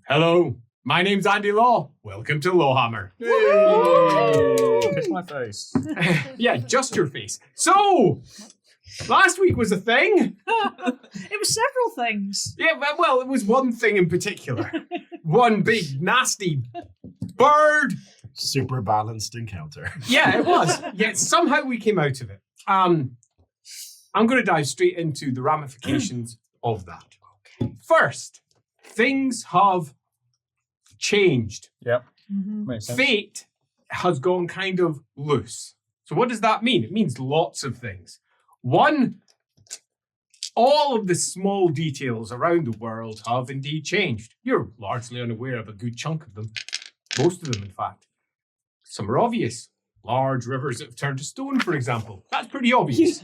Hello, my name's Andy Law. Welcome to LAWhammer. Kiss my face. Yeah, just your face. So, last week was a thing. It was several things. Yeah, well, it was one thing in particular. One big, nasty bird. Super balanced encounter. Yeah, it was. Yet somehow we came out of it. I'm going to dive straight into the ramifications of that. Okay. First, things have changed. Yep. Makes sense. Fate has gone kind of loose. So what does that mean? It means lots of things. One, all of the small details around the world have indeed changed. You're largely unaware of a good chunk of them. Most of them, in fact. Some are obvious. Large rivers that have turned to stone, for example. That's pretty obvious.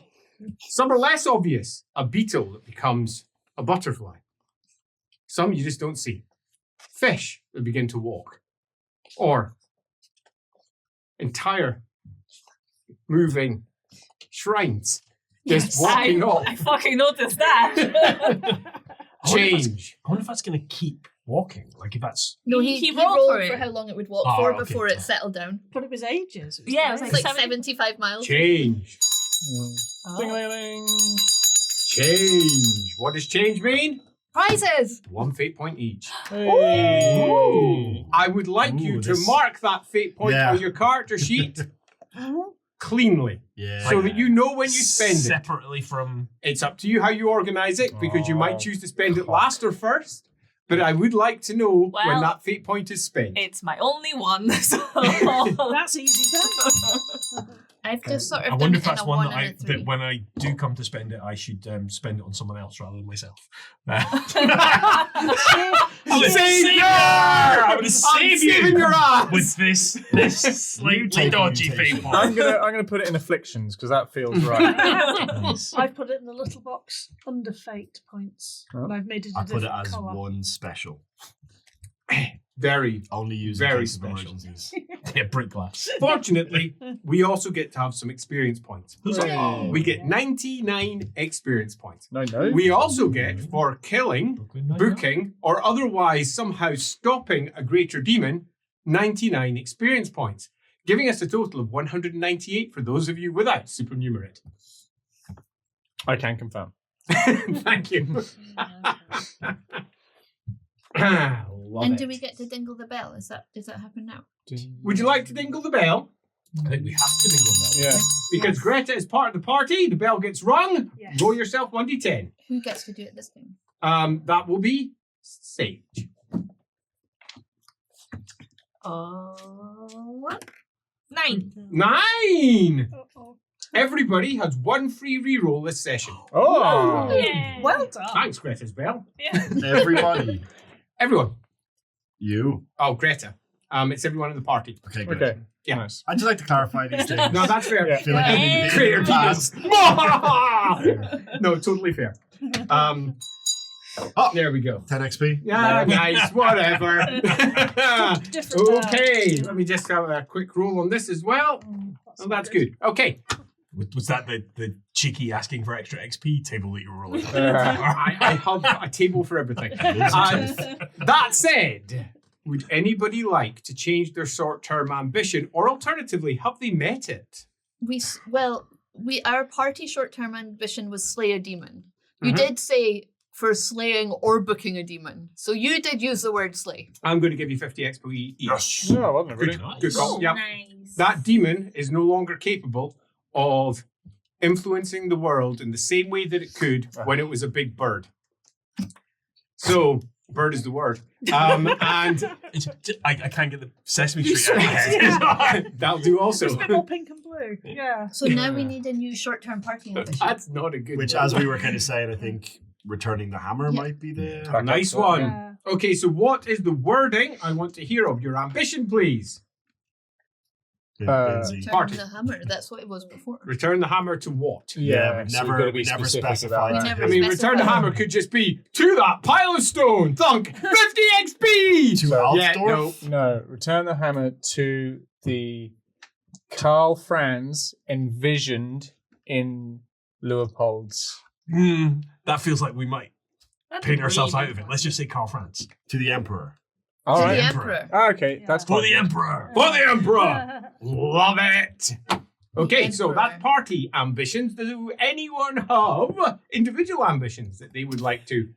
Some are less obvious. A beetle that becomes a butterfly. Some you just don't see. Fish that begin to walk. Or entire moving shrines just walking off. I fucking noticed that. Change. I wonder if that's going to keep walking. Like if that's... No, he rolled rolled for for it. how long it would walk Oh, for okay, before cool. it settled down. But it was ages. It was Yeah, it was It's like like 70 75 miles. Change. Oh. Ding-a-ling-a-ling. Change. What does change mean? Prizes! 1 fate point each. Hey. I would like you Ooh, to this- mark that fate point Yeah. on your character sheet cleanly. Yeah. So that you know when you spend it. Separately from... It's up to you how you organize it because you might Oh, choose to spend it God. last or first. But I would like to know when Well, that fate point is spent. It's my only one, so... That's easy then. I've just sort of I done wonder it if that's in a one 1 that, and a 3. that when I do come to spend it, I should spend it on someone else rather than myself. I'm a savior! I'm going to save saving you your ass! with this slightly take dodgy mutation. fate I'm point. gonna put it in afflictions because that feels right. Nice. I've put it in the little box under fate points. Oh. And I've made it a I put it different as colour. one special. Very. Only used Very in case of special. emergencies. Yeah, brick glass. Fortunately, we also get to have some experience points. Hooray. We get 99 experience points. No. We also get for killing, booking, or otherwise somehow stopping a greater demon, 99 experience points, giving us a total of 198 for those of you without supernumerate. I can confirm. Thank you. Love And it. do we get to dingle the bell? Does that happen now? Would you like to dingle the bell? I think we have to dingle that. Yeah. Because Greta is part of the party. The bell gets rung. Yes. Roll yourself 1d10. Who gets to do it this time? That will be Sage. 9. 9! Uh-oh. Everybody has one free reroll this session. Oh. Yeah. Well done. Thanks, Greta's bell. Yeah. Everybody. Everyone. You. Oh, Greta. It's everyone in the party. Okay, good. Okay. Yeah. Nice. I'd just like to clarify these things. No, that's fair. Yeah. I feel like I need to Greater be class. demons. No, totally fair. Oh. There we go. 10 XP. Yeah, nice. Whatever. Different Okay, let me just have a quick roll on this as well. Oh, that's good. Okay. Was that the cheeky asking for extra XP table that you were rolling? I have a table for everything. That said, would anybody like to change their short-term ambition, or alternatively, have they met it? Our party short-term ambition was slay a demon. You Mhm. did say for slaying or booking a demon. So you did use the word slay. I'm going to give you 50 XP each. Yes. No, wasn't it really? Good. Good call. Yep. Nice. That demon is no longer capable of influencing the world in the same way that it could when it was a big bird. So, bird is the word. And I can't get the Sesame Street out of my head. that'll do also. It's a bit more pink and blue. Yeah. So now we need a new short-term party ambition. That's not a good Which, one. as we were kind of saying, I think returning the hammer Yeah. might be the... Back Nice up to one. Yeah. Okay, so what is the wording I want to hear of your ambition, please? Lindsay. Return Party. the hammer. That's what it was before. Return the hammer to what? Yeah, we so never- gotta be we never specific about specified. We that. never I mean, return the specified. hammer could just be to that pile of stone. Thunk 50 XP. To Yeah, Aldorf? No, return the hammer to the Karl Franz envisioned in Leopold's. That feels like we might paint ourselves out of it. Let's just say Karl Franz. To the Emperor. All To right. the Emperor. Okay, that's For fine. the Emperor. For the Emperor! Love it! Okay, so Emperor. that's party ambitions. Do anyone have individual ambitions that they would like to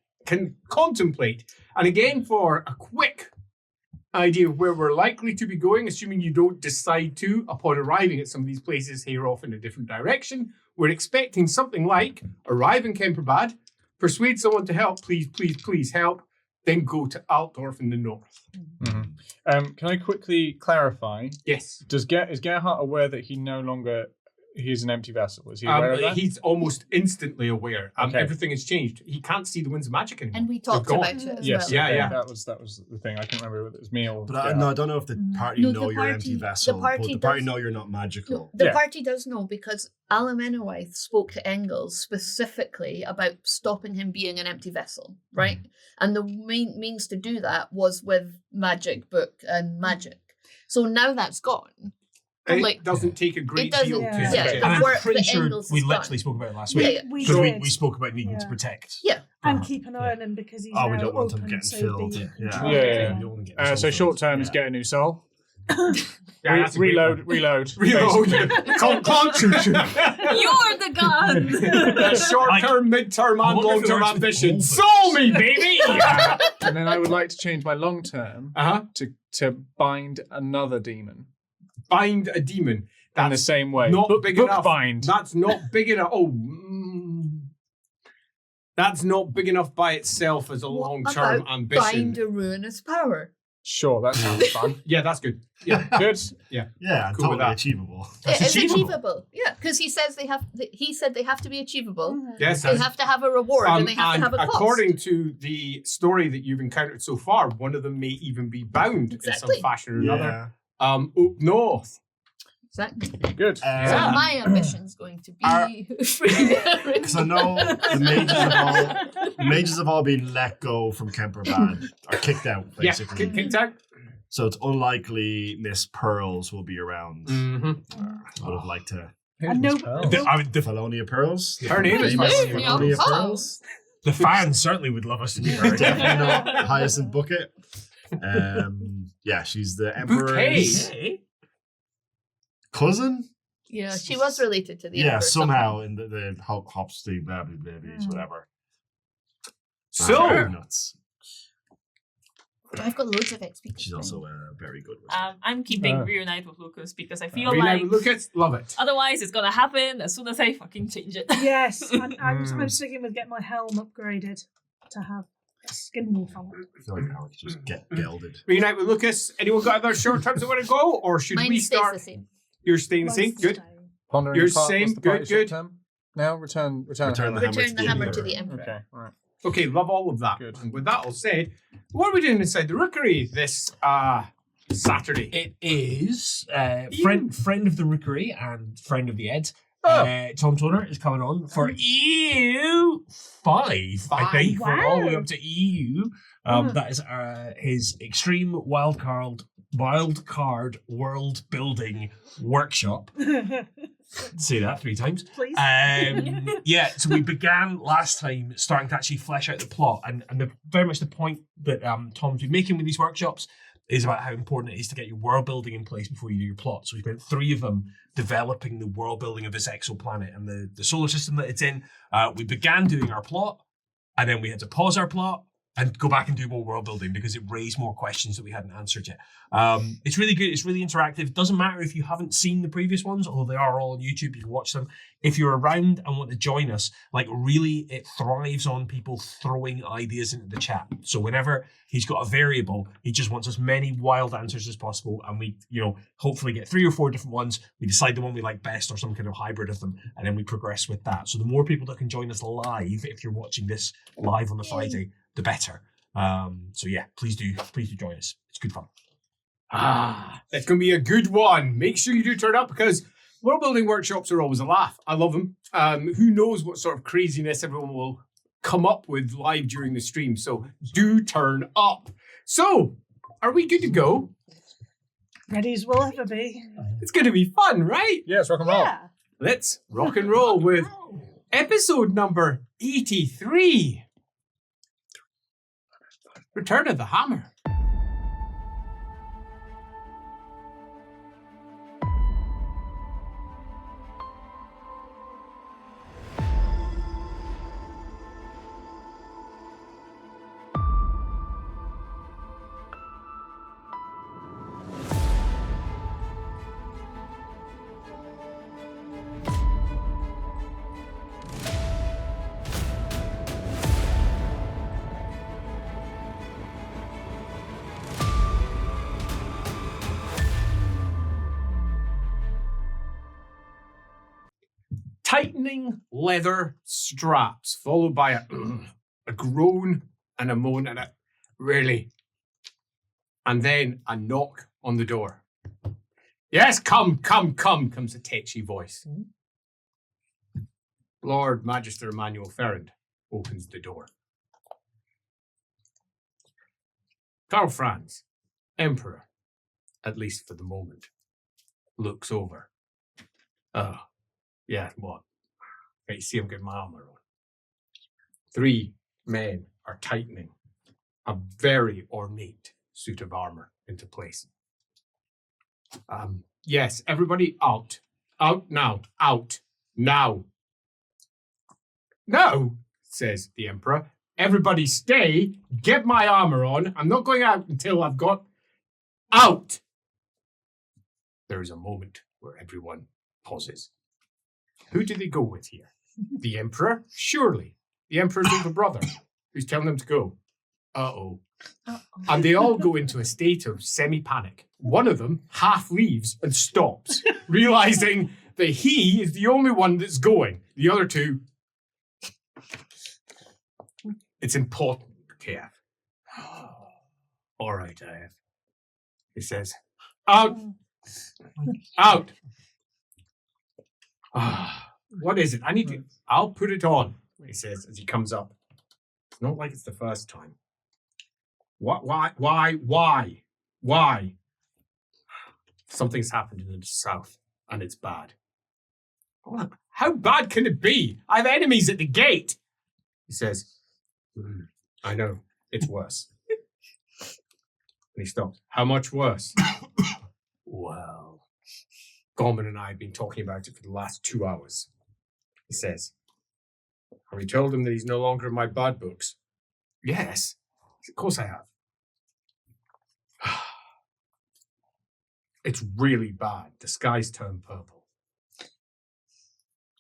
contemplate? And again, for a quick idea of where we're likely to be going, assuming you don't decide to, upon arriving at some of these places, head off in a different direction, we're expecting something like arrive in Keerbad, persuade someone to help, please help, then go to Aldorf in the north. Mhm. Can I quickly clarify? Yes. Is Gerhardt aware that he's an empty vessel? Is he aware of that? He's almost instantly aware. Okay. Everything has changed. He can't see the winds of magic anymore. And we talked They're about gone. it as Yes. well. Yeah, okay, yeah. That was the thing. I can't remember whether it was me or. But Gerhardt. I don't know if the party No, know the you're party- empty the vessel. party but the party does- know you're not magical. No, the Yeah. party does know because Alamenowith spoke to Engels specifically about stopping him being an empty vessel, right? And the means to do that was with magic book and magic. So now that's gone. It Like, doesn't take a great doesn't- deal yeah. to yeah, get the And I'm work pretty that sure Engels we has literally done. spoke about it last Yeah, week. yeah. We Because did. we spoke about needing to Yeah. protect. Yeah. And keep an eye on him because he's Oh, we now don't want him open, getting so filled. be Yeah. controlled. Yeah. We don't want to get himself So short filled. term is Yeah. get a new soul. Yeah, that's a great one. Reload. Reload. basically. Concentration. You're the gun. Short-term, mid-term, I and wonder if it long-term works with ambitions. all Soul me, baby! And then I would like to change my long term Uh-huh. to bind another demon Bind a demon. in the That's same way. not book, big book enough. bind. That's not big enough. Oh, that's not big enough by itself as a What long-term about ambition. Bind a ruinous power. Sure, that sounds fun. Yeah, that's good. Yeah. Good. Yeah, Cool with totally that. achievable. That's It's achievable. achievable. Yeah, because he says he said they have to be achievable. Yes, They have to have a reward and they have to have a cost. according to the story that you've encountered so far, one of them may even be bound in Exactly. some fashion or another. Yeah. Up north. Exactly. Good. So Yeah. my ambition's going to be Because I know the mages have all been let go from Keerbad or kicked out, basically. Yeah, kicked out. So it's unlikely Miss Pearls will be around. Mm-hmm. I would have liked to. And no, The Felonia Pearls. Her name is Famous Felonia Felonia Pearls. Pearls. The fans certainly would love us to be there. Definitely not Hyacinth Bucket. Yeah, she's the Emperor's cousin. Yeah, she was related to the Yeah, Emperor somehow in the Hopstee, blah, blah, blah, blah, whatever. So, Nuts. I've got loads of XP. She's also very good with I'm keeping Oh. Reunite with Lucas because I feel Reunite like with Lucas, love it. otherwise it's gonna happen as soon as I fucking change it. yes, and I'm sticking with get my helm upgraded to have a skin wolf on it. I feel like I could just get gelded. Reunite with Lucas. Anyone got other short terms that want to go? Or should Mine we stays start? the same. You're staying the same? Mine's Good. staying. Pondering You're the part, same, what's the party good, short good. term? Now return Return the hammer Return to the the hammer Emperor. to the Emperor. Okay, all right. Okay, love all of that. Good. And with that all said, what are we doing inside the rookery this Saturday? It is Ew. friend of the Rookery and friend of the Ed. Oh. Tom Toner is coming on for EU5, I think, for all the way up to EU. That is his extreme wild card world building workshop. Say that 3 times. Please. Yeah, so we began last time starting to actually flesh out the plot, and very much the point that Tom's been making with these workshops is about how important it is to get your world building in place before you do your plot. So we spent 3 of them developing the world building of this exoplanet and the solar system that it's in. We began doing our plot, and then we had to pause our plot and go back and do more world building because it raised more questions that we hadn't answered yet. It's really good. It's really interactive. It doesn't matter if you haven't seen the previous ones, although they are all on YouTube. You can watch them. If you're around and want to join us, like really, it thrives on people throwing ideas into the chat. So whenever he's got a variable, he just wants as many wild answers as possible, and we, hopefully get 3 or 4 different ones. We decide the one we like best or some kind of hybrid of them, and then we progress with that. So the more people that can join us live, if you're watching this live on the Friday, the better. So yeah, please do join us. It's good fun. It's going to be a good one. Make sure you do turn up because world building workshops are always a laugh. I love them. Who knows what sort of craziness everyone will come up with live during the stream. So do turn up. So, are we good to go? Ready as we'll ever be. It's going to be fun, right? Yes, rock and roll. Yeah. Let's rock and roll with episode number 83. Return of the Hammer. tightening leather straps, followed by a groan and a moan and a really. And then a knock on the door. Yes, come, comes a tetchy voice. Lord Magister Emmanuel Ferrand opens the door. Karl Franz, Emperor, at least for the moment, looks over. Oh, yeah, what? You see him get my armor on. 3 men are tightening a very ornate suit of armor into place. Yes, everybody out. Out now. Out now. No, says the Emperor. Everybody stay. Get my armor on. I'm not going out until I've got out. There is a moment where everyone pauses. Who do they go with here? The Emperor? Surely. The Emperor's older brother, who's telling them to go. Uh-oh. And they all go into a state of semi-panic. One of them half leaves and stops, realizing that he is the only one that's going. The other 2... It's important, Kev. All right, I have. He says, out. Out. What is it? I need to... I'll put it on, he says as he comes up. It's not like it's the first time. Why? Something's happened in the south, and it's bad. How bad can it be? I have enemies at the gate. He says, I know, it's worse. And he stops. How much worse? Well, Gorman and I have been talking about it for the last 2 hours. He says, have you told him that he's no longer in my bad books? Yes, of course I have. It's really bad. The sky's turned purple.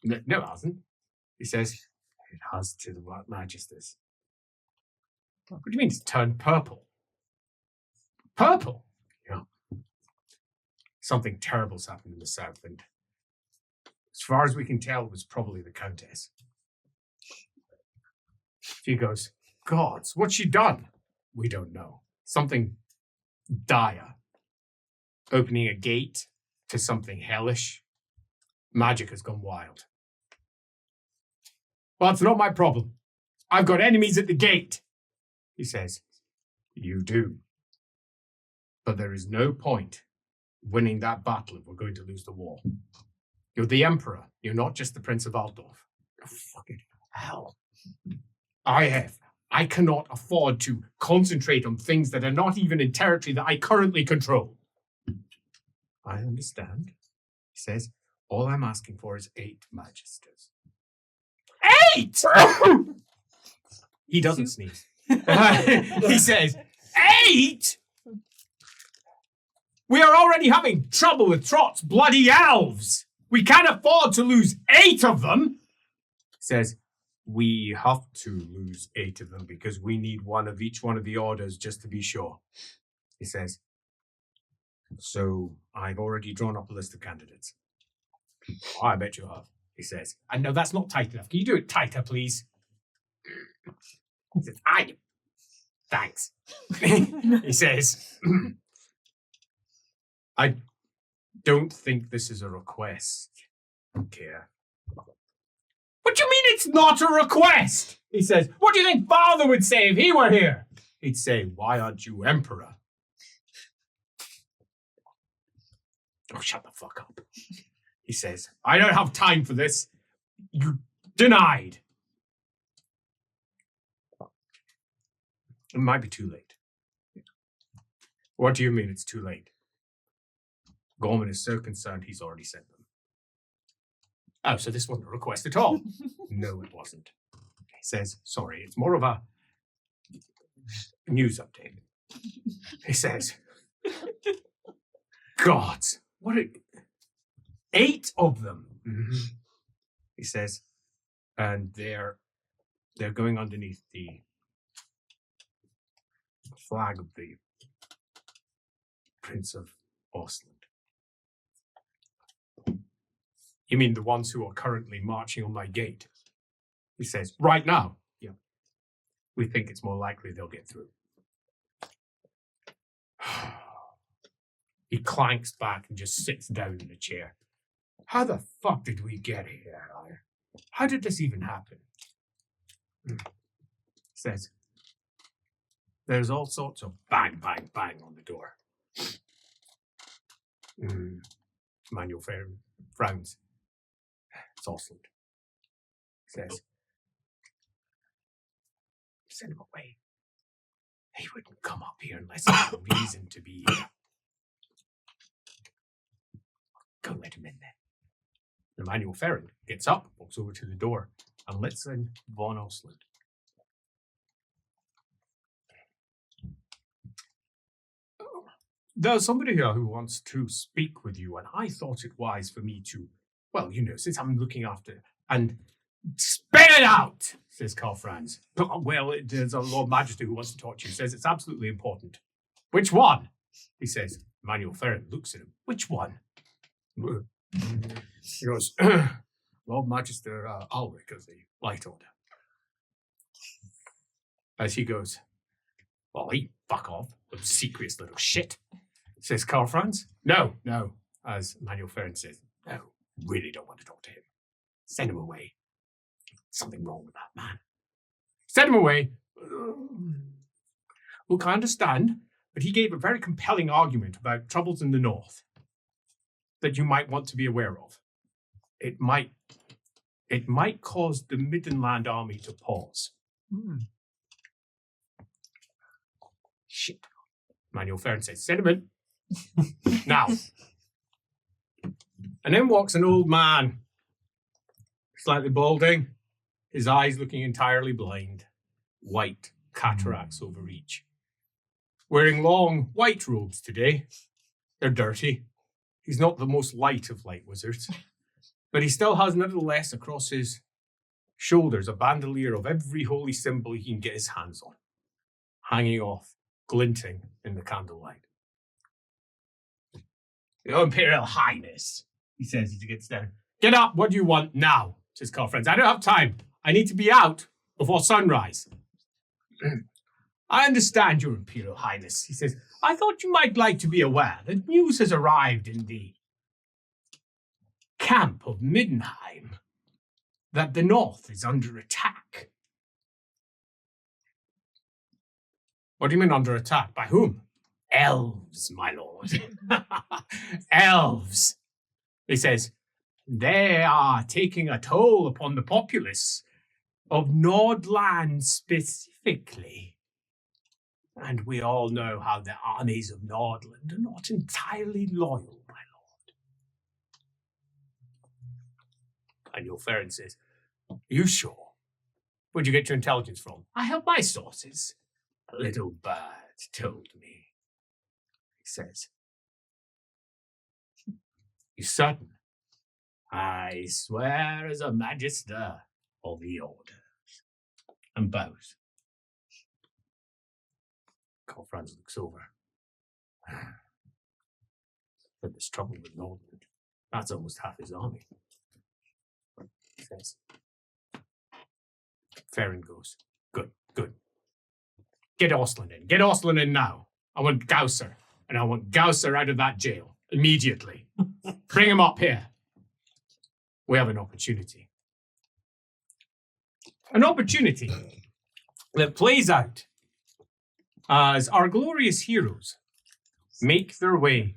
No, it hasn't. He says, it has to the Magisters. What do you mean it's turned purple? Purple? Yeah. Something terrible's happened in the south, and as far as we can tell, it was probably the Countess. She goes, Gods, what's she done? We don't know. Something dire. Opening a gate to something hellish. Magic has gone wild. Well, it's not my problem. I've got enemies at the gate, he says. You do. But there is no point winning that battle if we're going to lose the war. You're the Emperor. You're not just the Prince of Aldorf. You're fucking hell. I cannot afford to concentrate on things that are not even in territory that I currently control. I understand, he says. All I'm asking for is 8 Magisters. 8! He doesn't sneeze. He says, 8? We are already having trouble with Trot's bloody elves. We can't afford to lose 8 of them. He says, we have to lose 8 of them because we need 1 of each one of the orders just to be sure. He says, so I've already drawn up a list of candidates. Oh, I bet you have, he says. And no, that's not tight enough. Can you do it tighter, please? He says, thanks. He says, I don't think this is a request, Keir. What do you mean it's not a request? He says, what do you think Father would say if he were here? He'd say, why aren't you Emperor? Oh, shut the fuck up. He says, I don't have time for this. You denied. It might be too late. What do you mean it's too late? Gorman is so concerned he's already sent them. Oh, so this wasn't a request at all? No, it wasn't. He says, sorry, it's more of a news update. He says, God, what 8 of them. Mm-hmm. He says, and they're going underneath the flag of the Prince of Ostland. You mean the ones who are currently marching on my gate? He says, right now? Yeah. We think it's more likely they'll get through. He clanks back and just sits down in a chair. How the fuck did we get here? How did this even happen? He says, there's all sorts of bang, bang, bang on the door. Manuel frowns. It's Osland. He says, send him away. He wouldn't come up here unless he had a reason to be here. Go let him in then. Emmanuel Ferrand gets up, walks over to the door, and lets in Von Osland. There's somebody here who wants to speak with you, and I thought it wise for me to, well, since I'm looking after, and spit it out, says Karl Franz. Well, there's a Lord Majesty who wants to talk to you, says it's absolutely important. Which one? He says. Emmanuel Ferrand looks at him. Which one? He goes, Lord Magister Ulrich of the Light Order. As he goes, well, he fuck off, obsequious little shit, says Karl Franz. No, as Emmanuel Ferrand says, no, really don't want to talk to him. Send him away. Something wrong with that man. Send him away. Look, I understand, but he gave a very compelling argument about troubles in the north that you might want to be aware of. It might cause the Middenland army to pause. Shit. Manuel Ferrand says, send him in. Now. And in walks an old man, slightly balding, his eyes looking entirely blind, white cataracts over each. Wearing long white robes today. They're dirty. He's not the most light of light wizards, but he still has nevertheless across his shoulders a bandolier of every holy symbol he can get his hands on, hanging off, glinting in the candlelight. Your Imperial Highness, he says as he gets down. Get up, what do you want now? Says Karl Franz. I don't have time. I need to be out before sunrise. I understand, Your Imperial Highness, he says. I thought you might like to be aware that news has arrived in the camp of Middenheim that the north is under attack. What do you mean under attack? By whom? Elves, my lord. Elves. He says, they are taking a toll upon the populace of Nordland specifically. And we all know how the armies of Nordland are not entirely loyal, my lord. And your Ferrand says, are you sure? Where'd you get your intelligence from? I have my sources. A little bird told me, he says. You certain? I swear as a magister of the order. And bows. Karl Franz looks over. But there's trouble with Nordland. That's almost half his army. He says. Ferrand goes, good. Get Osland in. Get Osland in now. I want Gausser. And I want Gausser out of that jail. Immediately. Bring him up here. We have an opportunity. An opportunity that plays out as our glorious heroes make their way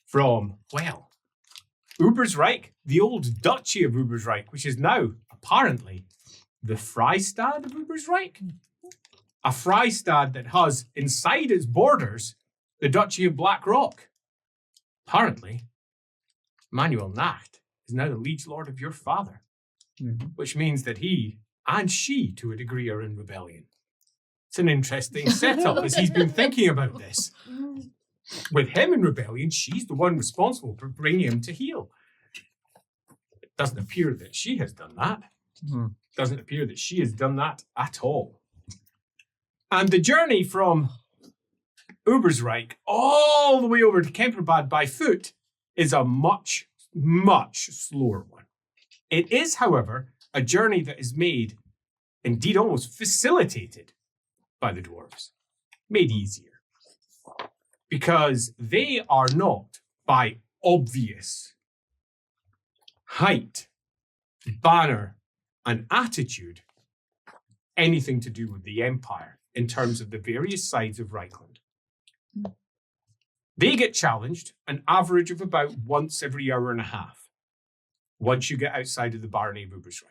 from, well, Ubersreich, the old duchy of Ubersreich, which is now apparently the Freistaat of Ubersreich. A Freistaat that has inside its borders the duchy of Blackrock. Apparently, Manuel Nacht is now the liege lord of your father, which means that he and she, to a degree, are in rebellion. It's an interesting setup as he's been thinking about this. With him in rebellion, she's the one responsible for bringing him to heel. It doesn't appear that she has done that. Doesn't appear that she has done that at all. And the journey from Ubersreich all the way over to Keerbad by foot is a much, much slower one. It is, however, a journey that is made, indeed almost facilitated by the dwarves, made easier. Because they are not, by obvious height, banner, and attitude, anything to do with the Empire in terms of the various sides of Reichland. They get challenged an average of about once every hour and a half, once you get outside of the barony of Ubersreich.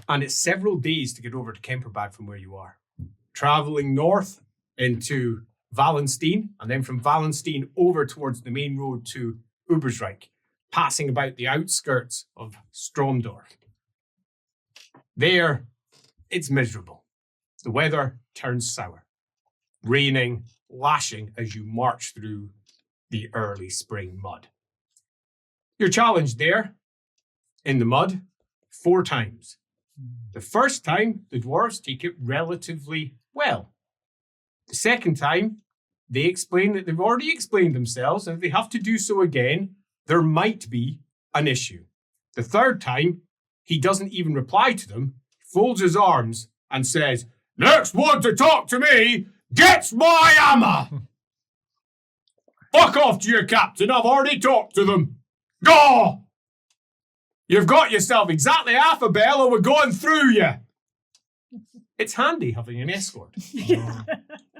And it's several days to get over to Keerbad from where you are. Traveling north into Wallenstein, and then from Wallenstein over towards the main road to Ubersreich, passing about the outskirts of Stromdorf. There, it's miserable. The weather turns sour, raining, lashing as you march through the early spring mud. You're challenged there, in the mud, 4 times. The first time, the dwarves take it relatively well. The second time, they explain that they've already explained themselves, and if they have to do so again, there might be an issue. The third time, he doesn't even reply to them, folds his arms, and says, "Next one to talk to me gets my hammer! Fuck off to your captain, I've already talked to them. Go! You've got yourself exactly half a bell or we're going through you." It's handy having an escort.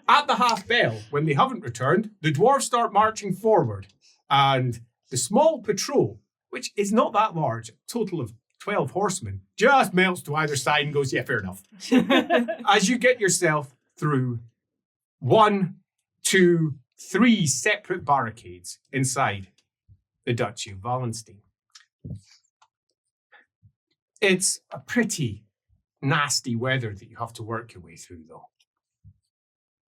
At the half bell, when they haven't returned, the dwarves start marching forward, and the small patrol, which is not that large, a total of 12 horsemen, just melts to either side and goes, "Yeah, fair enough." As you get yourself through 1, 2, 3 separate barricades inside the Duchy of Wallenstein. It's a pretty nasty weather that you have to work your way through, though.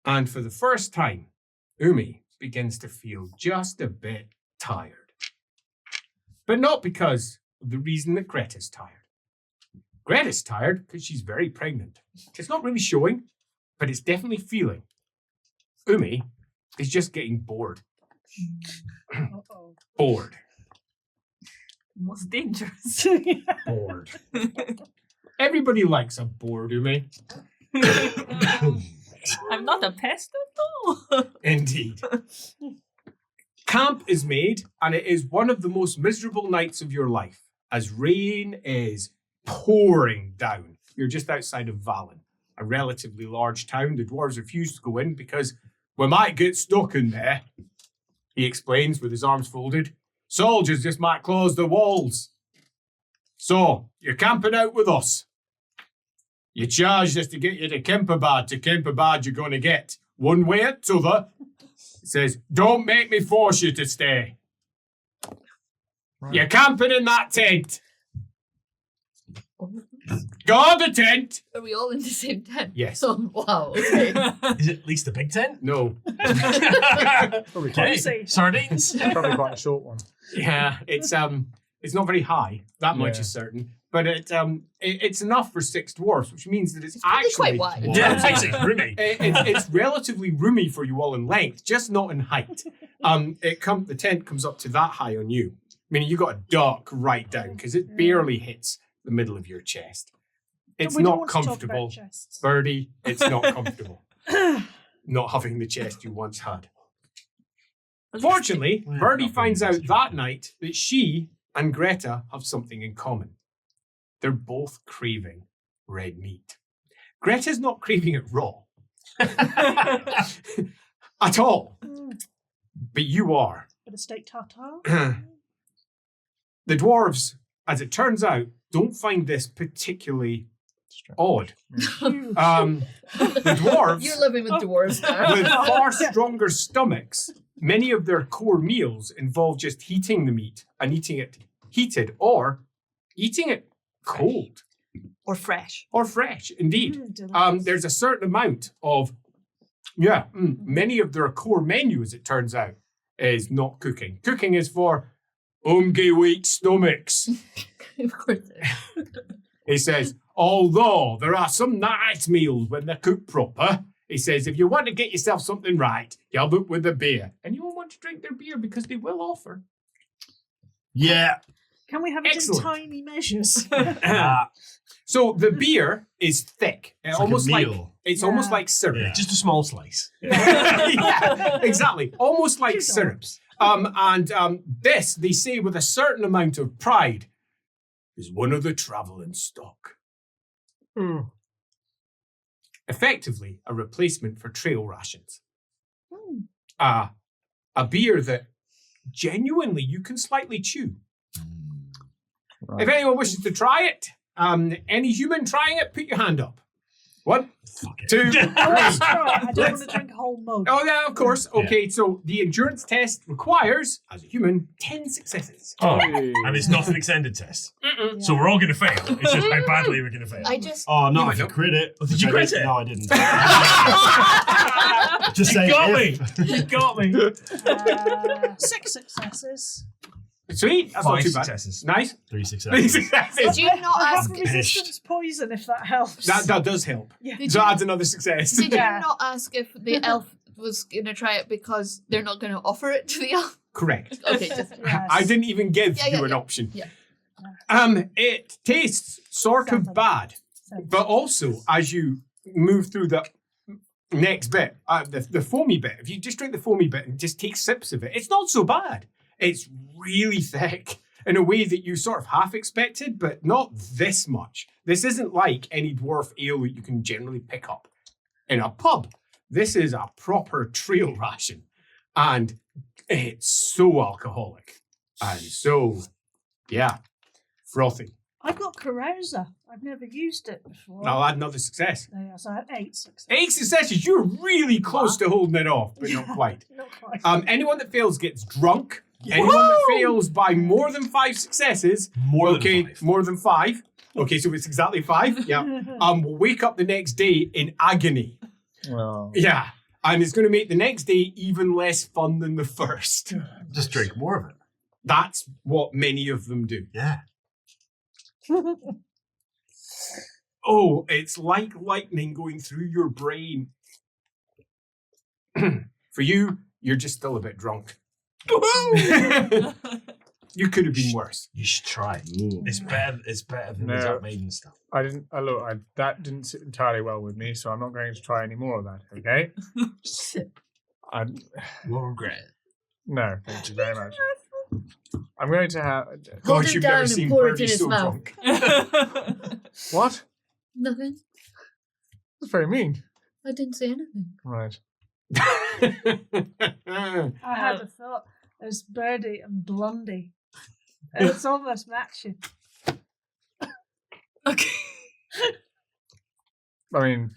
And for the first time, Umi begins to feel just a bit tired. But not because of the reason that Greta's tired. Greta's tired because she's very pregnant. It's not really showing, but it's definitely feeling. Umi is just getting bored. Uh-oh. Bored. Most dangerous. Bored. Everybody likes a bored Umi. I'm not a pest at all. Indeed. Camp is made, and it is one of the most miserable nights of your life, as rain is pouring down. You're just outside of Valen, a relatively large town. The dwarves refuse to go in because we might get stuck in there, he explains with his arms folded. Soldiers just might close the walls. So, you're camping out with us. You charged us to get you to Keerbad. To Keerbad you're going to get. One way or t'other. It says, don't make me force you to stay. Right. You're camping in that tent. Guard the tent. Are we all in the same tent? Yes. Oh, wow. Okay. Is it at least a big tent? No. Probably Okay. quite, Sardines? probably quite a short one. Yeah, it's not very high. That much Yeah. is certain. But it's enough for 6 dwarves, which means that it's probably actually quite wide. Yeah, it makes it roomy. It's relatively roomy for you all in length, just not in height. The tent comes up to that high on you, meaning you got a duck right down because it barely hits the middle of your chest. It's We don't not want to talk about comfortable, chests. Birdie. It's not comfortable. Not having the chest you once had. Fortunately, Well, Birdie not finds very out that night that she and Greta have something in common. They're both craving red meat. Greta's not craving it raw. At all. But you are. Bit of steak tartare. The dwarves, as it turns out, don't find this particularly odd. Huge. The dwarves, You're living with dwarves now. with far stronger stomachs, many of their core meals involve just heating the meat and eating it heated or eating it cold Or fresh. or fresh, indeed. Delicious. There's a certain amount of, many of their core menu, as it turns out, is not cooking. Cooking is for weak stomachs. Of course it is. He says, although there are some nice meals when they're cooked proper, He says, if you want to get yourself something right, you have it with a beer. And you won't want to drink their beer because they will offer. Yeah. Can we have it Excellent. in tiny measures? So the beer is thick. It's almost like a like meal. it's Yeah. almost like syrup. Yeah. Just a small slice. Yeah, exactly. Almost like Two syrups. This, they say with a certain amount of pride, is one of the travelling stock. Effectively, a replacement for trail rations. A beer that genuinely you can slightly chew. Right. If anyone wishes to try it, any human trying it, put your hand up. 1, 2, 3. Let's try it. I don't want to drink a whole mug. Oh, yeah, of course. Okay, so the endurance test requires, as a human, 10 successes. Oh, Hey. and it's not an extended test. Mm-mm. So we're all going to fail. It's just how badly we're going to fail. I just Oh, You no, might if you not. crit it. Oh, did which you I crit didn't- it? No, I didn't. Just You say got if. me. You got me. 6 successes. Sweet, that's not 5 too bad. successes. Nice. 3 3 successes. successes. did you not I have ask? resistance poison if that helps. That does help. Yeah. Did So you, adds another success. did you Yeah. not ask if the elf was gonna try it because they're not gonna offer it to the elf? Correct. Okay, just Yes. I didn't even give Yeah, yeah, you an yeah. option. Yeah. It tastes sort of bad, but also as you move through the next bit, the foamy bit, if you just drink the foamy bit and just take sips of it, it's not so bad. It's really thick in a way that you sort of half expected, but not this much. This isn't like any dwarf ale that you can generally pick up in a pub. This is a proper trail ration, and it's so alcoholic and so, yeah, frothy. I've got Carouser. I've never used it before. I'll add another success. Yeah, so I had 8 successes. 8 successes. You're really close to holding it off, but not quite. Not quite. Anyone that fails gets drunk. Anyone that fails by more than 5 successes, More okay, than 5. more than 5. Okay, so it's exactly 5. Yeah. Will wake up the next day in agony. Oh. Yeah. And it's going to make the next day even less fun than the first. Just drink more of it. That's what many of them do. Yeah. Oh, it's like lightning going through your brain. For you, you're just still a bit drunk. You could have been worse. You should try it. Ooh. It's better than the No. Dark Maiden stuff. I didn't. That didn't sit entirely well with me, so I'm not going to try any more of that. Okay. Won't regret it. No, thank you very much. I'm going to have. Hold God, it you've down never and seen pour it Birdie in his so mouth. drunk. What? Nothing. That's very mean. I didn't say anything. Right. I had a thought. There's Birdie and Blondie. It's almost matching. Okay. I mean,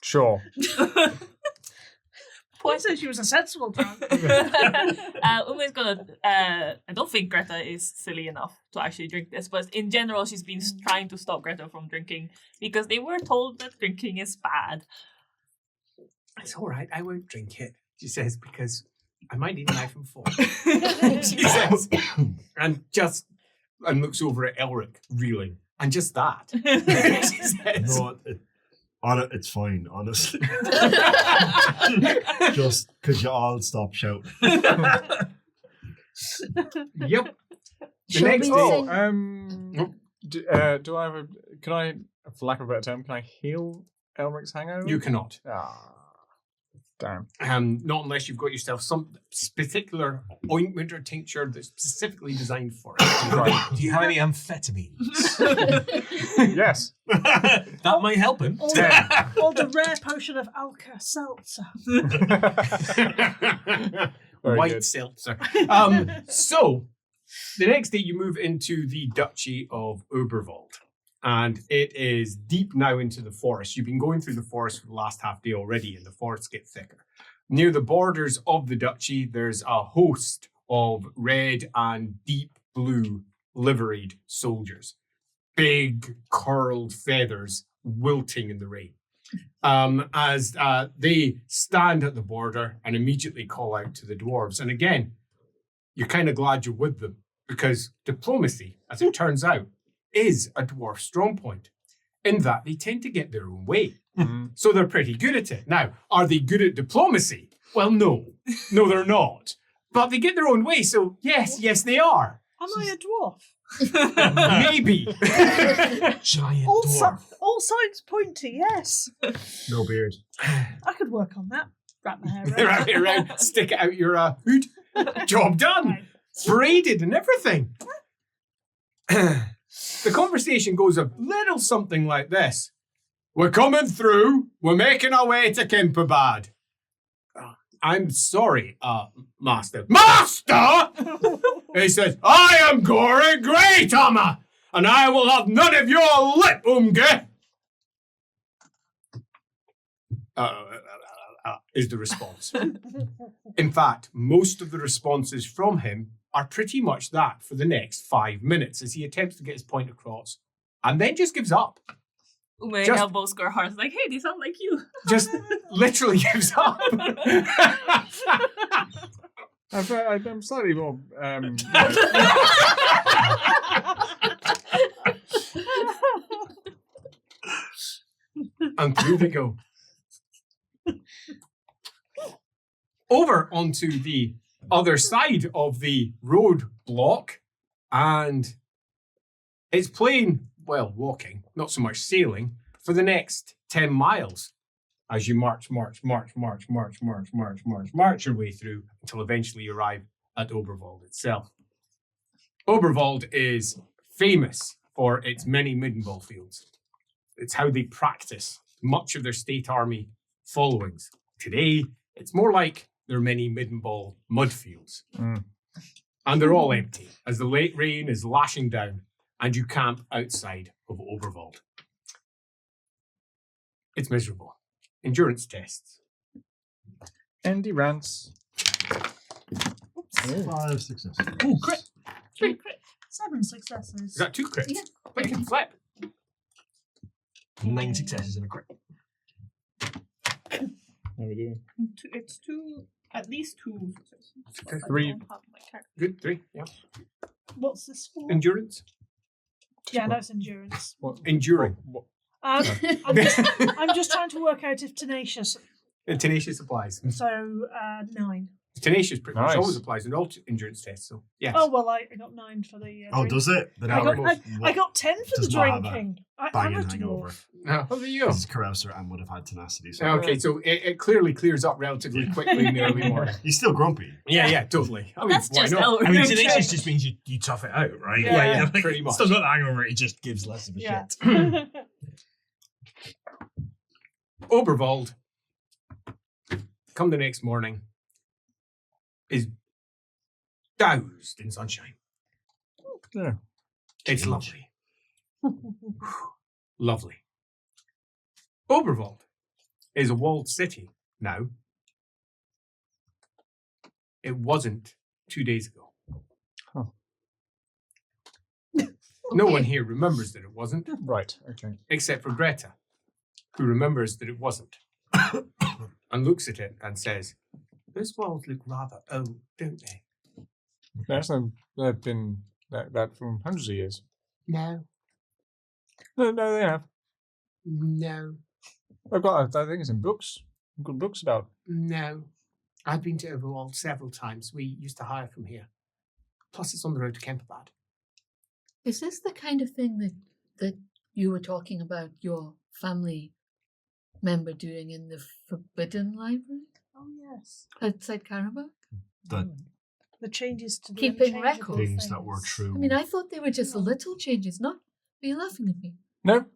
sure. Point said she was a sensible drunk. Uma's gonna. I don't think Greta is silly enough to actually drink this, but in general, she's been trying to stop Greta from drinking because they were told that drinking is bad. It's all right. I won't drink it, she says, because I might need a knife and fork. She says, and looks over at Elric, reeling. And just that. She says, No, it's fine, honestly. Just because you all stop shouting. Yep. The Shall next we day. sing? Nope. Do I have a? Can I, for lack of a better term, can I heal Elric's hangover? You cannot. Damn. Not unless you've got yourself some particular ointment or tincture that's specifically designed for it. Right. Do you have any amphetamines? Yes. That might help him. Or the rare potion of Alka-Seltzer. Very White good. seltzer. So, the next day you move into the Duchy of Oberwald. And it is deep now into the forest. You've been going through the forest for the last half day already, and the forests get thicker. Near the borders of the duchy, there's a host of red and deep blue liveried soldiers. Big, curled feathers wilting in the rain. As they stand at the border and immediately call out to the dwarves. And again, you're kind of glad you're with them, because diplomacy, as it turns out, is a dwarf strong point, in that they tend to get their own way. So they're pretty good at it. Now, are they good at diplomacy? Well, no. No, they're not. But they get their own way, so yes, they are. Am I a dwarf? Maybe. Giant All, dwarf. all signs point to yes. No beard. I could work on that. Wrap my hair around. Wrap it around, stick it out your hood. Job done. Right. Braided and everything. The conversation goes a little something like this. We're coming through. We're making our way to Keerbad. I'm sorry, Master. Master! He says, I am Gory Greathammer, and I will have none of your lip, Umge. Is the response. In fact, most of the responses from him are pretty much that for the next 5 minutes as he attempts to get his point across and then just gives up. Ume Just- elbows Scarheart's like, hey, they sound like you. Just literally gives up. I'm slightly more. And through they go. Over onto the other side of the road block, and it's plain, well, walking, not so much sailing, for the next 10 miles as you march your way through until eventually you arrive at Oberwald itself. Oberwald is famous for its many middenball fields. It's how they practice much of their state army followings. Today, it's more like their many middenball mud fields. And they're all empty as the late rain is lashing down and you camp outside of Oberwald. It's miserable. Endurance tests. Andy rants. 5 successes. Oh, crit. 3 crit. 7 successes. Is that 2 crits? Yeah. But you can flip. 9 successes and a crit. How are we doing? It's 2, at least 2 successes. Okay. I 3. don't have my character. Good, 3. Yeah. What's this for? Endurance. Yeah, that's endurance. What? Enduring. What? I'm just trying to work out if tenacious. And tenacious applies. So 9. Tenacious pretty much Nice. always applies in all endurance tests. So yes. Oh well, I got 9 for the. Oh, drink. does it? Then I got, almost I got 10 for the does not have a drinking. I'm banging a hangover. dwarf. No. Oh, there you go. This is Carouser and would have had tenacity. So Okay, so it clearly clears up relatively quickly in the early morning. he's still grumpy. Yeah, totally. I mean, That's why just not? Elric. I mean, tenacious just means you tough it out, right? Yeah, Like, pretty much. Still got the hangover, it just gives less of a Yeah. shit. Oberwald, come the next morning, is doused in sunshine. Yeah. It's lovely. Lovely. Oberwald is a walled city now. It wasn't 2 days ago. Huh. No one here remembers that it wasn't, Right. Okay. except for Greta, who remembers that it wasn't, and looks at it and says, "Those walls look rather old, don't they?" They've been that for hundreds of years. No, No, they have. no, I've got. I think it's in books. I've got books about. no. I've been to Overwald several times. We used to hire from here. Plus, it's on the road to Keerbad. Is this the kind of thing that you were talking about your family member doing in the Forbidden Library Oh yes. outside Karabakh? The changes to the Keeping unchangeable records. Things that were things. true. I mean, I thought they were just little changes. Not? Are you laughing at me? No.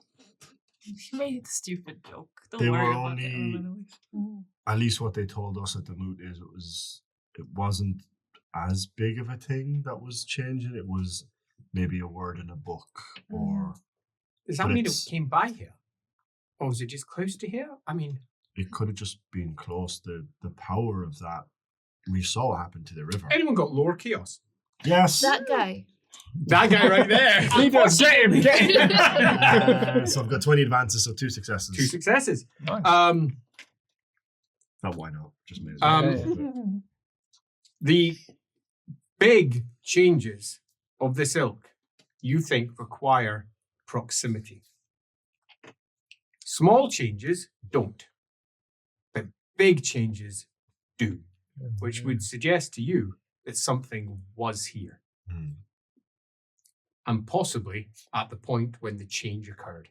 She made a stupid joke. Don't They worry were about only- it. At least what they told us at the moot is it wasn't as big of a thing that was changing. It was maybe a word in a book or Does that But mean it it's- came by here? Or was it just close to here? I mean, it could have just been close. The power of that. We saw what happened to the river. anyone got lower chaos? Yes. That guy. That guy right there. He does. Get him. Get him. So I've got 20 advances, so 2 successes. 2 successes. Nice. Oh, why not? Just made The big changes of this ilk, you think, require proximity. Small changes don't, but big changes do, which would suggest to you that something was here. And possibly at the point when the change occurred.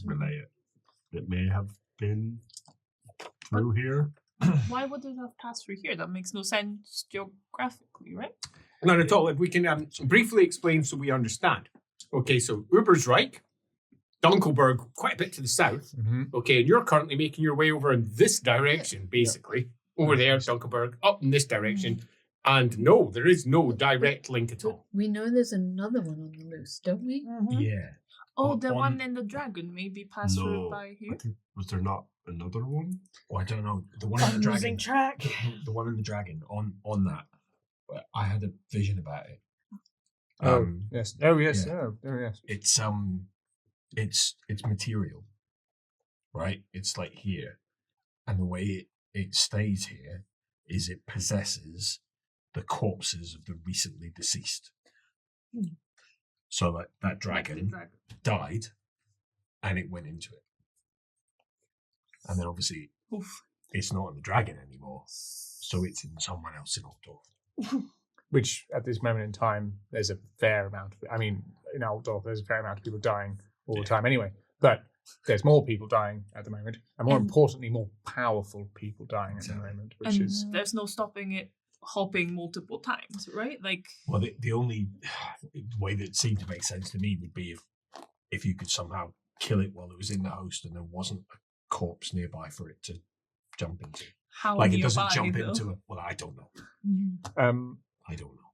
Relay it. It may have been through here. Why would it have passed through here? That makes no sense geographically, right? Not at all. If we can briefly explain so we understand. Okay, so Ubersreich, Dunkelberg, quite a bit to the south. Okay, and you're currently making your way over in this direction, basically. Over there, Dunkelberg, up in this direction. And no, there is no direct link at all. We know there's another one on the loose, don't we? Yeah. Oh, the one in the dragon maybe passed through by here? I think, was there not another one? Oh, I don't know. The one in the I'm dragon. losing track. The one in the dragon on that. I had a vision about it. Yes. Oh, yes. yeah. Oh, yes. It's material, right? It's like here, and the way it stays here is it possesses the corpses of the recently deceased. So that dragon died, and it went into it, and then obviously it's not in the dragon anymore, so it's in someone else in Aldorf. Which, at this moment in time, there's a fair amount of... I mean, in Aldorf, there's a fair amount of people dying all the time anyway. But there's more people dying at the moment. And more importantly, more powerful people dying at the moment. Which And is... there's no stopping it hopping multiple times, right? Like, Well, the only way that seemed to make sense to me would be if you could somehow kill it while it was in the host and there wasn't a corpse nearby for it to jump into. how Like nearby, it doesn't jump though? into a... Well, I don't know. I don't know.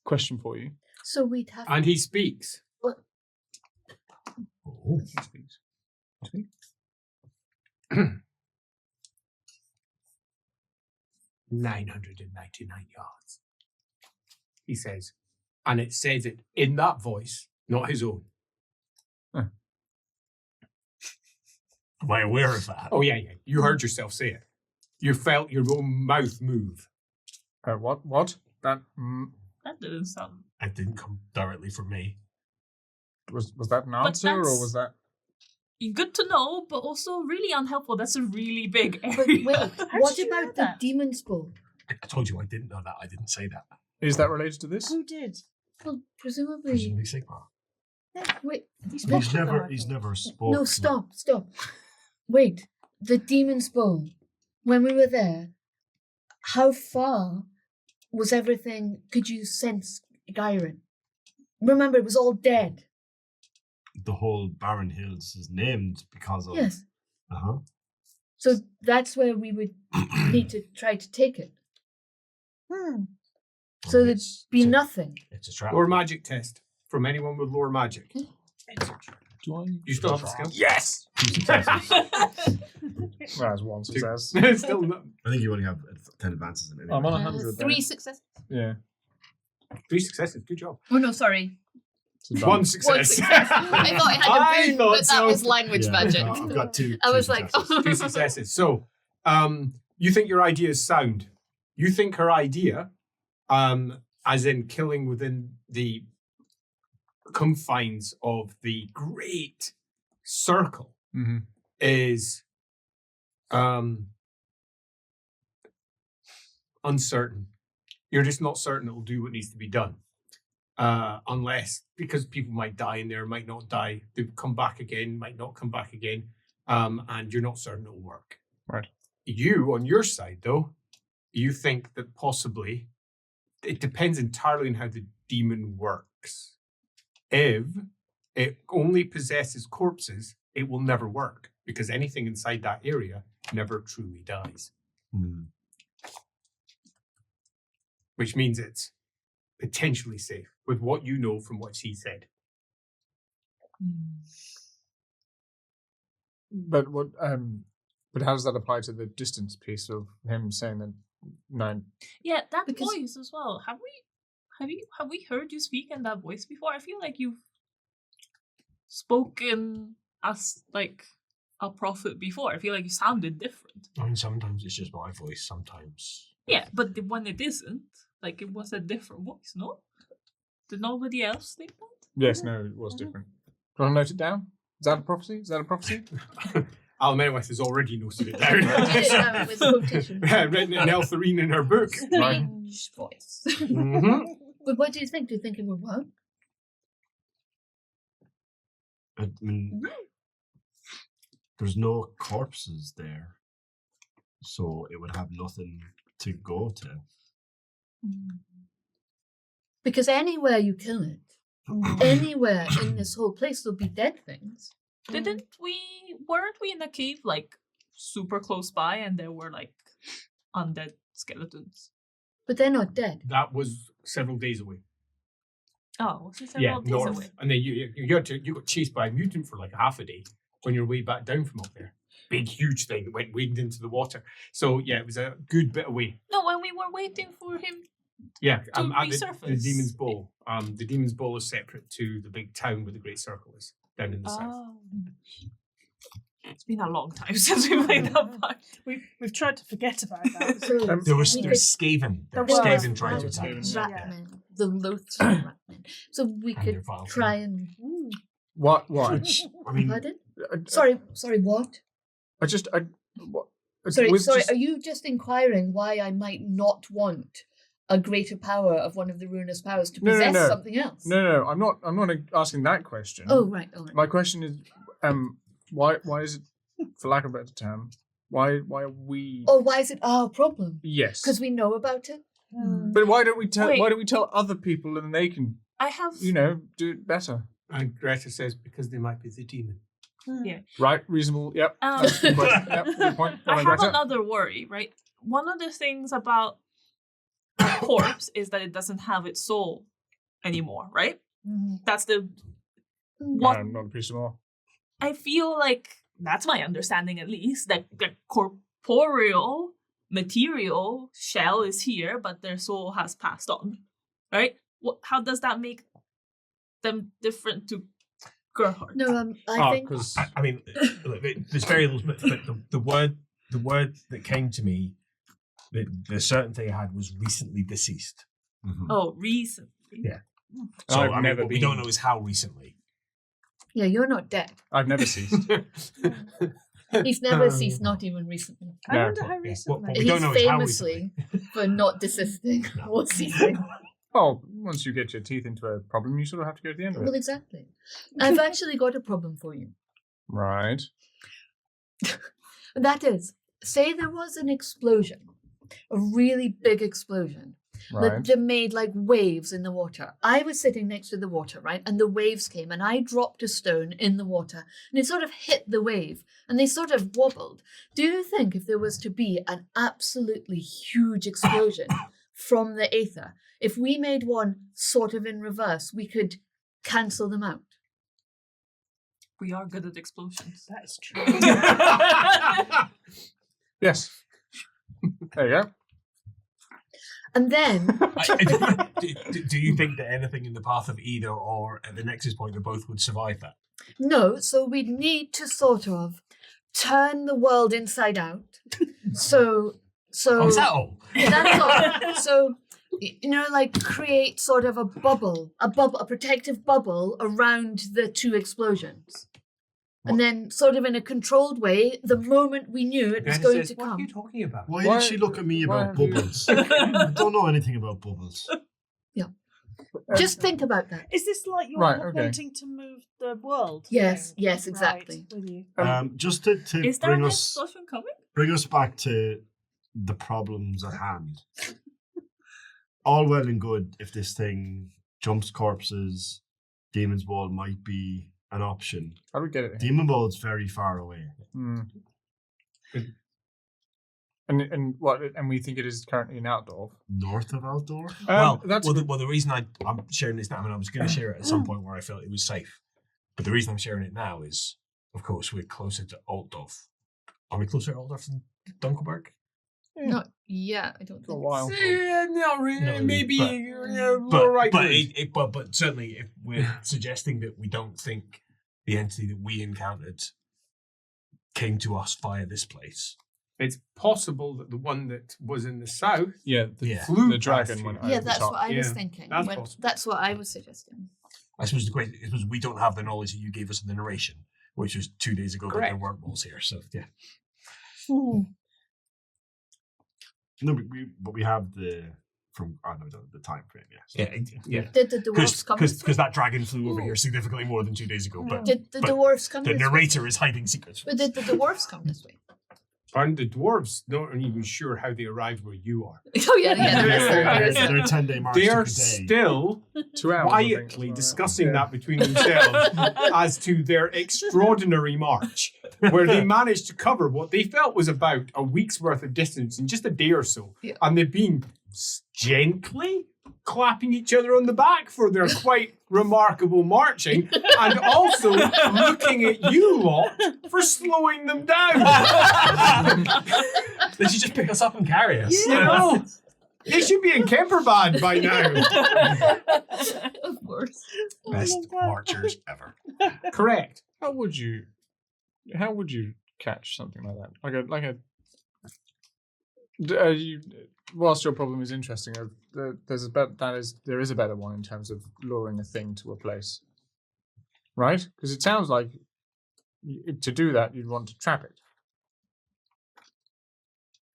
Question for you. So we'd have... And he speaks. Oh. Speak. 999 yards. He says. And it says it in that voice, not his own. Am I aware of that? Oh, yeah. You heard yourself say it. You felt your own mouth move. What? That That didn't sound... It didn't come directly from me. was that an answer, or that's- was that... Good to know, but also really unhelpful. That's a really big area. But wait, what did you know about the that? demon's bowl? I told you I didn't know that. I didn't say that. Is that related to this? Who did? Well, presumably... Presumably Sigmar. Wait, He's spoke never about it. spoken. no, stop. Wait, the demon's bowl. When we were there, how far was everything? Could you sense Gyron? Remember, it was all dead. The whole Barren Hills is named because of... Yes. Uh-huh. So that's where we would need to try to take it. So there'd be nothing. It's a trap. Lower magic test from anyone with lower magic. Do I? You still have the skill? Yes! 2 successes. Well, that's one success. Still not. I think you only have 10 advances in it. I'm on anyway. 100 3 then. successes. Yeah. 3 successes. Good job. Oh no, sorry. It's a 1 done. success. One success. I thought it had I a boon, thought but that so. was language Yeah, magic. I've got 2 I was like, successes. 2 successes. So, you think your idea is sound. You think her idea, as in killing within the confines of the great circle, Mm-hmm. is uncertain. You're just not certain it will do what needs to be done. Unless, because people might die in there, might not die, they come back again, might not come back again, and you're not certain it'll work. Right. You, on your side, though, you think that possibly, it depends entirely on how the demon works. If it only possesses corpses, it will never work, because anything inside that area never truly dies. Which means it's potentially safe with what you know from what she said. But what? But how does that apply to the distance piece of him saying that 9? Yeah, that Because- voice as well. Have we heard you speak in that voice before? I feel like you've spoken as like a prophet before. I feel like you sounded different. I mean, sometimes it's just my voice. Sometimes... Yeah, but when it isn't, like it was a different voice, no? Did nobody else think that? Yes, no, it was different. Do you want to note it down? Is that a prophecy? Is that a prophecy? Almenwith has already noted it Did it down. down with quotation. Written in Eltharine in her book. Strange voice. Mm-hmm. But what do you think? Do you think it would work? I mean, there's no corpses there, so it would have nothing to go to. Because anywhere you kill it, anywhere in this whole place, there'll be dead things. Weren't we in a cave like super close by and there were like undead skeletons? But they're not dead. That was several days away. Oh, was it several days north. away? And then you got chased by a mutant for like half a day on your way back down from up there. Big, huge thing that went wading into the water. So yeah, it was a good bit away. No, when we were waiting for him. Yeah, To at the resurface. Demon's Bowl. The Demon's Bowl is separate to the big town where the Great Circle is, down in the south. Oh. It's been a long time since we played that part. We've tried to forget about that. So There was we there's Skaven. There There's was. Skaven trying to attack Yeah. us. Ratmen, the loathsome Ratmen. So we And their could vile try and. What? Why? I mean, Pardon? I- Sorry, what? I just. What? Sorry, with sorry. just- Are you just inquiring why I might not want a greater power of one of the ruinous powers to No, no, possess no. something else? No, I'm not asking that question. Oh, right. All right. My question is, why is it, for lack of a better term, why are we? Oh, why is it our problem? Yes. Because we know about it. But why don't we tell? Wait. Why don't we tell other people and they can, I have do it better? And Greta says because they might be the demon. Right? Reasonable. Yep. Um, That's a good question. Yep. Good point. I Well, have Greta. another worry, right? One of the things about a corpse is that it doesn't have its soul anymore, right? That's the what I'm not a priest anymore. I feel like that's my understanding at least, that the corporeal material shell is here, but their soul has passed on. Right? How does that make them different to Gerhard? No, I think. because I mean, look, there's variables, but the word that came to me, the certain thing I had was recently deceased. Oh, recently. Yeah. So I've I mean, never what we don't know is how recently. Yeah, you're not dead. I've never ceased. He's never ceased, not even recently. I No. wonder how Yeah. recently. What we don't know is He's how famously for not desisting or ceasing. Well, once you get your teeth into a problem, you sort of have to go to the end of Well, it. exactly. I've actually got a problem for you. Right. And that is, say there was an explosion, a really big explosion, Right. that made like waves in the water. I was sitting next to the water, right? And the waves came and I dropped a stone in the water and it sort of hit the wave and they sort of wobbled. Do you think if there was to be an absolutely huge explosion from the aether, if we made one sort of in reverse, we could cancel them out? We are good at explosions. That is true. Yes. There you go. And then, Do you think that anything in the path of either or at the Nexus point, they both would survive that? no, so we'd need to sort of turn the world inside out. So Oh, is that all? that's all. So, like create sort of a protective bubble around the two explosions. And then sort of in a controlled way, the moment we knew it was Greta going says, to what are you come. talking about? why Why- did she look at me why about have you- bubbles? I don't know anything about bubbles. Just think about that. Is this like you're Right, okay. wanting to move the world? Yes, thing? yes, exactly. Right, with you. Just to Is there bring an us explosion coming? bring us back to the problems at hand. All well and good if this thing jumps corpses, Demon's Ball might be an option. How do we get it? Demon Ball's very far away. Hmm. And what? And we think it is currently in Aldorf. North of Aldorf? That's the reason I'm sharing this now, I mean, I was going to share it at some point where I felt it was safe. But the reason I'm sharing it now is, of course, we're closer to Aldorf. Are we closer to Aldorf than Dunkelberg? Not yet, I don't for a think. while. Yeah, not really. No, Maybe but- lower right. But certainly, if we're suggesting that we don't think the entity that we encountered came to us via this place, It's possible that the one that was in the south Yeah, flew the dragon past went you. Yeah, over the that's top. what I was Yeah, thinking. that's When- possible. that's what I was suggesting. I suppose we don't have the knowledge that you gave us in the narration, which was 2 days ago that Correct. there weren't walls here. So yeah. No, but we have the time frame. Yes. Yeah. Did the dwarves come? this way? Because that dragon flew over here significantly more than 2 days ago. But Did the but dwarves come? the this way? narrator is hiding secrets. But did the dwarves come this way? And the dwarves not even sure how they arrived where you are. Oh yeah, there is. There is. They're 10-day march. They took are a day. still 2 hours. I think, quietly something like that. discussing Yeah. that between themselves as to their extraordinary march, where they managed to cover what they felt was about a week's worth of distance in just a day or so. Yeah. And they've been gently clapping each other on the back for their quite remarkable marching, and also looking at you lot for slowing them down. They should just pick us up and carry us. You know, they should be in Keerbad by now. Of course. Best marchers ever. Correct. How would you catch something like that? Whilst your problem is interesting, there is a better one in terms of luring a thing to a place, right? Because it sounds like to do that you'd want to trap it.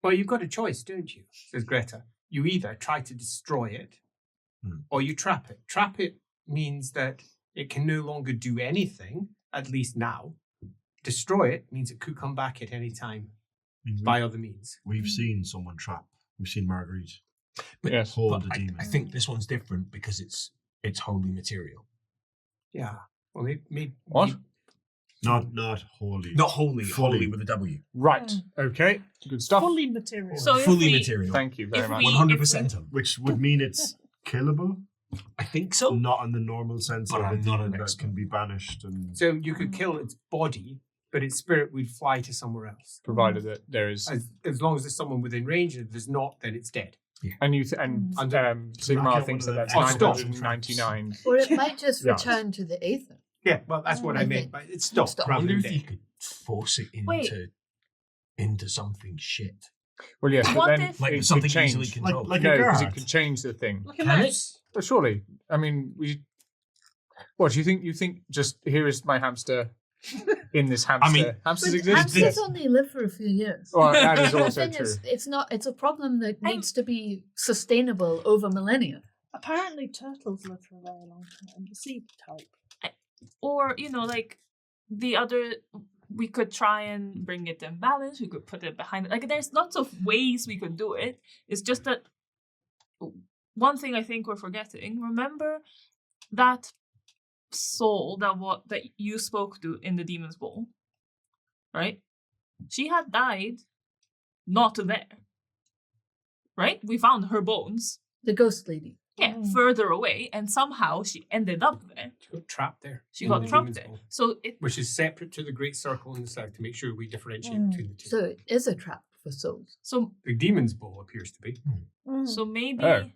Well, you've got a choice, don't you? Says Greta. You either try to destroy it or you trap it. Trap it means that it can no longer do anything, at least now. Destroy it means it could come back at any time by other means. We've seen someone trap. We've seen Marguerite But, Yes. hold but the demon. I think this one's different because it's holy material. Yeah. Well, maybe What? Not holy. Not holy, Fully. holy with a W. Right. Okay. Good stuff. Fully material. So if Fully we- material. Thank you very if much. we- 100% of. Which would mean it's killable, I think so. not in the normal sense But of a I'm not an demon that expert. can be banished. And So you could kill its body, but its spirit would fly to somewhere else. Provided that there is, As long as there's someone within range, and if there's not, then it's dead. and Knock Sigmar out thinks one that of that's the- Oh, stop. 999. Or it might just Yeah. return to the aether. Yeah, well, that's what I meant. But it's stopped. Stop. I rather wonder than if you dead. could force it Wait. into something shit. Well, yes, but What then if- Like it could something change. easily controlled. like No, a because it guard. could change the thing. Like a Can it? mouse. But surely, I mean, what do you think? You think just here is my hamster in this hamster? mean, Hamsters But exist. hamsters only live for a few years. Well, that is The also thing true. is, it's a problem that needs to be sustainable over millennia. Apparently, turtles live for a very long time. The sea type. Or, like the other, we could try and bring it in balance. We could put it behind it. Like, there's lots of ways we could do it. It's just that one thing I think we're forgetting. Remember that soul that you spoke to in the Demon's Bowl, right? She had died not there, right? We found her bones, The ghost lady. further away, and somehow she ended up there. She got trapped there. She in got the trapped Demon's there. Bowl, So which is separate to the Great Circle in the south to make sure we differentiate between the two. So it is a trap for souls. So The Demon's Bowl appears to be. so maybe Oh.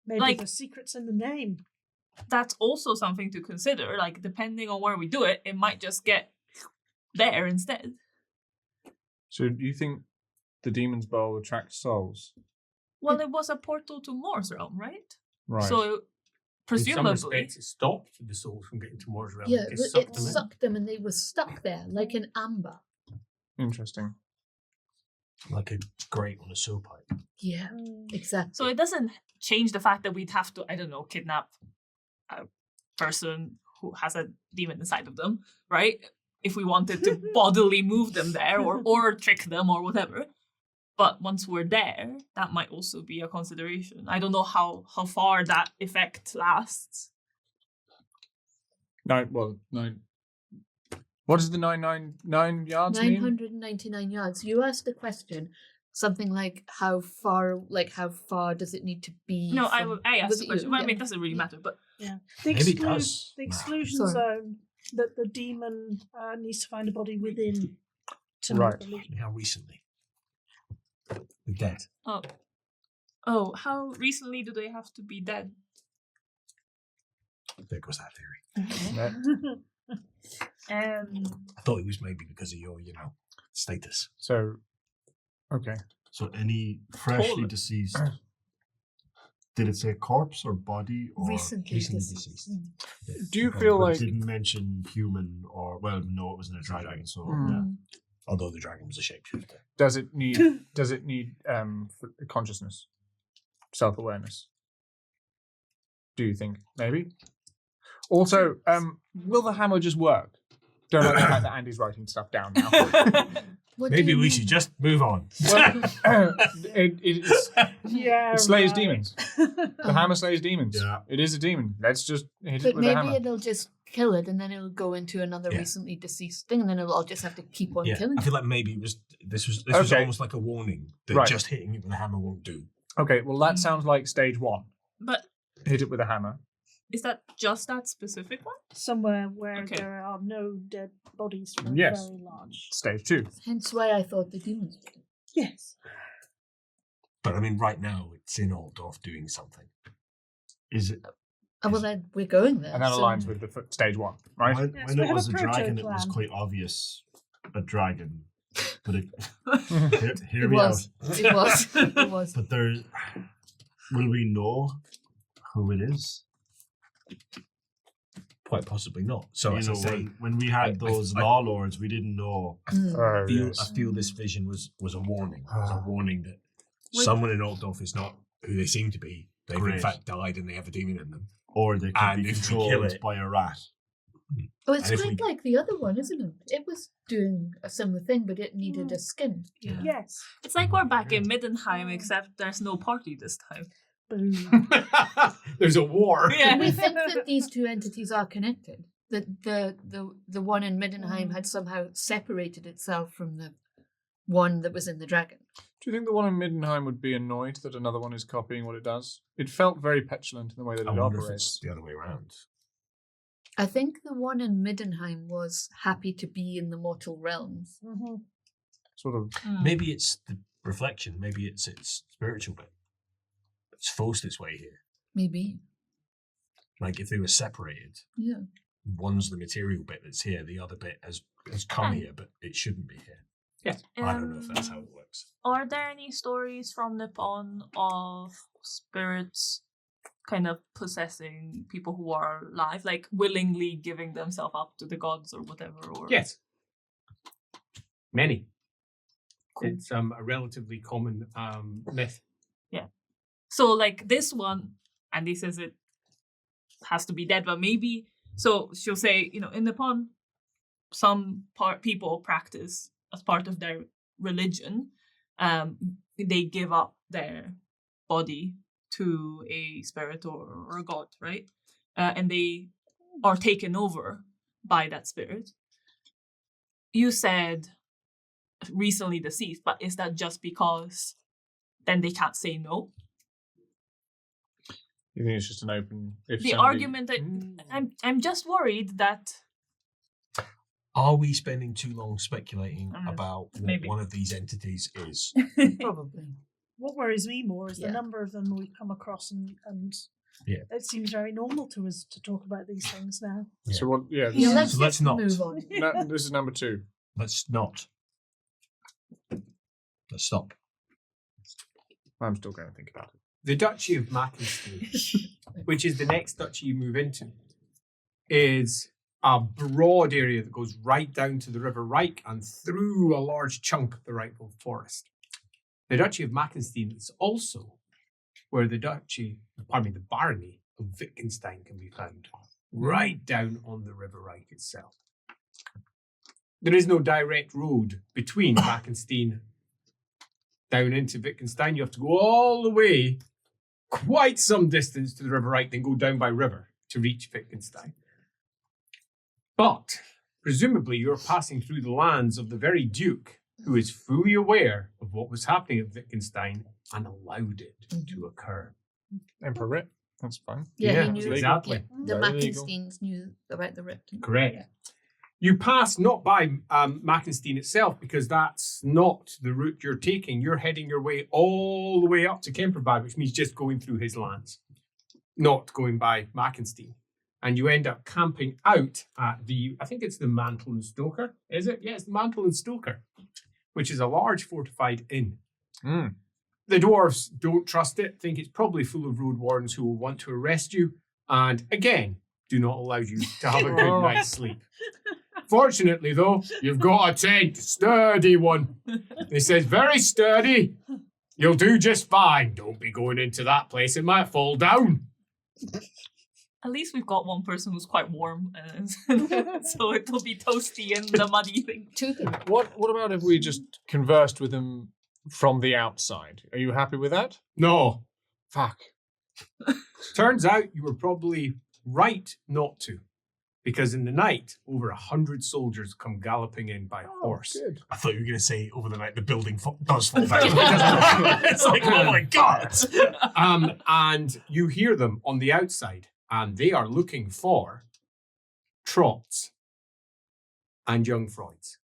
Maybe like- the secret's in the name. that's also something to consider. Like, depending on where we do it, it might just get there instead. So, do you think the Demon's Bowl attracts souls? Well, it was a portal to Mor's realm, right? Right. So In some presumably, respects, it stopped the souls from getting to Mor's realm. Yeah, It but sucked it them in. sucked them and they were stuck there like an amber. Interesting. Like a grate on a soap pipe. Yeah, exactly. so it doesn't change the fact that we'd have to, I don't know, kidnap a person who has a demon inside of them, right? If we wanted to bodily move them there or trick them or whatever. But once we're there, that might also be a consideration. I don't know how far that effect lasts. Nine. What does the 999 yards mean? 999 yards. You asked the question, something like how far does it need to be? No, from- I asked was the it question. you? Well, I Yeah. mean, it doesn't really matter, but The, Maybe it does. the Nah. exclusion Sorry. zone that the demon needs to find a body within to Right. make the leap. How recently? We're dead. oh, how recently do they have to be dead? There goes that theory. Yeah. I thought it was maybe because of your, status. So, Okay. So any freshly Toilet. deceased. Did it say corpse or body or? Recently deceased. Do you Okay, feel but like it didn't mention human or no, it wasn't a dragon. So Mm. Although the dragon was a shapeshifter. does it need consciousness, self-awareness? Do you think maybe? Also, will the hammer just work? Don't like the fact that Andy's writing stuff down now. What do Maybe you we mean? should just move on. Well, Yeah. it slays right. demons. The hammer slays demons. Yeah. It is a demon. Let's just hit it But with a maybe hammer. it'll just kill it, and then it'll go into another Yeah. recently deceased thing, and then I'll just have to keep on Yeah, killing I it. feel like maybe this was almost like a warning that Right. just hitting it with a hammer won't do. Okay, well that sounds like stage 1. But Hit it with a hammer. is that just that specific one? Somewhere where Okay. there are no dead bodies from a Yes. very large. Stage 2. Hence why I thought the demons would. Yes. But I mean, right now it's in Aldorf doing something. is it Oh, well, then we're going there. And that so- aligns with the stage 1, right? when, Yes, when we it have was a a dragon? It was proto-plan. quite obvious a dragon. But hear It me was. out. It was. It was. But will we know who it is? Quite possibly not. So You as know, I say, when we had those law lords, we didn't know. Mm. Oh, I feel this vision was a warning. It was a warning that Wait. someone in Aldorf is not who they seem to be. They've in Great. fact died and they have a demon in them. Or they could And be if we kill controlled it- by a rat. Oh, it's And if quite we- like the other one, isn't it? It was doing a similar thing, but it needed a skin. Yeah. Yes. It's like we're back in Middenheim, except there's no party this time. Boom. There's a war. Yeah. We think that these two entities are connected. That the one in Middenheim had somehow separated itself from the one that was in the dragon. Do you think the one in Middenheim would be annoyed that another one is copying what it does? It felt very petulant in the way that I it wonder if operates. it's the other way around. I think the one in Middenheim was happy to be in the mortal realms. Mhm. Sort of. Maybe it's the reflection. Maybe it's its spiritual bit. It's forced its way here. Maybe. Like if they were separated, Yeah. one's the material bit that's here, the other bit has come Hmm. here, but it shouldn't be here. Yes. I don't know if that's how it works. Are there any stories from Nippon of spirits kind of possessing people who are alive, like willingly giving themselves up to the gods or whatever? Or Yes. Many. Cool. It's a relatively common myth. So like this one, and this says it has to be dead, but maybe so she'll say, in Nippon, some people practice as part of their religion, they give up their body to a spirit or a god, right? And they are taken over by that spirit. You said recently deceased, but is that just because then they can't say no? You think it's just an open. If The somebody- argument that I'm just worried that Are we spending too long speculating Mm, about what maybe. one of these entities is? Probably. What worries me more is the Yeah. number of them we've come across, and Yeah. it seems very normal to us to talk about these things now. So what? Yeah. Yeah, let's So let's just not. move on. This is number 2. Let's not. Let's stop. I'm still going to think about it. The Duchy of Mackenstein, which is the next duchy you move into, is a broad area that goes right down to the River Reich and through a large chunk of the Reichwald forest. The Duchy of Mackenstein is also where the barony of Wittgenstein can be found, right down on the River Reich itself. There is no direct road between Mackenstein down into Wittgenstein. You have to go all the way, quite some distance to the River Reich, then go down by river to reach Wittgenstein. But presumably you're passing through the lands of the very Duke who is fully aware of what was happening at Wittgenstein and allowed it to occur. Emperor Rip. That's fine. Yeah, Yeah, he knew. exactly. Yeah, the Very legal. Mackensteins knew about the rip. Correct. Yeah. You pass not by Mackenstein itself because that's not the route you're taking. You're heading your way all the way up to Keerbad, which means just going through his lands, not going by Mackenstein. And you end up camping out at I think it's the Mantle and Stoker, is it? Yeah, it's the Mantle and Stoker, which is a large fortified inn The dwarves don't trust it, think it's probably full of road warrens who will want to arrest you, and again, do not allow you to have a good night's sleep. Fortunately, though, you've got a tent, sturdy one. He says, very sturdy. You'll do just fine. Don't be going into that place, it might fall down. At least we've got one person who's quite warm, so it'll be toasty and the muddy thing. What about if we just conversed with them from the outside? Are you happy with that? No. Fuck. Turns out you were probably right not to. Because in the night, over 100 soldiers come galloping in by horse. Good. I thought you were going to say over the night the building does fall down. It's like, oh my God. And you hear them on the outside, and they are looking for trots and young Freuds.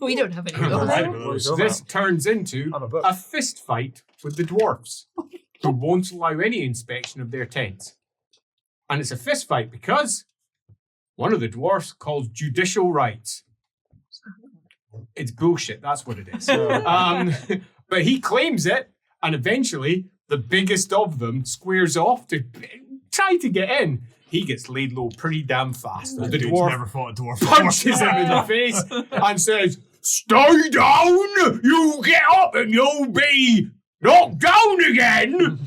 We don't have any of Right. those. So this turns into I'm a book. a fist fight with the dwarfs, who won't allow any inspection of their tents. And it's a fist fight because one of the dwarfs calls judicial rights. It's bullshit, that's what it is. But he claims it, and eventually the biggest of them squares off to try to get in. He gets laid low pretty damn fast. The The dude's dwarf never fought a dwarf before. punches him in the face and says, "Stay down! You get up and you'll be knocked down again!"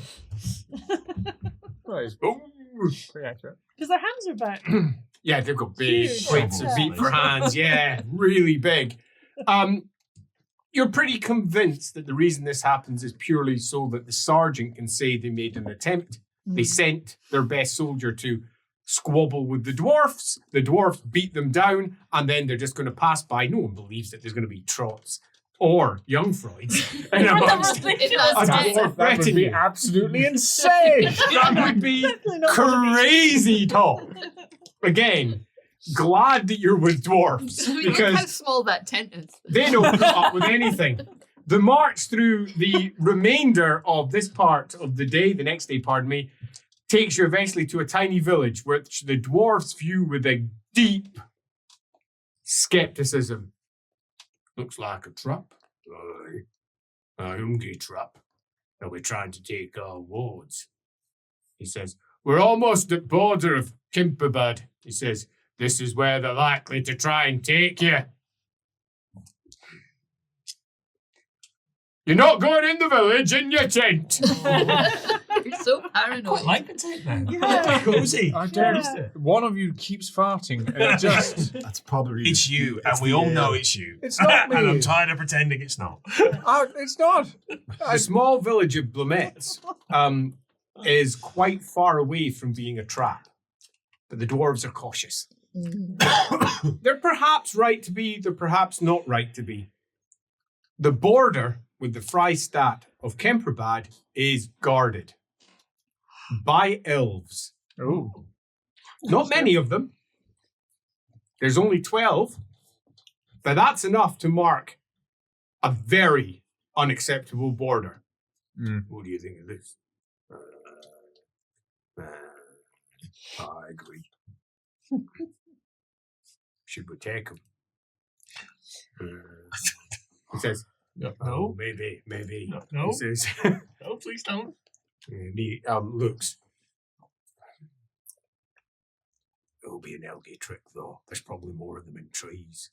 Right, it's Ooh. pretty accurate. Because their hands are back. Yeah, they've got big Huge. plates of Yeah. meat for hands. Yeah, really big. You're pretty convinced that the reason this happens is purely so that the sergeant can say they made an attempt. They sent their best soldier to squabble with the dwarfs. The dwarfs beat them down, and then they're just going to pass by. No one believes that there's going to be trots or young Freuds in amongst It a does. dwarf That would be retinue. absolutely insane. That would be Definitely not. crazy talk. Again, glad that you're with dwarfs I mean, look how because small that tent is. they don't put up with anything. The march through the remainder of this part of the day, the next day, pardon me, takes you eventually to a tiny village which the dwarfs view with a deep skepticism. Looks like a trap. A hungry trap. Are we trying to take our wards? He says, we're almost at border of Keerbad. He says, this is where they're likely to try and take you. You're not going in the village in your tent. You're so I paranoid. like the tent now. Yeah. Cozy. I don't. Yeah. One of you keeps farting, and it just. That's probably It's you, and it's we the, all know it's you. It's not me. And I'm tired of pretending it's not. It's not. The small village of Blumetz is quite far away from being a trap, but the dwarves are cautious. They're perhaps right to be, they're perhaps not right to be. The border with the Freistaat of Keerbad is guarded by elves. Ooh. Not many of them. There's only 12, but that's enough to mark a very unacceptable border. What do you think of this? I agree. Should we take him? He says, No. "Oh, maybe." No. He says, No, please don't. and he looks. It'll be an algae trick, though. There's probably more of them in trees.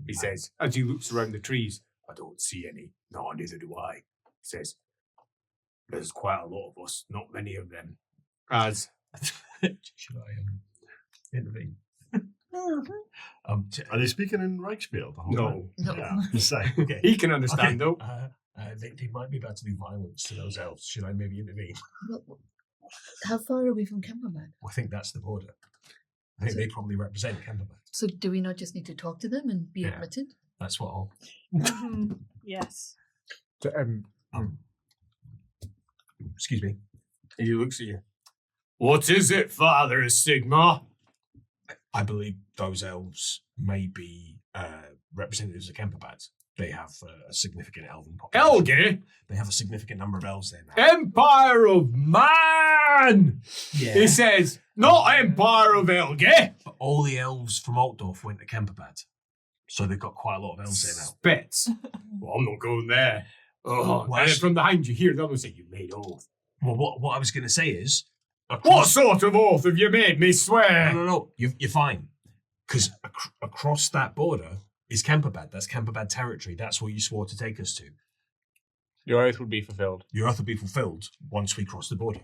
He says, as he looks around the trees, I don't see any. No, neither do I. He says, there's quite a lot of us, not many of them. As Should I intervene? Are they speaking in Reichsfield? no, No. Yeah, just say. Okay. he can understand though. They might be about to do violence to those elves. Should I maybe intervene? How far are we from Keerbad? I think that's the border. I think they probably represent Keerbad. So do we not just need to talk to them and be Yeah. admitted? That's what I'll... Mhm. Yes. Excuse me. And he looks at you. What is it, Father Sigma? I believe those elves may be representatives of Keerbad. They have a significant elven population. Elge? They have a significant number of elves there now. Empire of Man! Yeah. He says, not Empire of Elge. But all the elves from Aldorf went to Keerbad. So they've got quite a lot of elves there now. Spits. Well, I'm not going there. Oh, Well, and then from behind you hear the other say, "You made oath." Well, what I was going to say is, What sort of oath have you made me swear? No. You're fine, because across that border is Keerbad. That's Keerbad territory. That's where you swore to take us to. Your oath would be fulfilled. Your oath will be fulfilled once we cross the border.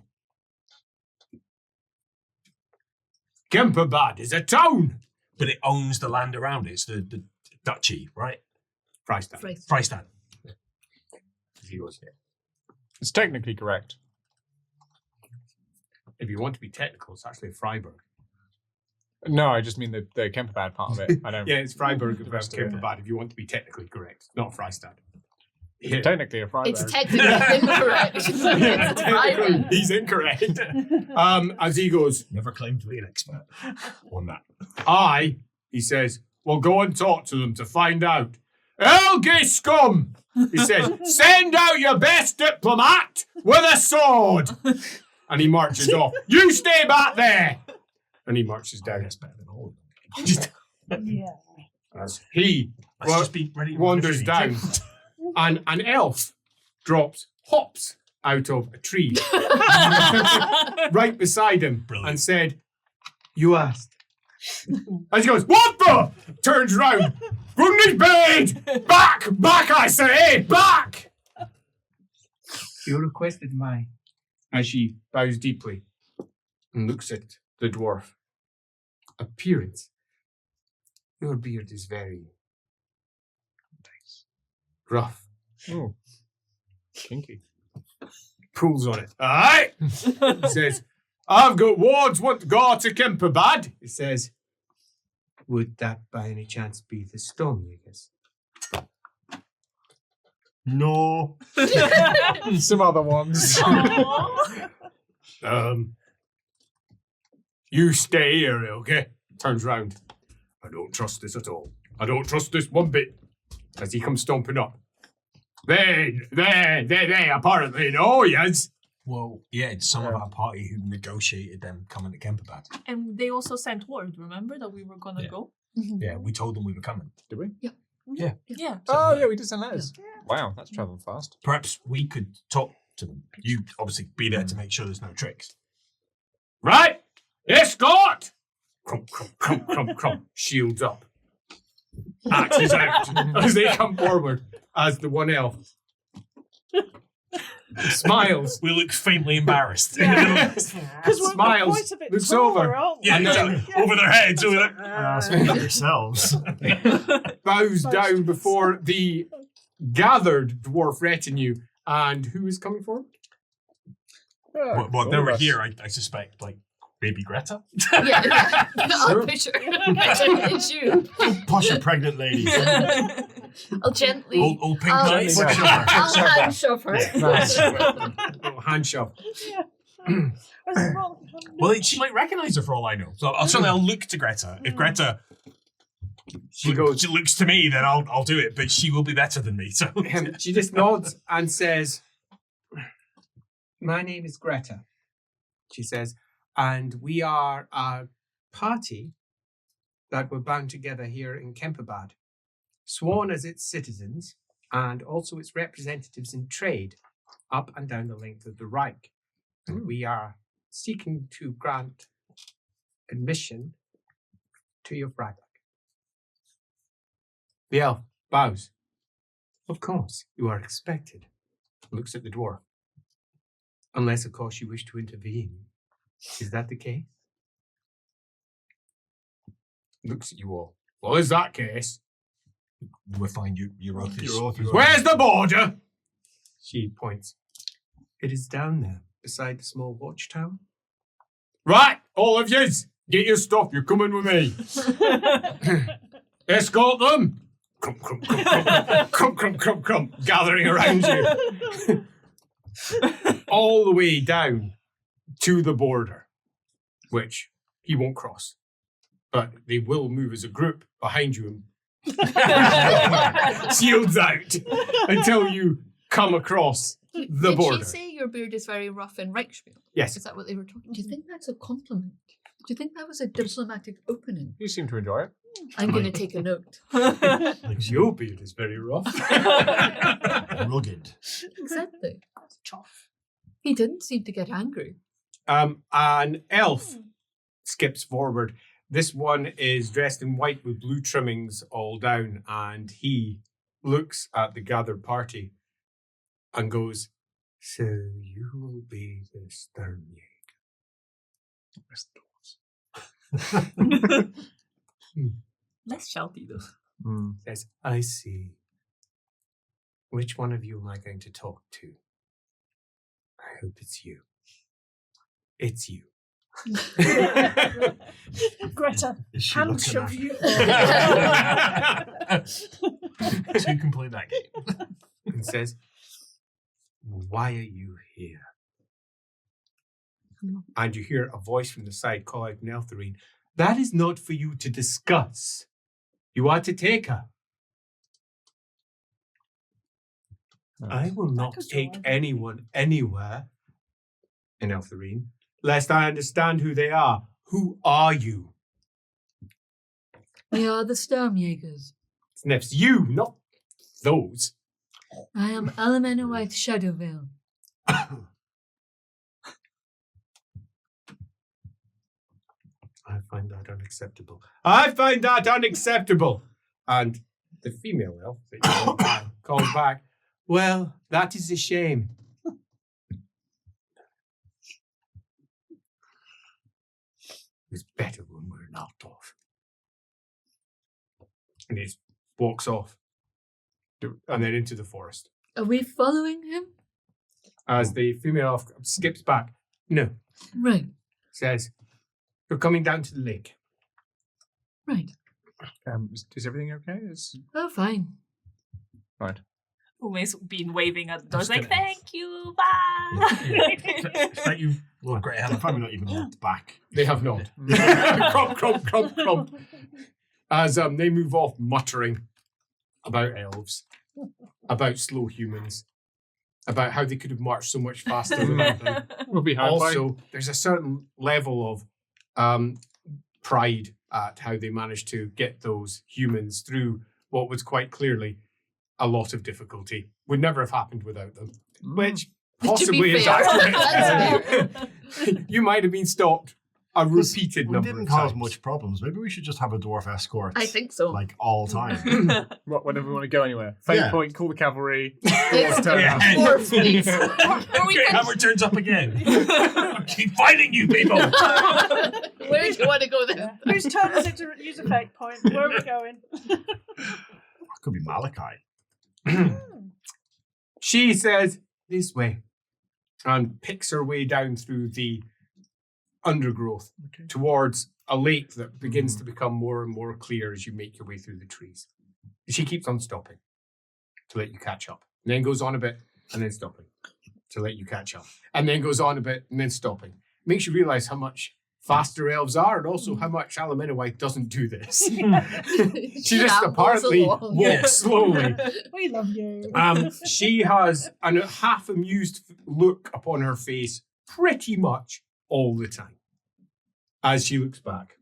Keerbad is a town. But it owns the land around it. It's the duchy, right? Freistad. Freistad. He goes, It's technically correct. if you want to be technical, it's actually Freiburg. No, I just mean the Keerbad part of it. I don't. Yeah, it's Freiburg The of rest of it. Keerbad, if you want to be technically correct, not Freistad. It's technically a Freiburg. It's technically incorrect. It's Technically, private. he's incorrect. As he goes, Never claimed to be an expert on that. he says, well, go and talk to them to find out. Elgay scum! He says, send out your best diplomat with a sword! And he marches off. You stay back there! And he marches down. That's better than all of them. Yeah. As he Let's just be ready. to wanders ready. down, and an elf hops out of a tree right beside him Brilliant. and said, "You asked." And he goes, "What the?" Turns round. "Grundy's blade! Back! Back, I say! Back!" You requested mine. As she bows deeply and looks at the dwarf. Appearance. Your beard is very rough. Ooh. Kinky. Pulls on it. Aye! He says, I've got wards want to go to Keerbad. He says, would that by any chance be the Stormleggers? No. Some other ones. You stay here, okay? Turns round. I don't trust this at all. I don't trust this one bit. As he comes stomping up. They apparently know, yes. Well, yeah, it's some of our party who negotiated them coming to Keerbad. And they also sent word, remember, that we were gonna go? Yeah, we told them we were coming. Did we? Yeah. Oh, yeah, we did send letters. Wow, that's traveling fast. Perhaps we could talk to them. You obviously be there to make sure there's no tricks. Right? Escort! Crump, crump, crump, crump, crump. Shields up. Axes out as they come forward as the one elf smiles. We look faintly embarrassed. Because we're Smiles, quite a bit looks taller, over. aren't we? Yeah, And over their heads. Over their... Speak for yourselves. bows down before the gathered dwarf retinue. And who is coming forward? Well, they were here, I suspect, like, maybe Greta? Yeah, Sure. I'll picture it's you. Push a pregnant lady. I'll gently. All pink I'll- eyes? I'll hand shove her. Little hand shove. Well, she might recognise her for all I know. So I'll look to Greta. If Greta She goes. she looks to me, then I'll do it. But she will be better than me. So She just nods and says, my name is Greta. She says, and we are a party that were bound together here in Keerbad, sworn as its citizens and also its representatives in trade up and down the length of the Reich. And we are seeking to grant admission to your Freiburg. The elf bows. Of course, you are expected. Looks at the dwarf. Unless, of course, you wish to intervene. Is that the case? Looks at you all. Well, is that case? we'll find your oath. Your oath is- Where's the border? She points. It is down there, beside the small watchtower. Right, all of yous, get your stuff. You're coming with me. Escort them. Crump, crump, crump, crump, crump, crump, crump, crump, gathering around you. All the way down to the border, which he won't cross. But they will move as a group behind you and shields out until you come across the Did border. she say your beard is very rough and Reichspiel? Yes. Is that what they were talking? Do you think that's a compliment? Do you think that was a diplomatic opening? You seem to enjoy it. I'm going to take a note. Like Your beard is very rough. rugged. Exactly. That's tough. He didn't seem to get angry. An elf skips forward. This one is dressed in white with blue trimmings all down, and he looks at the gathered party and goes, "So you will be the Sternjäger." Less shouty though. Says, "I see. Which one of you am I going to talk to? I hope it's you. It's you." Greta, Is she hand looking shove at you. So you can play that game. And says, "Why are you here?" And you hear a voice from the side call out in Eltharine, "That is not for you to discuss. You are to take her." "I will not could go take on. anyone anywhere," in Eltharine, "lest I understand who they are. Who are you?" We are the Stormjägers. Sniffs, "You, not those." I am Elemenowite Shadowvale. I find that unacceptable. I find that unacceptable. And the female elf that you went by calls back, "Well, that is a shame." It's better when we're in Aldorf. And he just walks off. And then into the forest. Are we following him? As the female elf skips back. "No," Right, says, "You're coming down to the lake." right. Is everything okay? Oh, fine. Ume's been waving at the doors Just like, gonna- "Thank you, bye." Thank you. Look, Great they've help. probably not even looked back. They have not. Crump, crump, crump, crump. As they move off muttering about elves, about slow humans, about how they could have marched so much faster without them. We'll be hard Also, there's a certain level of pride at how they managed to get those humans through what was quite clearly a lot of difficulty. Would never have happened without them. Which possibly is fair, accurate. You might have been stopped a repeated We number didn't of cause times. much problems. Maybe we should just have a dwarf escort. I think so. Like all time. Whenever we want to go anywhere. Fate Yeah. point, call the cavalry. It's Yeah. dwarf fleets. Or we Okay, can- Hammer turns up again. Keep fighting, you people. Where do you want to go then? Whose turn is it to use a fate point? Where are we going? Could be Malachi. She says, "This way," and picks her way down through the undergrowth towards a lake that begins to become more and more clear as you make your way through the trees. She keeps on stopping to let you catch up, and then goes on a bit, and then stopping to let you catch up, and then goes on a bit, and then stopping. Makes you realise how much faster elves are, and also how much Alaminowite doesn't do this. She just ambles apparently along. walks slowly. We love you. She has a half amused look upon her face pretty much all the time as she looks back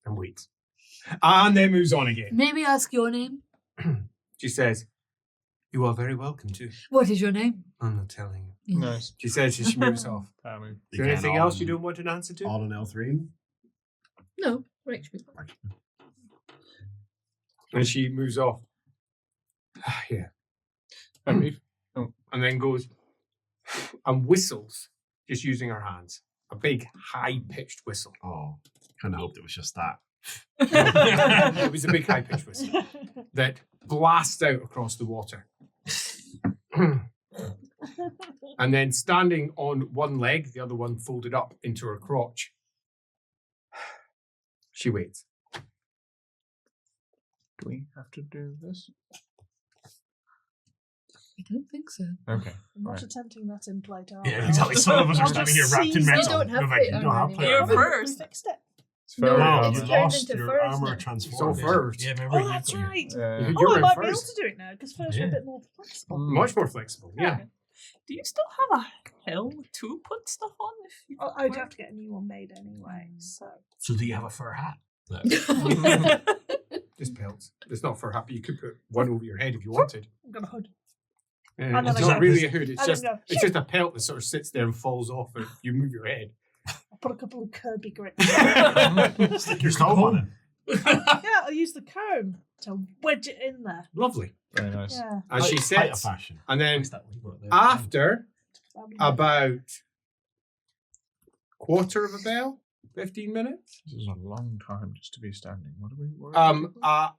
and waits. And then moves on again. Maybe ask your name. She says, "You are very welcome to." What is your name? "I'm not telling you." Nice. She says as she moves off. Is there anything else you don't want an answer to? On an L3? No, right. And she moves off. Yeah. And then goes and whistles, just using her hands. A big, high-pitched whistle. Oh, kind of hoped it was just that. It was a big, high-pitched whistle that blasts out across the water. And then standing on one leg, the other one folded up into her crotch, she waits. Do we have to do this? I don't think so. Okay. I'm not Right. attempting that in play to Yeah, exactly. Some of us are I'll standing just here wrapped in seize- metal. You don't have No, plate thank you. don't have armor plate anymore. armor. You're We first. fixed it. It's No, very it's you turned lost into your furs armor now. It's all transformed. furs. Yeah, remember Oh, you that's got your- right. Yeah. You're Oh, I in might be able first. to do it now because first we're a Yeah. bit more flexible. Much more flexible, yeah. Do you still have a helm to put stuff on? If you I'd have to get a new one made anyway. So So do you have a fur hat? Just pelts. It's not for happy. You could put one over your head if you wanted. I'm gonna hood. Yeah, And then it's I not go- really a hood. It's and then just go, it's just a pelt that sort of sits there and falls off if you move your head. I'll put a couple of Kirby grips. Stick your comb on it. Yeah, I'll use the comb to wedge it in there. Lovely. Very nice. Yeah. And she Height of sits, fashion. and then Where's that lever up there? after That'll be about quarter of a bell, 15 minutes. This is a long time just to be standing. What are we?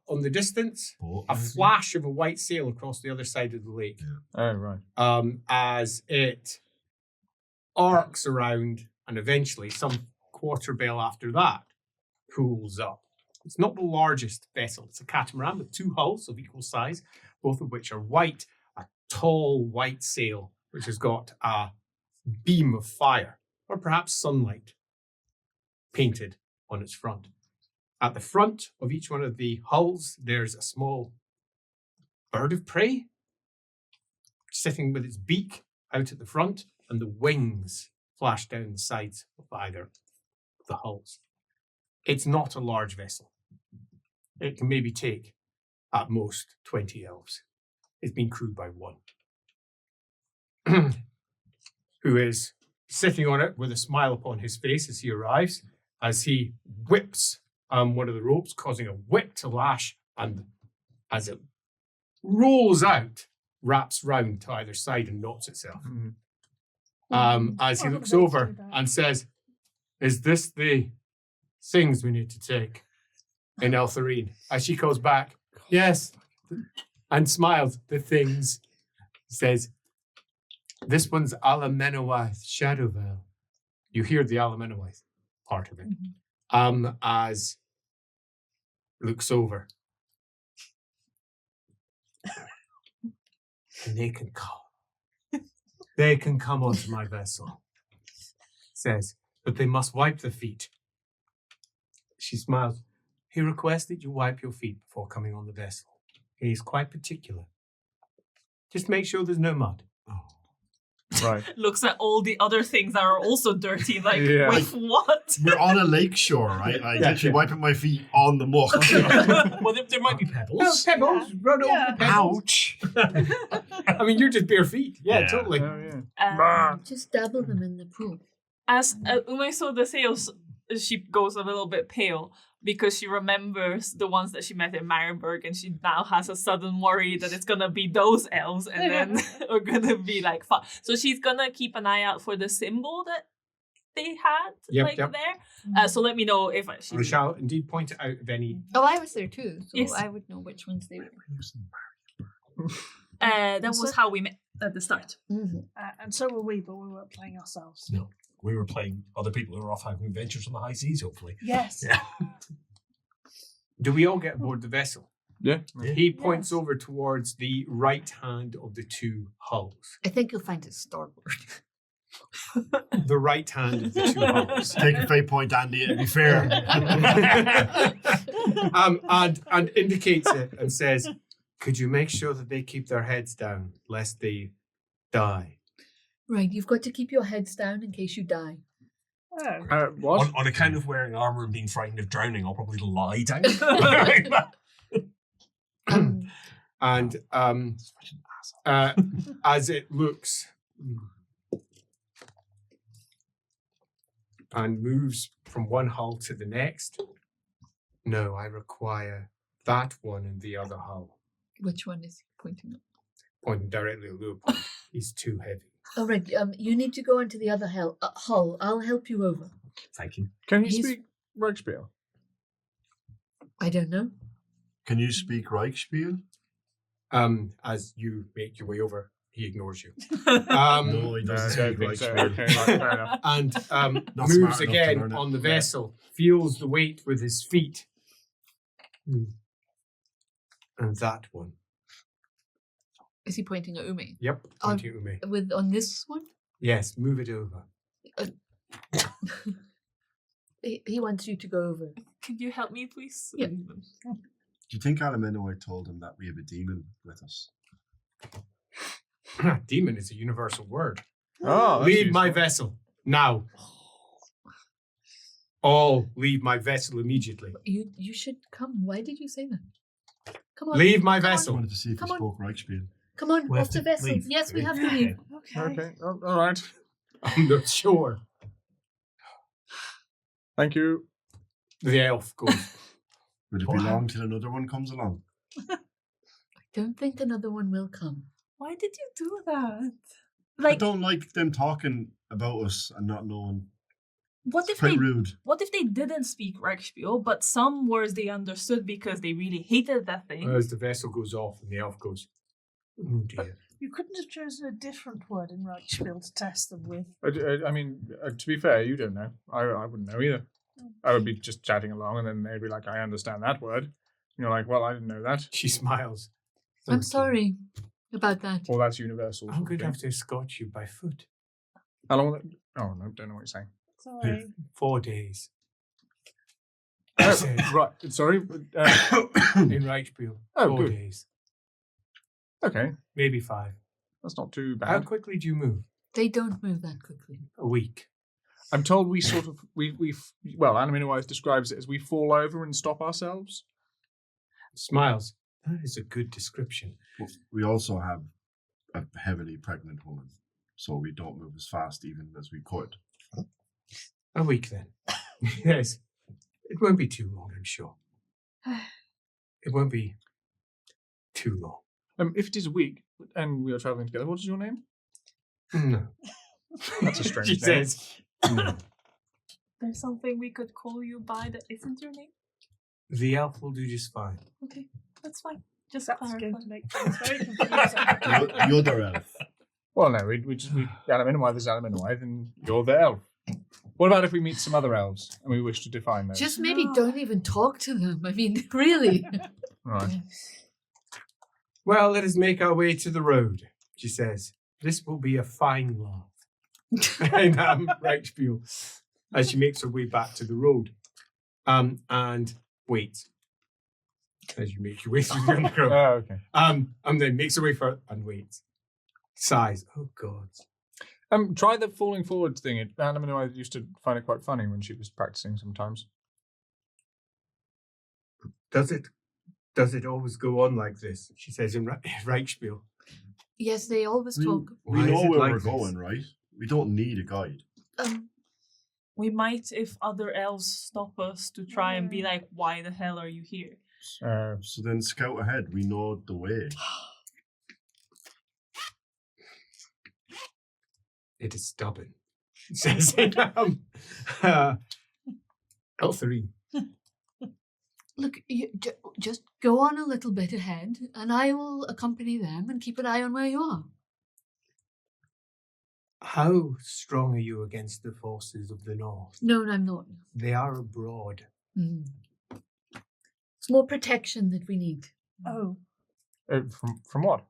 On the distance, Boat, a maybe? flash of a white sail across the other side of the lake. Oh, right. As it arcs around and eventually some quarter bell after that pulls up. It's not the largest vessel. It's a catamaran with two hulls of equal size, both of which are white, a tall white sail, which has got a beam of fire or perhaps sunlight painted on its front. At the front of each one of the hulls, there's a small bird of prey sitting with its beak out at the front, and the wings flash down the sides of either of the hulls. It's not a large vessel. It can maybe take, at most, 20 elves. It's been crewed by one, who is sitting on it with a smile upon his face as he arrives, as he whips one of the ropes, causing a whip to lash, and as it rolls out, wraps round to either side and knots itself. As he Oh, looks the boats over do that. and says, "Is this the things we need to take in Eltharine?" As she calls back, "Yes," and smiles. The things says, "This one's Alamenowith Shadow Veil." You hear the Alamenowith part of it. As looks over. And they can come. They can come onto my vessel. Says, but they must wipe their feet. She smiles. He requests that you wipe your feet before coming on the vessel. He is quite particular. Just make sure there's no mud. Right. Looks at all the other things that are also dirty. Like, Yeah. with what? We're on a lake shore, right? I literally wiping my feet on the muck. Well, there might be pebbles. Pebbles, run over the pebbles. Ouch! I mean, you're just bare feet. Yeah, Yeah. totally. Oh, yeah. Just dabble them in the pool. As when I saw the sails, she goes a little bit pale because she remembers the ones that she met in Marienburg, and she now has a sudden worry that it's gonna be those elves, and then are gonna be like fun. So she's gonna keep an eye out for the symbol that they had Yep. there. So let me know if I she's shall indeed point it out if any. Oh, I was there too, so Yes. I would know which ones they were. that was how we met at the start. Mm-hmm. And so were we, but we weren't playing ourselves. No, we were playing other people who were off having adventures on the high seas, hopefully. Yes. Yeah. Do we all get aboard the vessel? Yeah. He points Yes. over towards the right hand of the two hulls. I think you'll find it starboard. The right hand of the two hulls. Take a fate point, Andy, to be fair. And indicates it and says, "Could you make sure that they keep their heads down lest they die?" Right, you've got to keep your heads down in case you die. Oh. What? On account of wearing armor and being frightened of drowning, I'll probably lie down. And as it looks and moves from one hull to the next, no, I require that one and the other hull. Which one is he pointing at? Pointing directly at Leopold. He's too heavy. All right, you need to go into the other hull. I'll help you over. Thank you. Can you He's- speak Reichspiel? I don't know. Can you speak Reichspiel? As you make your way over, he ignores you. No, he doesn't I speak don't think so. Reichspiel. Okay, right, fair enough. And Not smart moves enough to again learn it. on the Yeah. vessel, feels the weight with his feet. And that one. Is he pointing at Umi? Yep, pointing at me. On this one? Yes, move it over. He wants you to go over. Can you help me, please? Yeah. Do you think Alamenoid told him that we have a demon with us? Demon is a universal word. Oh, that's Leave my useful. vessel now. All leave my vessel immediately. You should come. Why did you say that? Come on. Leave my Come on. I vessel. wanted to see if Come you on. spoke Reichspiel. Come on, We have off the to vessel. leave. Yes, we have to leave. Okay. All right. I'm not sure. Thank you. The elf goes. Would it be long till another one comes along? I don't think another one will come. Why did you do that? I Like, don't like them talking about us and not knowing. what It's if they quite rude. what if they didn't speak Reichspiel, but some words they understood because they really hated that thing? As the vessel goes off and the elf goes, oh dear. You couldn't have chosen a different word in Reichspiel to test them with. I mean, to be fair, you don't know. I wouldn't know either. I would be just chatting along, and then they'd be like, "I understand that word." And you're like, "Well, I didn't know that." She smiles. I'm "Okay. sorry about that. Well, that's universal. I'm going to have to escort you by foot. How long will it? Oh no, don't know what you're saying. Sorry. 4 days. Oh, right. Sorry. In Reichspiel. Oh, 4 good. days. Okay, Maybe 5. that's not too How bad. quickly do you move? They don't move that quickly. A week. I'm told we sort of well, Animinowise describes it as we fall over and stop ourselves. Smiles. That is a good description. But we also have a heavily pregnant woman, so we don't move as fast even as we could. A week then. Yes. It won't be too long, I'm sure. It won't be too long. If it is a week and we are traveling together, what is your name? No. That's a strange She name. says, no. There's something we could call you by that isn't your name? The elf will do just fine. Okay, that's fine. Just That's clarify. going to make things very confusing. The other elf. Well, no, we Animinowise is Animinowise, and you're the elf. What about if we meet some other elves and we wish to define those? Just maybe No. don't even talk to them. I mean, really. Right. Well, let us make our way to the road, she says. This will be a fine laugh. And Reichspiel, as she makes her way back to the road. And waits. As you make your way through the undergrowth. Oh, okay. And then makes her way for and waits. Sighs. Oh God. Try the falling forward thing. Animinowise used to find it quite funny when she was practicing sometimes. Does it always go on like this? She says in Reichspiel. Yes, they always talk. We Why is know it where like we're this? going, right? We don't need a guide. We might if other elves stop us to try and be like, why the hell are you here? So then scout ahead. We know the way. It is stubborn. Says L3. Look, you, just go on a little bit ahead, and I will accompany them and keep an eye on where you are. How strong are you against the forces of the north? No, I'm not. They are abroad. Mm. It's more protection that we need. Oh, From what?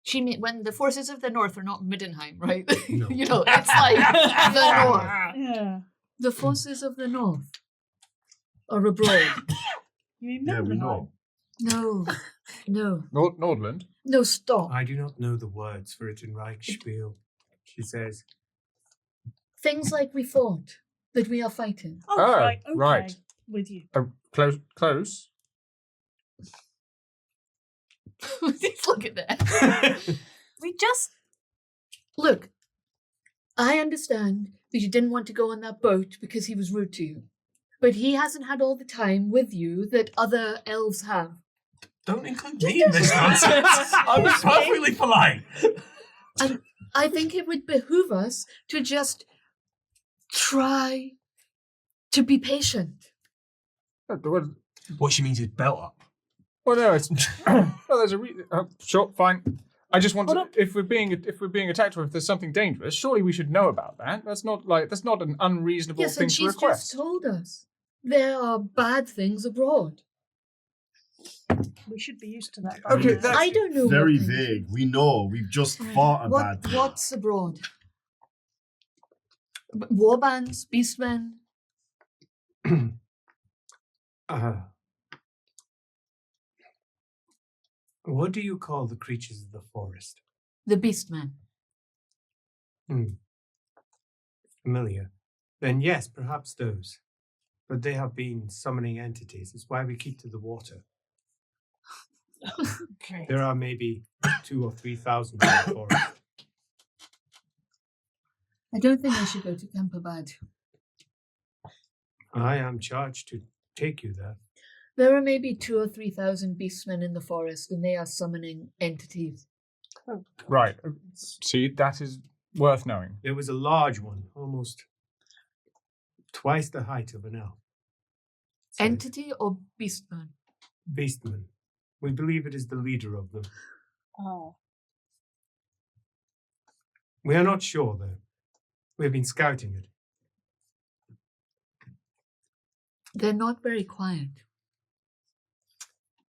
She mean when the forces of the north are not Middenheim, right? No. You know, it's like the north. yeah. The forces of the north are abroad. You mean Yeah, we Middenheim? know. No, Nordland? no, stop. I do not know the words for it in Reichspiel, she says. Things like we fought, that we are fighting. Oh, Oh, right. Okay. right. With you. Close. Just look at that. We just Look, I understand that you didn't want to go on that boat because he was rude to you. But he hasn't had all the time with you that other elves have. Don't include me in this nonsense. I was perfectly polite. And I think it would behoove us to just try to be patient. What she means is belt up. Well, no, it's well. There's a sure, fine. I just want Hold to. If we're being attacked, or if there's something dangerous, surely we should know about that. That's not an unreasonable Yes, thing and to she's request. just told us there are bad things abroad. We should be used to that. by Okay, now. that's I don't know. Very what things- vague. We know. We've just fought a bad thing. What's abroad? Warbands, beastmen. What do you call the creatures of the forest? The beastmen. Familiar. Then yes, perhaps those. But they have been summoning entities. It's why we keep to the water. Okay. There are maybe 2,000 or 3,000 in the forest. I don't think I should go to Keerbad. I am charged to take you there. There are maybe 2,000 or 3,000 beastmen in the forest, and they are summoning entities. Right. See, that is worth knowing. There was a large one, almost twice the height of an elf. So, Entity or beastman? Beastman. We believe it is the leader of them. Oh. We are not sure, though. We have been scouting it. They're not very quiet.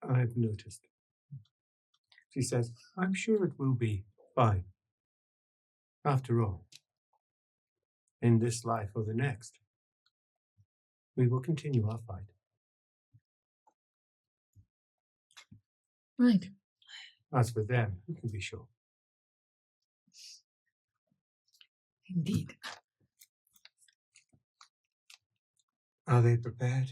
I've noticed. She says, I'm sure it will be fine. After all, in this life or the next, we will continue our fight. Right. As for them, you can be sure. Indeed. Are they prepared?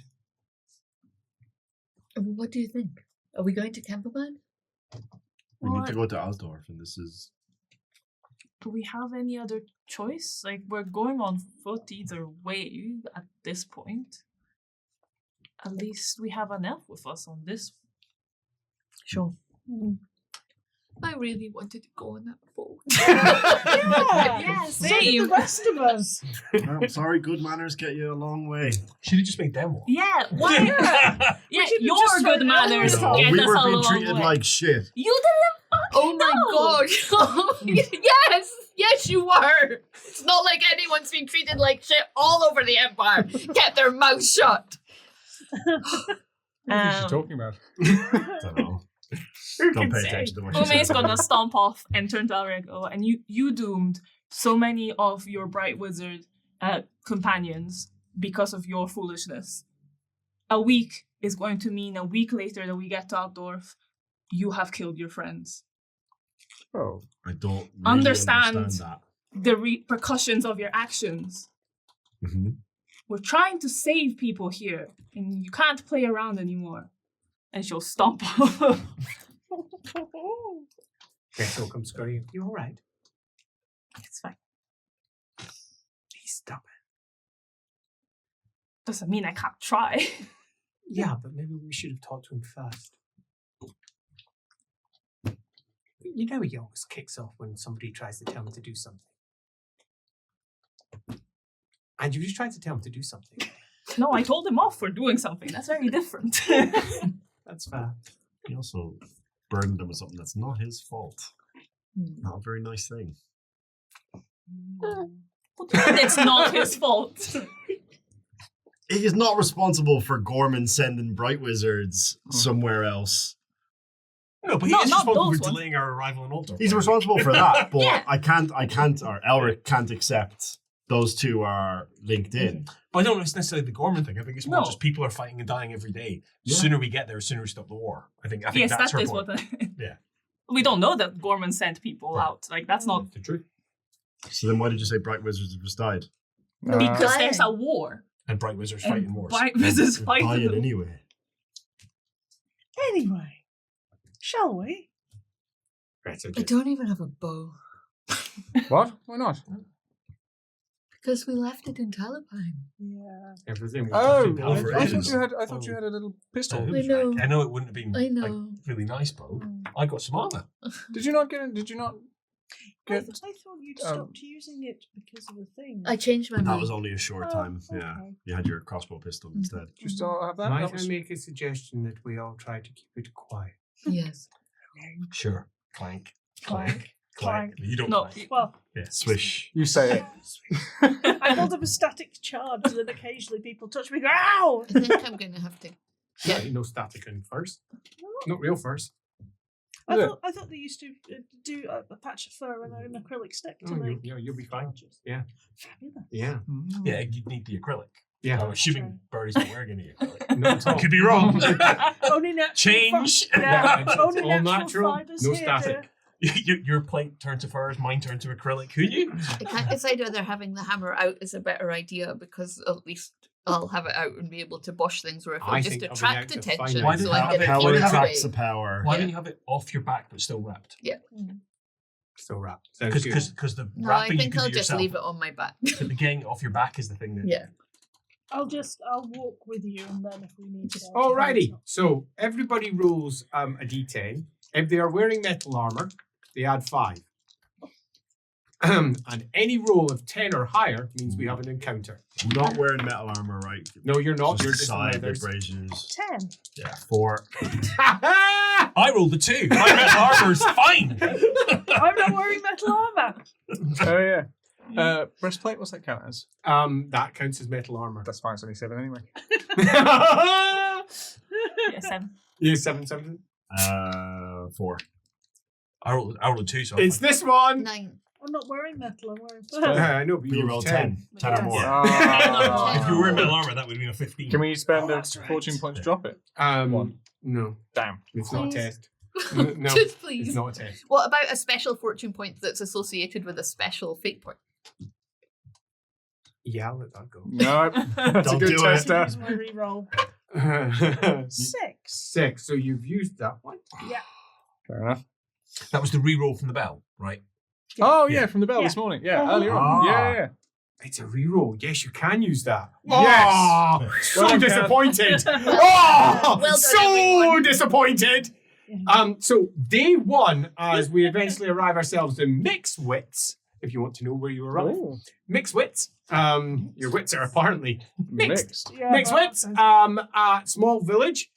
What do you think? Are we going to Keerbad? We need to go to Aldorf, and this is. Do we have any other choice? Like, we're going on foot either way at this point. At least we have an elf with us on this. Sure. I really wanted to go on that boat. Yeah, Yes, so did same. the rest of us. I'm sorry, good manners get you a long way. Should have just made them one. Yeah, why? Yeah, should've your just good thrown manners elves get we us were a being long treated way. like shit. You didn't Oh my No. god! Yes! Yes, you were! It's not like anyone's been treated like shit all over the Empire. Get their mouth shut! What is she talking about? Don't know. Don't can pay say? attention to what she Ume's says. gonna stomp off and turn to Alrego, and you doomed so many of your bright wizard companions because of your foolishness. A week is going to mean a week later that we get to Aldorf, you have killed your friends. Oh. I don't really Understand. understand The repercussions of your actions. that. Mm-hmm. We're trying to save people here, and you can't play around anymore. And she'll stomp off. Gretel comes scurrying. You all right? It's fine. He's stubborn. Doesn't mean I can't try. Yeah, but maybe we should have talked to him first. You know he always kicks off when somebody tries to tell him to do something. And you just tried to tell him to do something. No, I told him off for doing something. That's very different. That's fair. He also burdened him with something that's not his fault. Not a very nice thing. What do you mean it's not his fault? He is not responsible for Gorman sending bright wizards somewhere else. No, but he No, is not responsible those for ones. delaying our arrival in Aldorf. He's responsible for that, but Yeah. I can't, or Elric can't accept those two are linked in. But I don't know if it's necessarily the Gorman thing. I think it's more No. just people are fighting and dying every day. The Yeah. sooner we get there, the sooner we stop the war. I think Yes, that's her that is point. what Yeah. We don't know that Gorman sent people Right. out. Like, that's not... The truth. So then why did you say bright wizards have just died? Because there's a war. And bright wizards And fighting wars. Bright wizards They're fighting dying them. anyway. Anyway, shall we? Gretel I just, don't even have a bow. What? Why not? Because we left it in Talabheim. Yeah. everything was Oh, just in over power. I it. thought you had a little pistol. Who's I know. right? I know it wouldn't have been I know. like really nice, bow. I got some armor. Did you not get? Did you not I, get? I thought you'd um, stopped using it because of a thing. I changed my That mind. was only a short Oh, time. Yeah, okay. you had your crossbow pistol instead. Do you still have that? Might That I was- make a suggestion that we all try to keep it quiet? Yes. Sure. Clank. Clank. Clank. You don't No, clank. Well, Yeah. Swish. You say it. I hold up a static charge, and then occasionally people touch me. Go, ow! I think I'm going to have to. Yeah, no static in first. Not real first. Yeah. I thought they used to do a patch of fur and an acrylic stick to Oh, make. you'll be fine. charges. Yeah. Fabulous. Yeah. Yeah, you'd need the acrylic. Yeah. I'm assuming Birdie's not wearing any acrylic. No, at all. I could be wrong. Only natural. Change. Yeah, It's only all natural natural, fibres no here, static. dear. Your plate turned to furs, mine turned to acrylic. Who knew? I can't decide whether having the hammer out is a better idea because at least I'll have it out and be able to bosh things, or if I I just think having attract it out to find attention out. so Why I did get that it Power carried attracts away. the power. Why Yeah. don't you have it off your back but still wrapped? Still wrapped. Sounds good. Because the No, I wrapping you think can I'll do just yourself, leave it on my back. but the getting it off your back is the thing that. Yeah. I'll walk with you, and then if we need to. Alrighty, so everybody rolls a d10. If they are wearing metal armor, they add 5. And any roll of 10 or higher means we have an encounter. I'm not wearing metal armor, right? No, you're not. Just You're just side leathers. abrasions. 10. Yeah, 4. I rolled a 2. My metal armor's fine. I'm not wearing metal armor. Oh yeah. Breastplate. What's that count as? That counts as metal armor. That's fine. It's only 7 anyway. Yeah, 7. Yeah, 7. 4. I rolled a 2, so It's this one. 9. I'm not wearing metal. I'm wearing. I know, but You you roll rolled 10. 10 or Yes. more. if you were wearing metal armor, that would have been a 15. Can we spend Oh, a that's right. fortune point to drop it? No, Damn. it's not a Please. test. No, Just it's please. not a test. What about a special fortune point that's associated with a special fate point? Yeah, I'll let that go. No, that's a Don't good do it. tester. Use my reroll. 6. 6. So you've used that one. Fair enough. That was the re-roll from the bell, right? Oh yeah, from the bell Yeah. this morning. Yeah, Oh. earlier on. Ah. Yeah. It's a reroll. Yes, you can use that. Yes. Oh, so Well done, disappointed. Well Oh, done, so everyone. disappointed. Yeah. So day 1, as we eventually arrive ourselves in Mixed Wits, if you want to know where you arrive. Ooh, Mixed Wits. Your wits are apparently mixed. mixed. Yeah, Mixed but- Wits. A small village.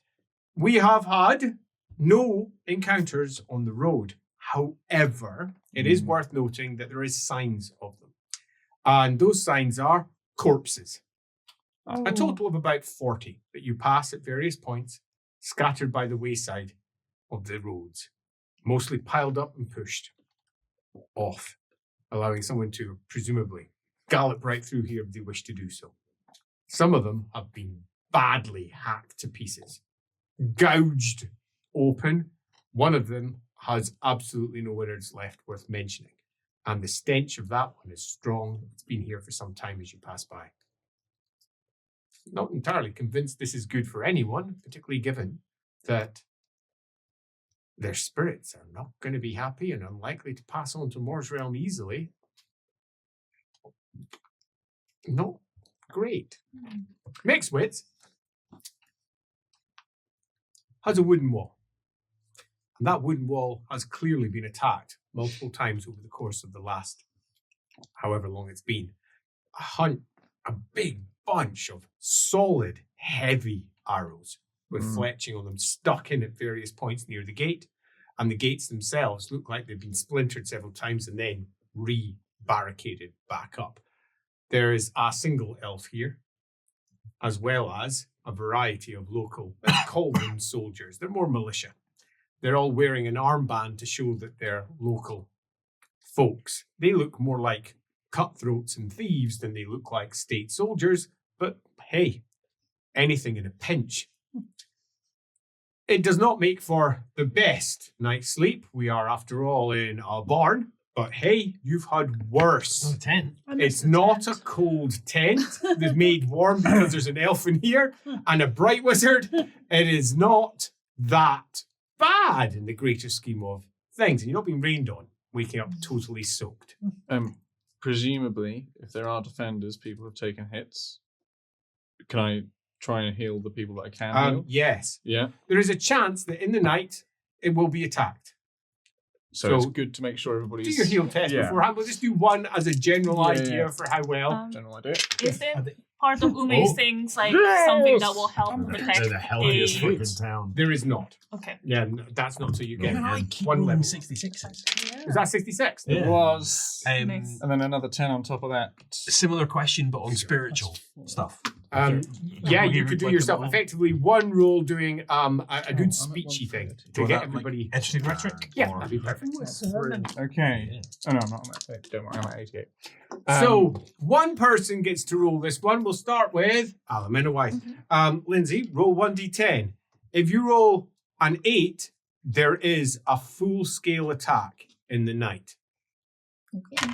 We have had no encounters on the road. However, it is worth noting that there is signs of them. And those signs are corpses. A total of about 40 that you pass at various points, scattered by the wayside of the roads, mostly piled up and pushed off, allowing someone to presumably gallop right through here if they wish to do so. Some of them have been badly hacked to pieces, gouged open. One of them has absolutely no innards left worth mentioning. And the stench of that one is strong. It's been here for some time as you pass by. Not entirely convinced this is good for anyone, particularly given that their spirits are not going to be happy and unlikely to pass on to Moore's Realm easily. Not great. Mixed Wits has a wooden wall. And that wooden wall has clearly been attacked multiple times over the course of the last however long it's been. A big bunch of solid, heavy arrows with fletching on them stuck in at various points near the gate. And the gates themselves look like they've been splintered several times and then re-barricaded back up. There is a single elf here, as well as a variety of local, let's call them soldiers. They're more militia. They're all wearing an armband to show that they're local folks. They look more like cutthroats and thieves than they look like state soldiers, but hey, anything in a pinch. It does not make for the best night's sleep. We are, after all, in a barn, but hey, you've had worse. Oh, 10. I missed It's the not tent. a cold tent that's made warm because there's an elf in here and a bright wizard. It is not that bad in the greater scheme of things. And you're not being rained on, waking up totally soaked. Presumably, if there are defenders, people have taken hits. Can I try and heal the people that I can heal? Yes, Yeah. there is a chance that in the night it will be attacked. So it's So, good to make sure Do everybody's your heal test Yeah. beforehand. We'll just do one as a general Yeah, idea yeah. for how well. general idea. Is it Are they- part of Ume's Oh. things like Yes! something that will help I'm protect They're the healthiest a... folk in town. There is not. Okay. Yeah, that's not till you get Even I keep one rolling level. 66s. Is that 66? Yeah. It was. Nice. And then another 10 on top of that. Similar question, but on spiritual stuff. Yeah, you could do yourself effectively one roll doing a good speechy thing to Or get that, everybody. Like, interesting rhetoric? Yeah, Or- that'd be perfect. Ooh, a sermon. Okay. Yeah. Oh no, I'm not on that page. Don't worry, I'm at 88. So one person gets to roll this one. We'll start with Alaminawai. Lindsay, roll 1d10. If you roll an 8, there is a full-scale attack. in the night. Okay.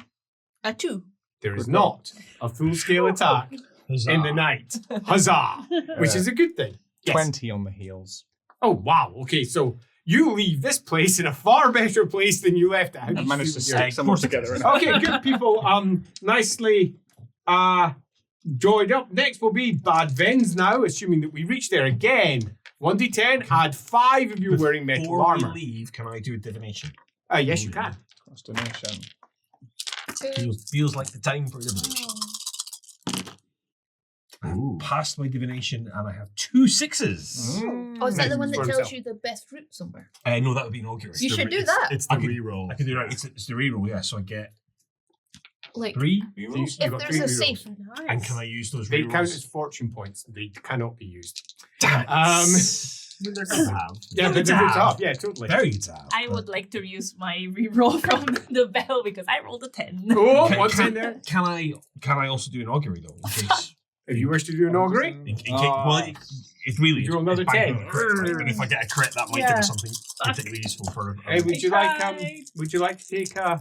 A 2. There is not a full-scale attack in the night. Huzzah! Which is a good thing. Yes. 20 on the heels. Oh, wow. Okay, so you leave this place in a far better place than you left it. How did I you managed to shoot your- stick someone together. Okay, good people. Nicely joined up. Next will be bad Vens now, assuming that we reach there again. 1d10, add 5 of you wearing metal Before armor. we leave, can I do a divination? Yes, you can. Consternation. Feels like the time for divination. Ooh. Passed my divination and I have 2 6s. Oh, is that the Nice. one that For tells himself. you the best route somewhere? No, that would be an augury. You should do that. It's the I could- reroll. I can do that. It's the reroll, yeah. So I get Like, 3 You rerolls. got if there's 3 a rerolls. safe. Nice. And can I use those They rerolls? count as fortune points. They cannot be used. Damn it. They're good to have. Yeah, but they're good to have. Yeah, totally. Very good to have. I would like to use my reroll from the bell because I rolled a 10. Oh, Can- what's can- in there? Can I also do an augury though? In case, If you wish to do an augury, in case, well, it's really You roll another it's banking 10. on a crit, right? But if I get a crit, that might give Yeah. us something particularly useful for. hey, would you like tried. would you like to take a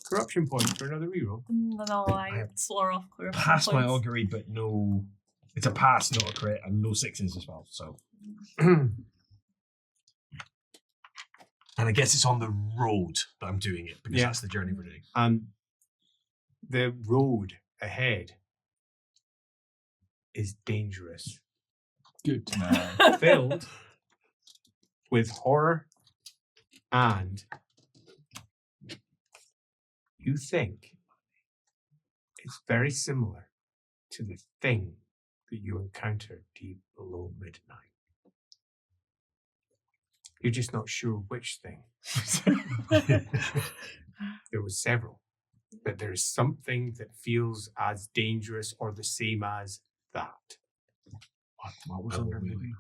corruption point for another reroll? No, I swore off clear pass my points. augury, but no. It's a pass, not a crit, and no 6s as well. So, and I guess it's on the road that I'm doing it because Yeah. that's the journey we're doing. The road ahead is dangerous, Good to know. filled with horror, and you think it's very similar to the thing that you encountered deep below midnight. You're just not sure which thing. There was several, but there's something that feels as dangerous or the same as that. What was Oh, under really?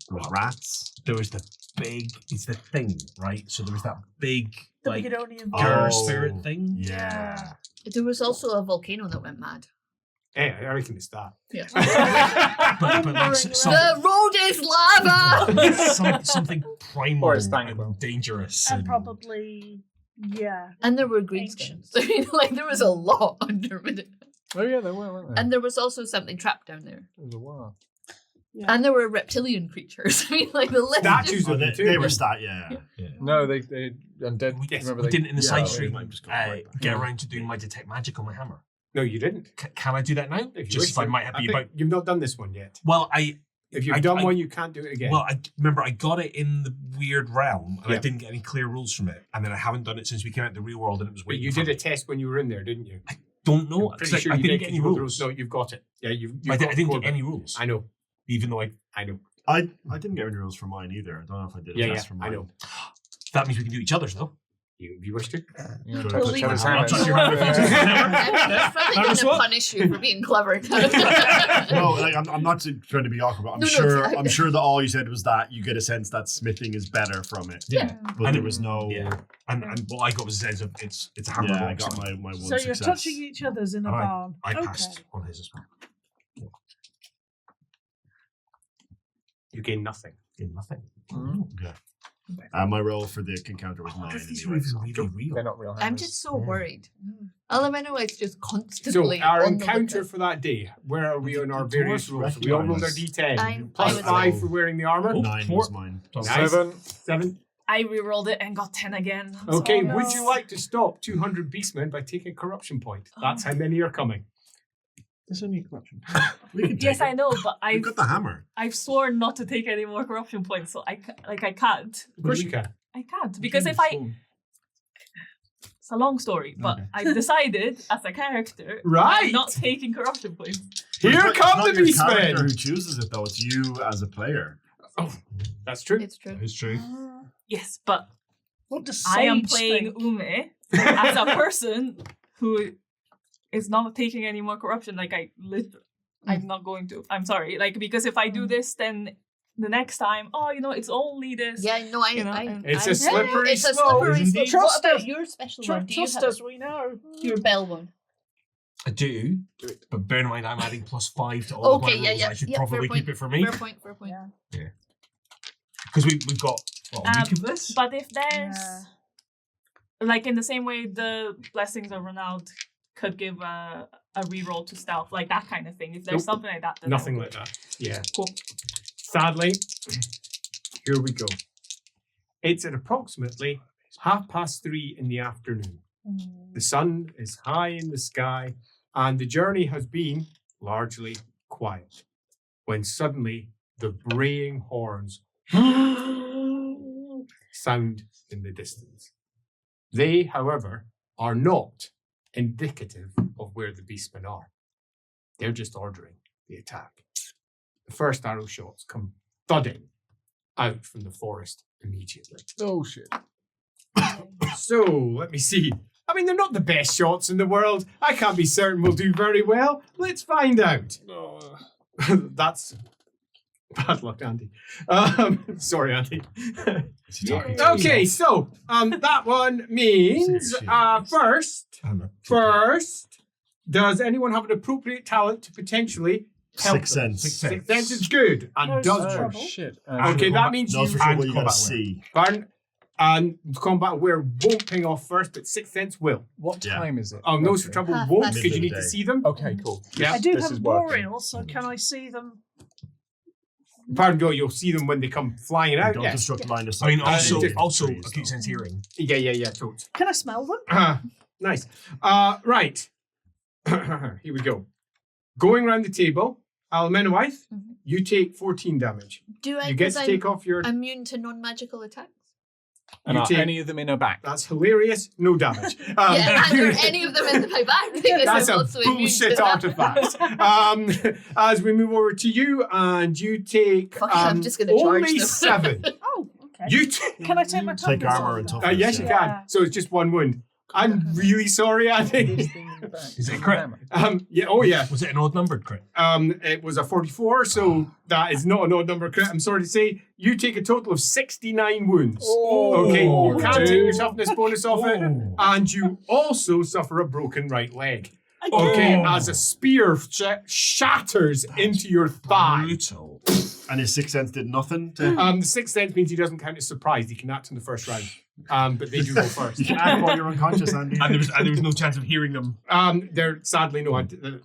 There was rats. There was the big. It's the thing, right? So there was that big, That like, we could only Oh. girl spirit thing. Yeah. There was also a volcano that went mad. Yeah, I reckon it's that. Yeah. But like The road is lava! something primal Or it's thankable. and dangerous. And probably, yeah. And there were greenskins. I mean, like, there was a lot under it. Oh yeah, there were, weren't there? And there was also something trapped down there. There was a while. And there were reptilian creatures. I mean, like, the list Statues just... Oh, of they, them too. they were yeah. No, they undead. Yes, remember we they didn't in the yeah, side they stream might just go right back. get around to doing my detect magic on my hammer. No, you didn't. Can I do that now? If you Just wish if I to. might have I be think about. You've not done this one yet. Well, If you've I- done I- one, you can't do it again. Well, I remember I got it in the weird realm, and Yeah. I didn't get any clear rules from it, and then I haven't done it since we came out the real world, and it was but waiting. you for did me. a test when you were in there, didn't you? Don't know. I'm pretty 'cause sure I you didn't did get 'cause any you got the rules. No, you've got it. Yeah, you've I got didn't Keerbad. get any rules. I know. Even though I know. I didn't get any rules for mine either. I don't know if I did a Yeah, test yeah, for I mine. know. that means we can do each other's though. If you wish to. Yeah, Sure. touch Believe each other's it or hammers. not. Your hammer. I'm probably going Hammer's to what? punish you for being clever. No, like I'm not trying to be awkward, but I'm sure that all you said was that you get a sense that smithing is better from it. Yeah. But And there was no. Yeah. And what I got was a sense of it's a hammer. Yeah, I box. got my one So you're success. touching each other's in a And barn. I Okay. passed on his as well. You gain nothing. Did nothing. Okay. My roll for the encounter was 9 These anyway. are so- even really They're real. not real hammers. I'm just so Yeah. worried. Elemental's just So constantly our on the encounter lookout. for that day, where are we on our It's various worth rolls? We all rolled our recognise. d10. I Plus would 5 say- for wearing the armor. 9 was mine. Nice. 7. I rerolled it and got 10 again. Okay, no. would you like to stop 200 beastmen by taking a corruption point? That's how many are coming. There's only corruption. We can take Yes, it. I know, but We've got the hammer. I've sworn not to take any more corruption points, so I can't. Of course you can. I can't because if I, it's a long story, but Okay. I've decided as a character, Right. I'm not taking corruption points. Here It's not- come it's the not your character beastmen! who chooses it though. It's you as a player. That's true. It's true. It's true. Yes, but What does I am Sage playing think? Ume as a person who is not taking any more corruption. Like I'm not going to. I'm sorry. Like because if I do this, then the next time, it's only this. Yeah, no, You know, It's I- a slippery It's a slope. slippery slope. Trust What about us. your special one? Do you Trust have us, we know. your bell one? I do, but bear in mind I'm adding +5 to all of my Okay, rolls. yeah, yeah. I should yeah, probably fair point, keep it for me Fair point, fair point. Yeah. because we've got a week of this. But if there's Yeah. Like in the same way the blessings of Ronald could give a reroll to stealth, like that kind of thing. If there's Nope. something like that, then Nothing that like would that. Yeah. Cool. Sadly, here we go. It's at approximately 3:30 in the afternoon. The sun is high in the sky, and the journey has been largely quiet, when suddenly the braying horns sound in the distance. They, however, are not indicative of where the beastmen are. They're just ordering the attack. The first arrow shots come thudding out from the forest immediately. Oh shit. So, let me see. I mean, they're not the best shots in the world. I can't be certain we'll do very well. Let's find out. That's bad luck, Andy. Sorry, Andy. Is he talking to Okay, me? so that one means first, does anyone have an appropriate talent to potentially help Sixth them? sense. Sixth sense is good and Knows does the work. trouble. Shit. Okay, that means Knows you for sure and what you gotta combat see. Pardon? And combat aware won't ping off first, but sixth sense will. What Yeah. time is it? Oh, nose for roughly? trouble Half won't past because you need to midday. see them. Okay, cool. Yeah. I do This have is working. boreals, so can I see them? Pardon, go. You'll see them when they come flying You out. don't Yes. disrupt line of I mean, sight. also Trees, acute though. sense hearing. Yeah, totes. Can I smell them? Nice. Right. Here we go. Going around the table, Almenowith, Mhm. you take 14 damage. Do I? You get 'cause to I'm take off your... immune to non-magical attacks. And You are take- any of them in her back? That's hilarious. No damage. Yeah, and are any of them in my bag? Because That's I'm a also immune bullshit to them. artifact. As we move over to you, and you take Fuck it, I'm just gonna charge only them. 7. Oh, okay. You Can I take my Take toughness armor off and then? toughness. yes, you Yeah. can. So it's just 1 wound. I'm really sorry, Andy. Is it a crit? Yeah. Oh, yeah. Was it an odd numbered crit? It was a 44, so that is not an odd number crit. I'm sorry to say, you take a total of 69 wounds. Okay, you can't take your toughness bonus off it, and you also suffer a broken right leg. Okay, as a spear shatters into your thigh. Brutal. And his sixth sense did nothing to... The sixth sense means he doesn't count as surprised. He can act in the first round, but they do go first. You can act while you're unconscious, Andy. And there was no chance of hearing them. They're sadly no.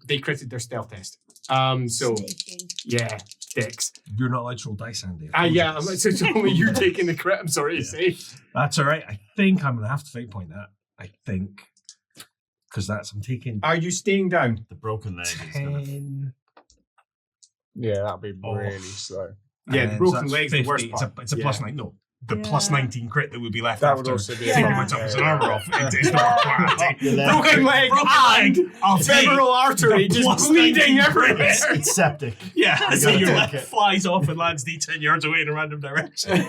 They critted their stealth test. So Sneaky. yeah, dicks. You're not allowed to roll dice, Andy. Yeah, it's only you taking the crit. I'm sorry to say. That's all right. I think I'm gonna have to fate point that. I think because I'm taking Are you staying down? The broken leg is gonna... 10. Yeah, that'd be Oh. really slow. Yeah, and the then broken that's leg's the 50. worst It's a, part. it's a Yeah. plus 9. No, the Yeah. plus 19 crit that would be left That would after also be Yeah. taking my toughness and armor off. It's the worst part. Up your leg. Broken leg Broken and leg. I'll take. femoral artery the just plus bleeding 19 everywhere. crit. It's septic. Yeah, You so gotta your take leg it. flies off and lands 10 yards away in a random direction.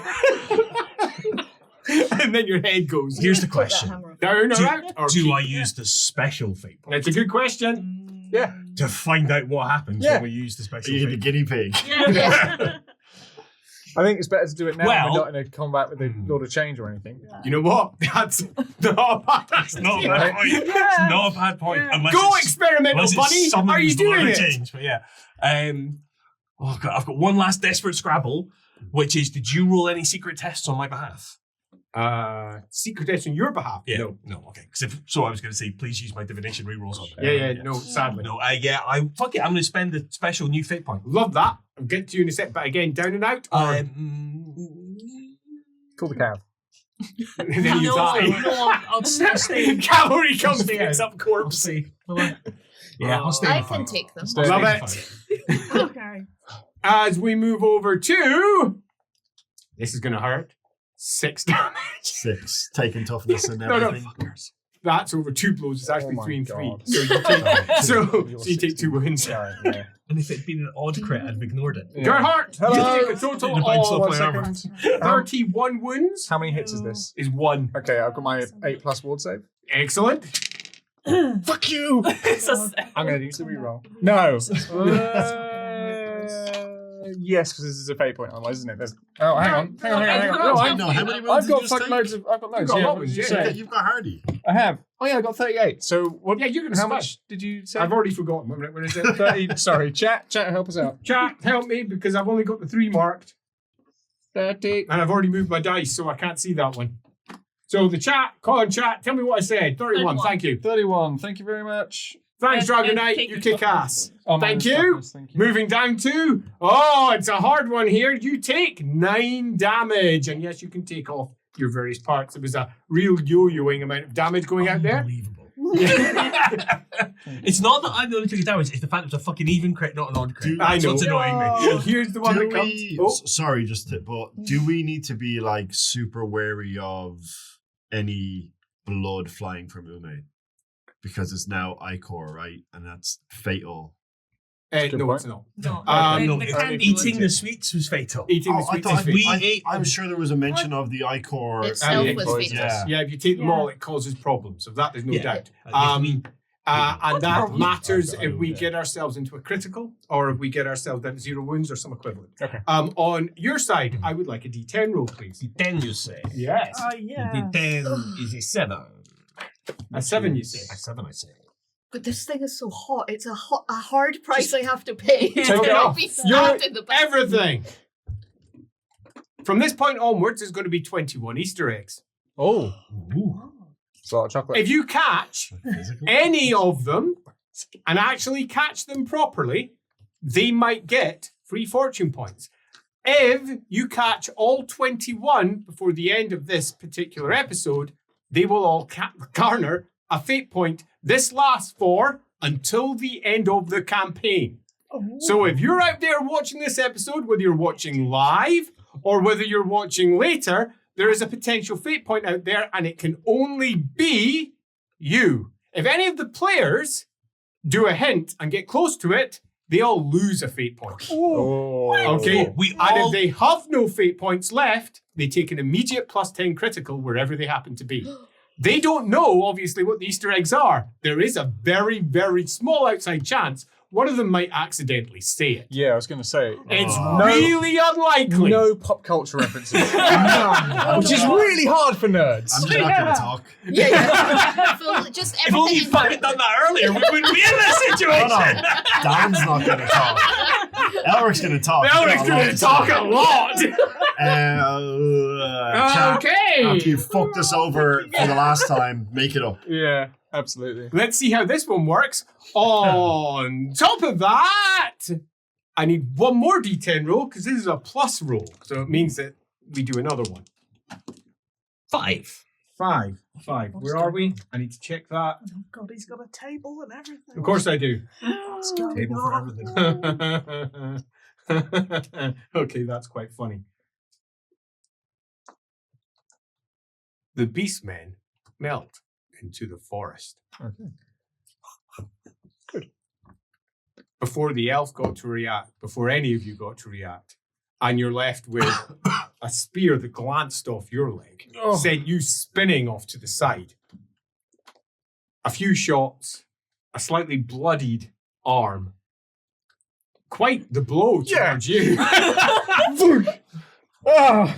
And then your head goes Here's the Put that question: hammer off. down or Do- out. Or Do keep- I use the special fate point That's a good question. Yeah. to find out what happens Yeah. when we use the Are special you the fate? guinea pig? Yeah. I think it's better to do it now. Well- we're not in a combat with the Lord of Change or anything. You know what? That's not bad. It's not a bad point. It's not a bad point. Yeah. Unless Go it's- experimental unless it bunny. Are summons you the doing Lord of it? Change, but yeah. Oh God, I've got one last desperate scrabble, which is: did you roll any secret tests on my behalf? Secret test on your behalf. No, okay. Because I was going to say, please use my divination rerolls on Yeah, there. no, sadly. No, fuck it. I'm going to spend the special new fate point. Love that. I'll get to you in a sec, but again, down and out. Or Call the cow. and then you die. I'll stay. Cavalry comes stay picks out. up corpse. stay. Yeah, I'll stay. I in the can fight. take them. Stay Love in it. Okay. As we move over to... This is going to hurt. 6 damage. 6. Taking toughness and No, everything. That's over 2 blows. It's actually Oh my 3 and 3. God. So you take, so You're you take 2 wounds. Sorry, yeah. And if it'd been an odd crit, I'd have ignored it. Gerhard, Hello. you take a total The bites of off One my armor. second. 31 wounds. How many hits is this? Is 1. Okay, I've got my 8+ ward save. Excellent. Fuck you! It's a set. I'm going to use the reroll. No. Yes, because this is a fate point otherwise, isn't it? Oh, hang on. No, No, how many wounds I've did got you fuck take? loads of. I've got loads. got Yeah, loads, what did you yeah. say? You've got Hardy. I have. Oh yeah, I got 38. So what? Yeah, you're going to How survive. much did you say? I've already forgotten. What is it? 30. Sorry, chat, help us out. Chat, help me because I've only got the 3 marked 30. and I've already moved my dice, so I can't see that one. So the chat, call on chat. Tell me what I said. 31. 31. Thank you. 31. Thank you very much. Thanks, And Dragonite. take You your kick toughness ass. bonus. Oh, Thank minus you. toughness, thank you. Moving down to, oh, it's a hard one here. You take 9 damage. And yes, you can take off your various parts. It was a real yo-yoing amount of damage going out there. Unbelievable. It's not that I'm the only who took damage, it's the fact it was a fucking even crit, not an odd crit. Do- I That's know. what's annoying me. And here's the one Do that comes. we, Oh, sorry, but do we need to be like super wary of any blood flying from Ume? Because it's now Icor, right? And that's fatal. Good no, point. it's not. No, No, the it's candy Eating the was- sweets was fatal. Eating the I sweets thought is we fatal. ate I was sure there was a mention of the Icor. Itself yeah, was boys, fetus. yeah. Yeah, if you take them Yeah. all, it causes problems. Of that, there's no Yeah. doubt. And if we- And that problem? matters Okay, if we yeah. get ourselves into a critical or if we get ourselves down to 0 wounds or some equivalent. Okay. On your side, I would like a D10 roll, please. The 10 you say. Yes. Oh, yeah. The 10 is a 7. A 7, you say. A 7, I say. But this thing is so hot. It's a hard price I have to pay to Take it not off. be You're stabbed in the back. everything. From this point onwards, there's going to be 21 Easter eggs. Oh, Ooh. it's a lot of chocolate. If you catch any of them and actually catch them properly, they might get free fortune points. If you catch all 21 before the end of this particular episode, they will all garner a fate point. This lasts for until the end of the campaign. Oh. So if you're out there watching this episode, whether you're watching live or whether you're watching later, there is a potential fate point out there and it can only be you. If any of the players do a hint and get close to it, they all lose a fate point. Oh. Okay. We And all if they have no fate points left, they take an immediate plus 10 critical wherever they happen to be. They don't know, obviously, what the Easter eggs are. There is a very, very small outside chance one of them might accidentally say it. Yeah, I was going to say. It's Oh. really unlikely. No pop culture references. None. Which is really hard for nerds. I'm just not going to talk. Yeah. So just If only everything you in fucking done that earlier, we wouldn't be in this situation. Hold on. Dan's not going to talk. Elric's going to talk. Elric's going to talk a lot. Chat, Okay. after you fucked us over for the last time, make it up. Yeah, absolutely. Let's see how this one works. On top of that, I need one more D10 roll because this is a plus roll. So it means that we do another one. 5. 5. Where are we? I need to check that. Oh, God, he's got a table and everything. Of course I do. What's Table for everything. Okay, that's quite funny. The beastmen melt into the forest. Okay. Before the elf got to react, before any of you got to react, and you're left with a spear that glanced off your leg, Oh. sent you spinning off to the side. A few shots, a slightly bloodied arm. Quite the blow towards you. Ah.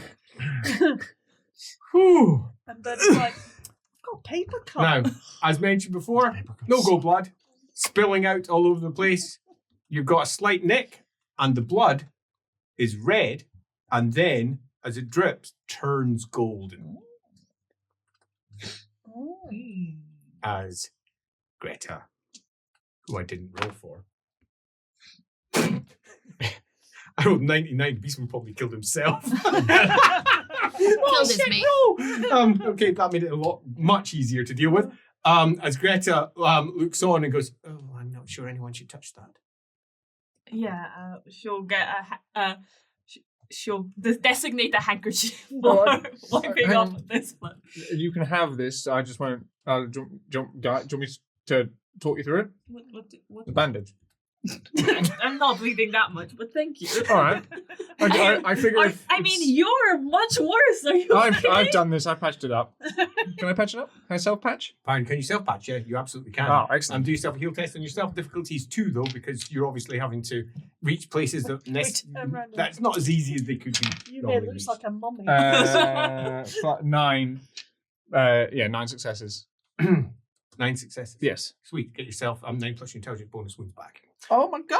Whew. And then it's like, I've got paper cut. Now, as mentioned before, no go blood, spilling out all over the place. You've got a slight nick, and the blood is red, and then, as it drips, turns golden. Oh. As Greta, who I didn't roll for. I rolled 99. Beastman probably killed himself. Killed his mate. Okay, that made it much easier to deal with. As Greta looks on and goes, "Oh, I'm not sure anyone should touch that." Yeah, she'll get she'll designate a handkerchief No, for I- wiping hang off on. this blood. You can have this. I just won't. Do you want me to talk you through it? What? The bandage. I'm not bleeding that much, but thank you. All right. I figure. if I mean, it's- you're much worse. Are you? I've okay? done this. I patched it up. Can I patch it up? Can I self patch? Fine, can you self-patch? Yeah, you absolutely can. Oh, excellent. Do yourself a heal test on yourself. Difficulties 2, though, because you're obviously having to reach places that turn around and- that's not as easy as they could be. You normally made looks reached. like a mummy. 9. 9 successes. 9 successes. Yes. Sweet. Get yourself 9 plus your intelligence bonus wounds back. Oh my god!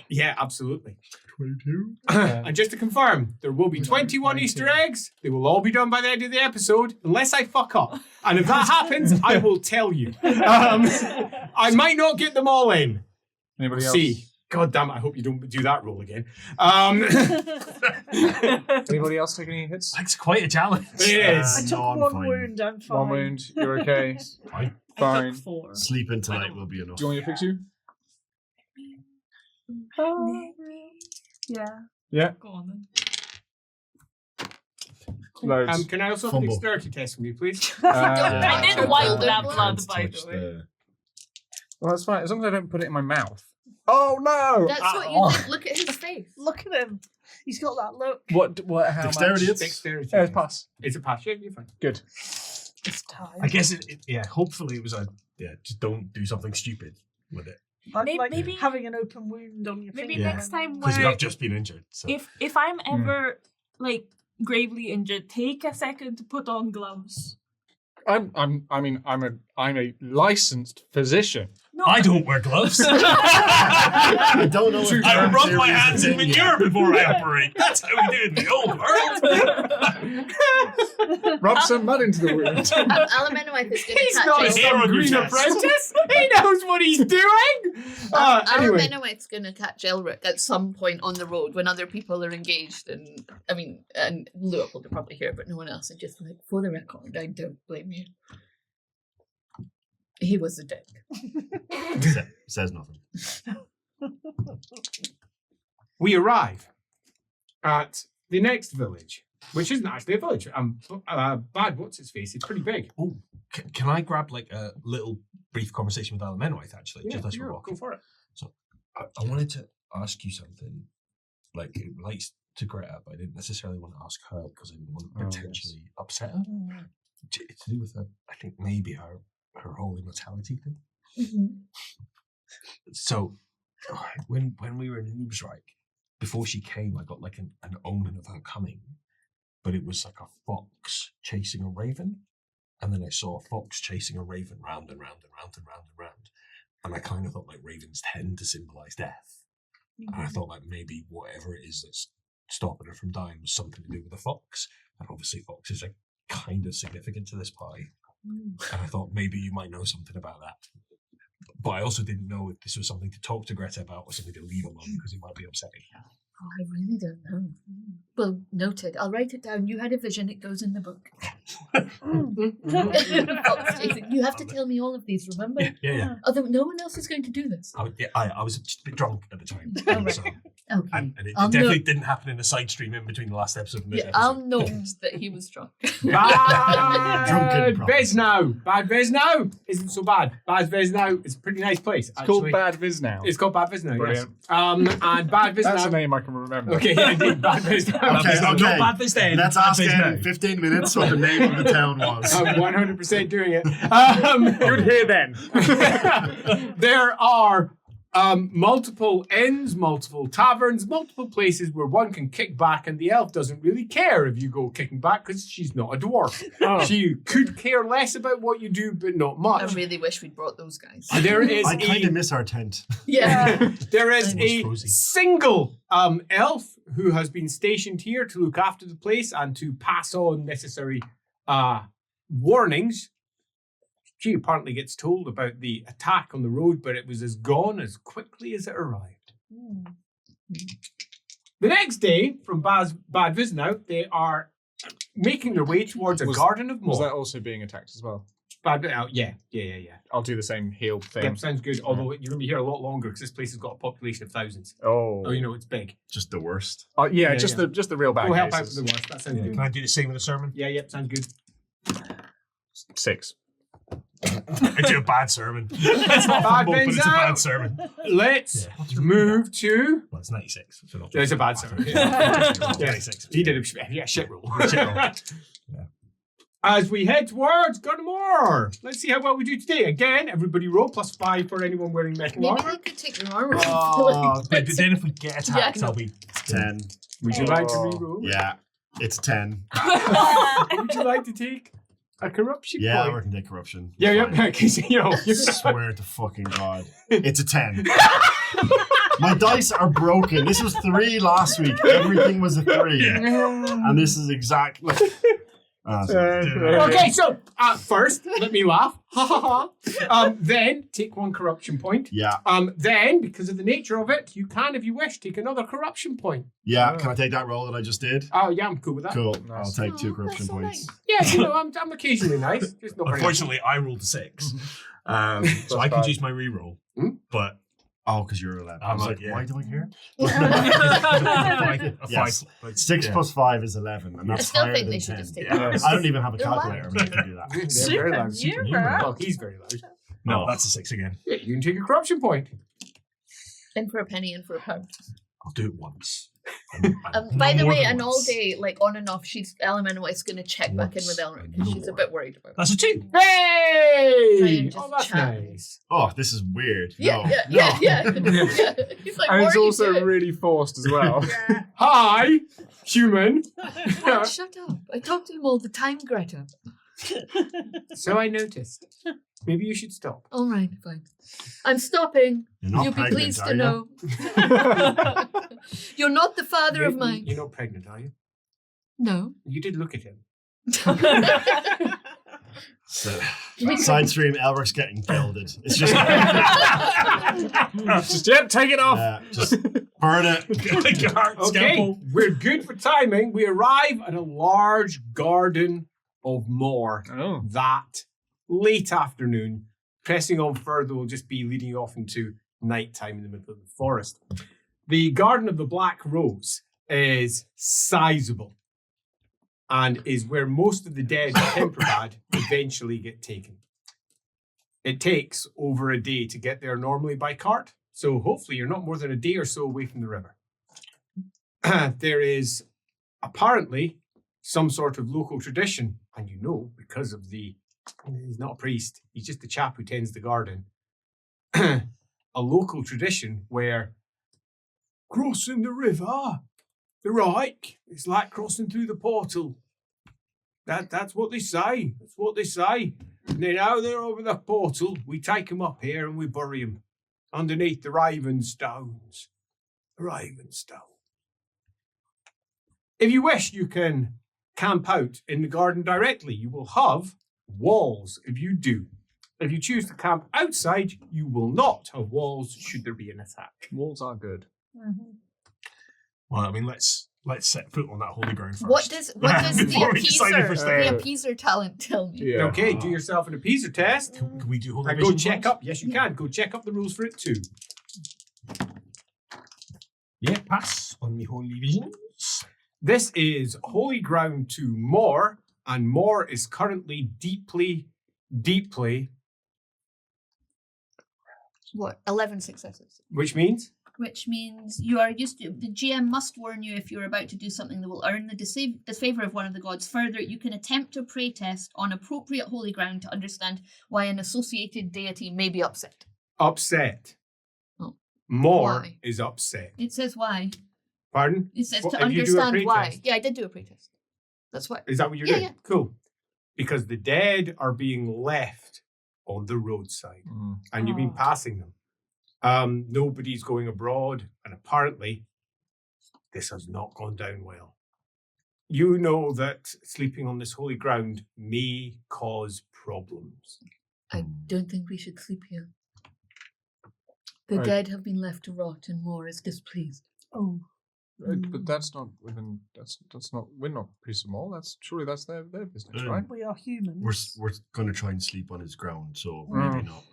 Yeah, absolutely. 22. And just to confirm, there will be 21 Easter eggs. They will all be done by the end of the episode, unless I fuck up. And if that happens, I will tell you. I might not get them all in. Anybody else? See. God damn it, I hope you don't do that roll again. Anybody else take any hits? That's quite a challenge. It is. I took No, I'm one fine. wound, I'm fine. One wound. You're okay. I Fine. took 4. Sleeping tonight will be enough. Do you want me to fix you? Yeah. Yeah. Go on then. Loads. Can I also have an Fumble. dexterity test from you, please? I did Don't wipe touch that the blood, Can't by touch the way. Well, that's fine. As long as I don't put it in my mouth. Oh no! That's what you did. Look at his face. Look at him. He's got that look. What? How Dexterity, much? it's Dexterity. Yeah, it's test. pass. It's a pass. Yeah, you're fine. Good. It's time. I guess hopefully it was just don't do something stupid with it. Like Maybe- having an open wound on your Maybe finger. next time Because where I've just been injured. So. if I'm ever like gravely injured, take a second to put on gloves. I'm a licensed physician. No, I don't wear gloves. I don't know. if I Dark rub my Series hands is in yet. manure before I operate. That's how we do it in the old world. Rub some mud into the wound. Alamenoite is going to He's catch not a some hair on your green chest. apprentice. He knows what he's doing. Anyway. Alamenoite's going to catch Elric at some point on the road when other people are engaged, and Leopold will probably hear, but no one else. And just like, for the record, I don't blame you. He was a dick. Says nothing. We arrive at the next village, which isn't actually a village. Bad, what's its face? It's pretty big. Oh, can I grab like a little brief conversation with Alamenoite actually? just as we're sure, walking. go for it. So I wanted to ask you something. Like it relates to Greta, but I didn't necessarily want to ask her because I didn't want to potentially upset her. It's to do with I think maybe her whole immortality thing. Mm-hmm. So when we were in Noobsreich, before she came, I got like an omen of her coming, but it was like a fox chasing a raven, and then I saw a fox chasing a raven round and round and round and round and round, and I kind of thought like ravens tend to symbolize death, and I thought like maybe whatever it is that's stopping her from dying was something to do with the fox, and obviously foxes are kind of significant to this party. And I thought maybe you might know something about that. But I also didn't know if this was something to talk to Greta about or something to leave alone because it might be upsetting. Oh, I really don't know. Well, noted. I'll write it down. You had a vision. It goes in the book. You have to tell me all of these, remember? Yeah. Although no one else is going to do this. I was just a bit drunk at the time. Oh, right. So, Okay. and it I'll definitely didn't happen in the side stream in between the last episode and this Yeah, episode. I'll note that he was drunk. Bad Drunken prophets. Vesnow. Bad Vesnow isn't so bad. Bad Vesnow is a pretty nice place. It's called Bad Viz now. It's called Bad Vesnow, yes. Brilliant. And Bad Vesnow. That's a name I can remember. Okay, yeah, indeed, Bad Vesnow. Okay, Not okay. bad this day. Let's bad ask this him now. in 15 minutes what the name of the town was. I'm 100% doing it. Good here then. There are multiple inns, multiple taverns, multiple places where one can kick back, and the elf doesn't really care if you go kicking back because she's not a dwarf. She could care less about what you do, but not I much. really wish we'd brought those guys. There is I kind of miss our tent. Yeah. there is It was a cozy. single elf who has been stationed here to look after the place and to pass on necessary warnings. She apparently gets told about the attack on the road, but it was gone as quickly as it arrived. The next day, from Bad Visnow, they are making their way towards a garden of Was that more. also being attacked as well? Yeah. I'll do the same heal thing. Yep, sounds good. Although you're going to be here a lot longer because this place has got a population of thousands. Oh. Oh, you know, it's big. Just the worst. Yeah, just yeah. the real bad Go help out with cases. the worst. That sounds good. Can I do the same with a sermon? Yeah, sounds good. 6. I do a bad sermon. It's not Bad fumble, but it's a Vinzo. bad sermon. Let's Yeah. move to... Well, it's 96. So not It's a bad sermon. It's Yeah. 96. He did a shit roll. Shit roll. As we head towards Gunmore, let's see how well we do today. Again, everybody roll +5 for anyone wearing metal Maybe armor. they could take your armor Oh, off. But then if we get attacked, Yeah, I'll be... 10. Would you like to Oh. re-roll? Yeah, it's 10. Would you like to take A corruption Yeah, point. we're gonna take corruption. Yeah, Fine. because you know. I swear to fucking God. It's a 10. My dice are broken. This was 3 last week. Everything was a 3. And this is exactly. Okay, so first, let me laugh. Ha ha ha. Then take 1 corruption point. Yeah. Then, because of the nature of it, you can, if you wish, take another corruption point. Yeah. Can I take that roll that I just did? Oh, yeah, I'm cool with that. Cool. Nice. I'll take 2 Oh, corruption that's so points. nice. Yeah, you know, I'm occasionally nice. Just not very Unfortunately, I rolled a 6. So I could use my reroll. But Oh, because you're 11. I I'm was like, like, yeah. why do I care? a Yes. 5. 6 plus 5 is 11, and I that's still higher think than they should 10. just take Yeah. it. I don't even have a They're calculator. I can do that. They're very loud. Superhuman. Oh, he's very loud. No, Oh. that's a 6 again. Yeah, you can take a corruption point. In for a penny, in for a pound. I'll do it once. By the More way, than and all once. day, like on and off, Elemental is going to check back in with Once Elric and because no she's a more. bit worried about it. That's a 2. Hey! Ryan just Oh, that's chat. nice. Oh, this is weird. Yeah, No. yeah, No. yeah. He's like, And what it's are you also doing? really forced as well. Hi, human. Oh, shut up. I talk to him all the time, Greta. So I noticed. Maybe you should stop. All right, fine. I'm stopping. You're not You'll be pregnant, pleased are to you? know. You're not the father of mine. You're not pregnant, are you? No. You did look at him. So, side stream, Elric's getting gilded. It's just, Just, yep, take it off. just burn it. Okay, we're good for timing. We arrive at a large garden of moor Oh. that late afternoon. Pressing on further will just be leading you off into nighttime in the middle of the forest. The Garden of the Black Rose is sizable and is where most of the dead in Keerbad eventually get taken. It takes over a day to get there normally by cart, so hopefully you're not more than a day or so away from the river. There is apparently some sort of local tradition, and you know because of he's not a priest, he's just the chap who tends the garden. A local tradition where crossing the river, the Reich, is like crossing through the portal. That's what they say. That's what they say. And then out there over the portal, we take him up here and we bury him underneath the Raven Stones. The Raven Stone. If you wish, you can camp out in the garden directly. You will have walls if you do. If you choose to camp outside, you will not have walls should there be an attack. Walls are good. Well, I mean, let's set foot on that holy ground first. What does the Before we decide if we're staying. appeaser talent tell me? Yeah. Okay, do yourself an appeaser test. Can we do holy And go vision check rolls? up. Yes, you can. Go check up the rules for it too. Yeah, pass on me holy visions. This is holy ground to Moor, and Moor is currently deeply What? 11 successes. which means Which means you are used to. The GM must warn you if you're about to do something that will earn the disfavor of one of the gods. Further, you can attempt to pray test on appropriate holy ground to understand why an associated deity may be upset. upset. Oh. Moor Why? is upset. It says why. Pardon? It says What, to if you do a understand why. pretest? Yeah, I did do a pray test. That's why. Is that what you're Yeah, doing? yeah. Cool. Because the dead are being left on the roadside, and you've been Oh. passing them. Nobody's going abroad, and apparently this has not gone down well. You know that sleeping on this holy ground may cause problems. I don't think we should sleep here. The Right. dead have been left to rot, and Moore is displeased. Oh. But that's not within. That's not. We're not priests of all. That's surely that's their business, Mm. right? We are humans. We're going to try and sleep on his ground, so maybe not.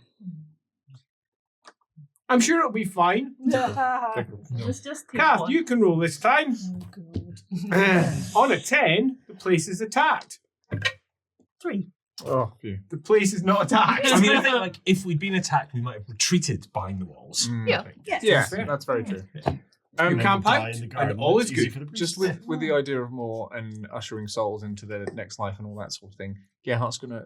I'm sure it'll be fine. Let's just take Kath, one. you can roll this time. Oh, God. On a 10, the place is attacked. 3. Oh, phew. The place is not attacked. I mean, I think like if we'd been attacked, we might have retreated behind the walls. Yeah. I think. Yeah, fair. that's very true. You Maybe camp die out, in the and garden. all is It's easy good. for the Just priest. with the idea of more and ushering souls into the next life and all that sort of thing. Gerhardt's gonna.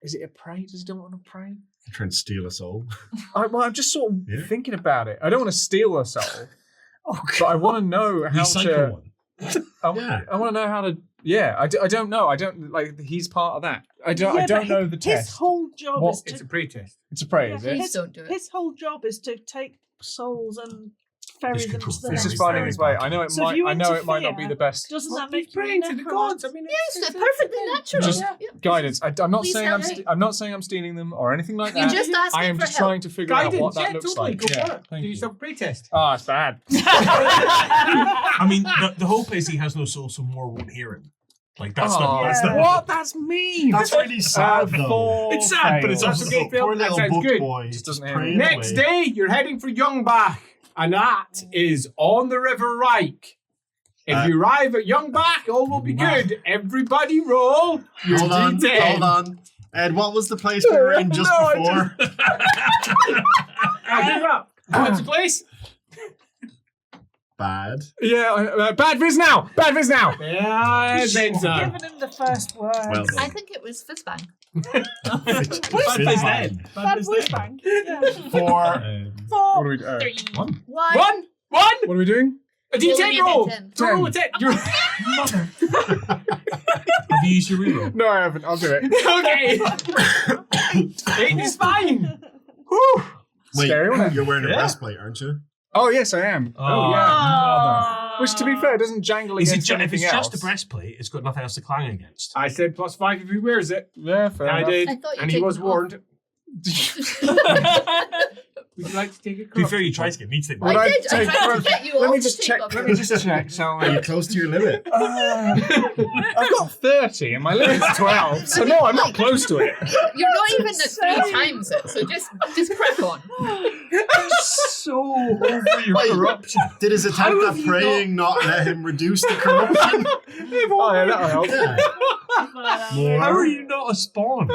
Is it a pray? Does he don't want to pray? Try and steal a soul. I'm just sort of Yeah. thinking about it. I don't want to steal a soul, Oh, but I want to know how Recycle to. one. I want to know how to Yeah, I don't know. I don't like. He's part of that. I don't know the His test. whole job What- is It's to. a pre-test. It's a prey, is Yeah, it? Please don't do it. His whole job is to take souls and ferry them control to the ferries. It's next just finding very his way. I know it So if might. you I know it might not be interfere- the best Doesn't Well, that make he's you a praying to the necromancer? gods. I mean, Yes, they're perfectly natural. Just- Yeah. guidance. I'm not Please saying help I'm. me. I'm not saying I'm stealing them or anything like You that. just asked I am for just help. trying to figure out Guidance, what that yeah, looks totally. like. Go Yeah, for it. thank Do you. yourself a pre-test. Oh, it's bad. I mean, the hope is he has no soul, so more won't hear him. Like that's the what? That's mean. That's really sad, though. Four It's sad, but it's fails. also That's okay, Phil. Poor That little sounds book good. boy. Just Just doesn't hear praying Next away. day, you're heading for Youngbach, and that is on the River Reich. If you arrive at Youngbach, all will be good. Everybody roll your Hold on, D10. hold on. Ed, what was the place we were in just No, I before? I'll give up. What's the place? Bad. Yeah, bad viz now. Bad viz now. Yeah, You should Benzo. have given him the first word. Well I done. think it was Fizzbang. Bad whiz bang. Yeah. What are we doing? 3. One. One. What are we doing? A D10 Roll a roll. D10. So roll a 10. You're... Have you used your reroll? No, I haven't. I'll do it. Okay. 8 is fine. Whew. Wait, Scary, wasn't it? you're wearing a Yeah. breastplate, aren't you? Oh yes, I am. Oh, yeah. Which, to be fair, doesn't jangle Is it against if anything it's else. just a breastplate, it's got nothing else to clang against. I said +5 if he wears it. Yeah, fair I enough. did. I thought you And he was taken it off. warned. Would you like to take a To be fair, you tried to get me to take Would I I did. I take tried to one? get you Let all me to just take check. off Let your- me just check. Shall Are you I? close to your limit? I've got 30 and my limit's 12, so no, I'm not close to it. You're not even at 3 times it, so just crack on. so over your Wait. corruption. Did his attempt How at have you praying not let him reduce the corruption? Oh yeah, that'll help. Yeah. But, How are you not a spawn?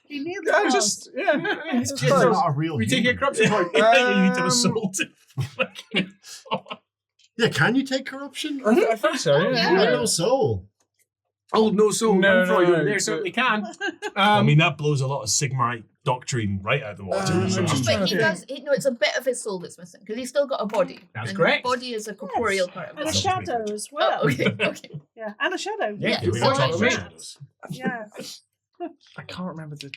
he nearly I was. just It's He's close. not a real We take a human. corruption point. You need to have a Um, soul to fucking Yeah, can you take corruption? I think so. Yeah. Yeah. You got no soul. Oh, no soul. No, No, no, They no. certainly can. I mean, that blows a lot of Sigmarite doctrine right out the water. Um, so- I'm just But trying he to does. No, it's a bit of his soul that's missing because he's still got a body. That's and correct. Body is a corporeal part of And a his. shadow as well. Oh, okay, okay. Yeah, and a shadow. Yeah, do so it. I- Wait. Yeah. I can't remember the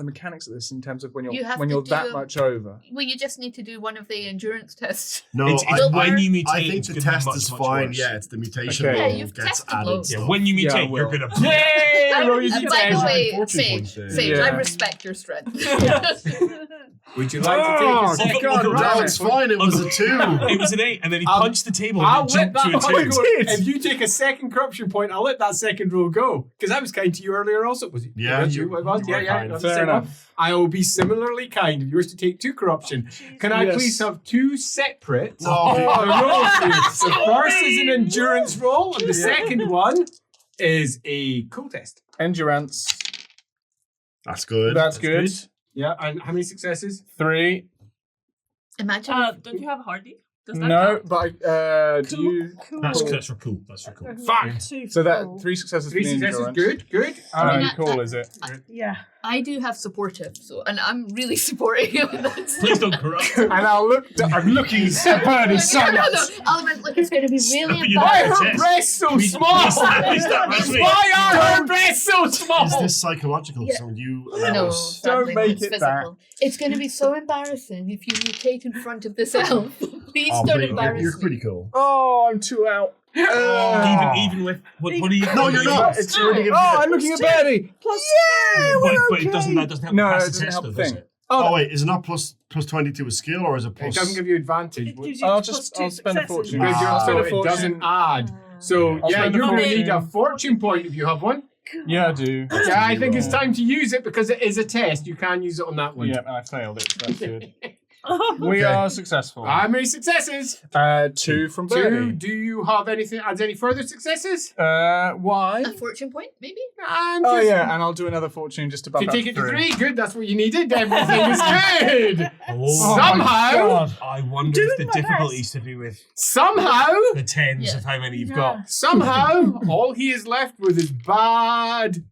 mechanics of this in terms of when You you're have when to you're do that a- much over. Well, you just need to do one of the endurance tests. No, It's I, when you mutate, I think it's the gonna be test much, is much fine. worse. Yeah, it's the mutation Okay. Yeah, roll you've gets tested added loads. Yeah, stuff. when you Yeah, I mutate, you're will. gonna. Yay! Roll your And by D10. the way, Fortune Sage, points there. Sage, Yeah. I respect your strength. Would you like to take a Oh, second? God, round? No, it's fine. It was a 2. It was an 8, and then he I'll- punched the table I'll and let jumped that to a one 2. go. did. If you take a second corruption point, I'll let that second roll go. Because I was kind to you earlier also. Was it? Yeah, was you It was? were Yeah, kind. it was Fair the same one. enough. I will be similarly kind if you were to take 2 corruption. Can I Yes. please have 2 separate No. rolls, please? The first is an endurance roll, and the second one is a cool test. Endurance. That's good. That's good. Yeah, and how many successes? 3. Imagine. Don't you have Hardy? Does that No, count? but do you? Cool. That's for cool. That's for cool. Fuck. So that 3 successes. 3 for the successes, endurance. good. I mean, Cool, is it? Yeah. I do have supportive, so and I'm really supporting of this. Please don't corrupt. And I'm looking at Bernie so No, much. Element, look, it's going to be really You Why know, are her Chest. breasts so Please- small? please stop, please stop. Why are her breasts so small? Is this psychological? Yeah. So you No, allow us... Don't sadly, make it's it physical. It's going to be so embarrassing if you mutate in front of this elf. Please Oh, don't but embarrass you're me. pretty cool. Oh, I'm 2 out. Even with what are you? No, what you're are you- not. It's No. really. Oh, I'm looking at Bernie. Plus But it doesn't. That doesn't help No, pass it the doesn't test, help though, the does thing. it? Oh, wait, is it not plus 22 a skill or is it It plus... doesn't give you advantage. it gives you I'll plus just- 2 I'll spend a successes. fortune. Because you're Wow. also, Spend a it fortune. doesn't add. So, I'll yeah, spend a you're going to fortune. need a fortune point if you have one. Yeah, I do. Yeah, I think it's time to use it because it is a test. You can use it on that one. Yeah, I failed it. That's good. Oh, We Okay. are successful. How many successes? 2 from 2. Bernie. Do you have anything? Adds any further successes? Why? A fortune point, maybe? And Oh just- yeah, and I'll do another fortune just to If bump you up take it to 3. 3, good. That's what you needed. Everything is good. Oh, Somehow, I wonder Doing if the my best. difficulties to do with somehow, the tens Yeah. of how many you've Yeah. got. somehow, all he is left with is bad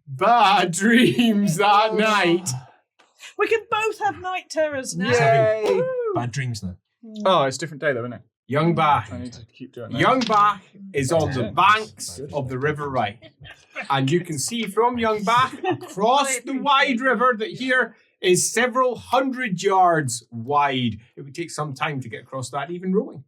dreams that night. we can both have night terrors now. Yay! Bad dreams now. Oh, it's a different day though, isn't it? Youngbach. I need to keep doing that. Youngbach is on the banks of the River Right. And you can see from Youngbach across the wide river that here is several hundred yards wide. It would take some time to get across that, even rowing.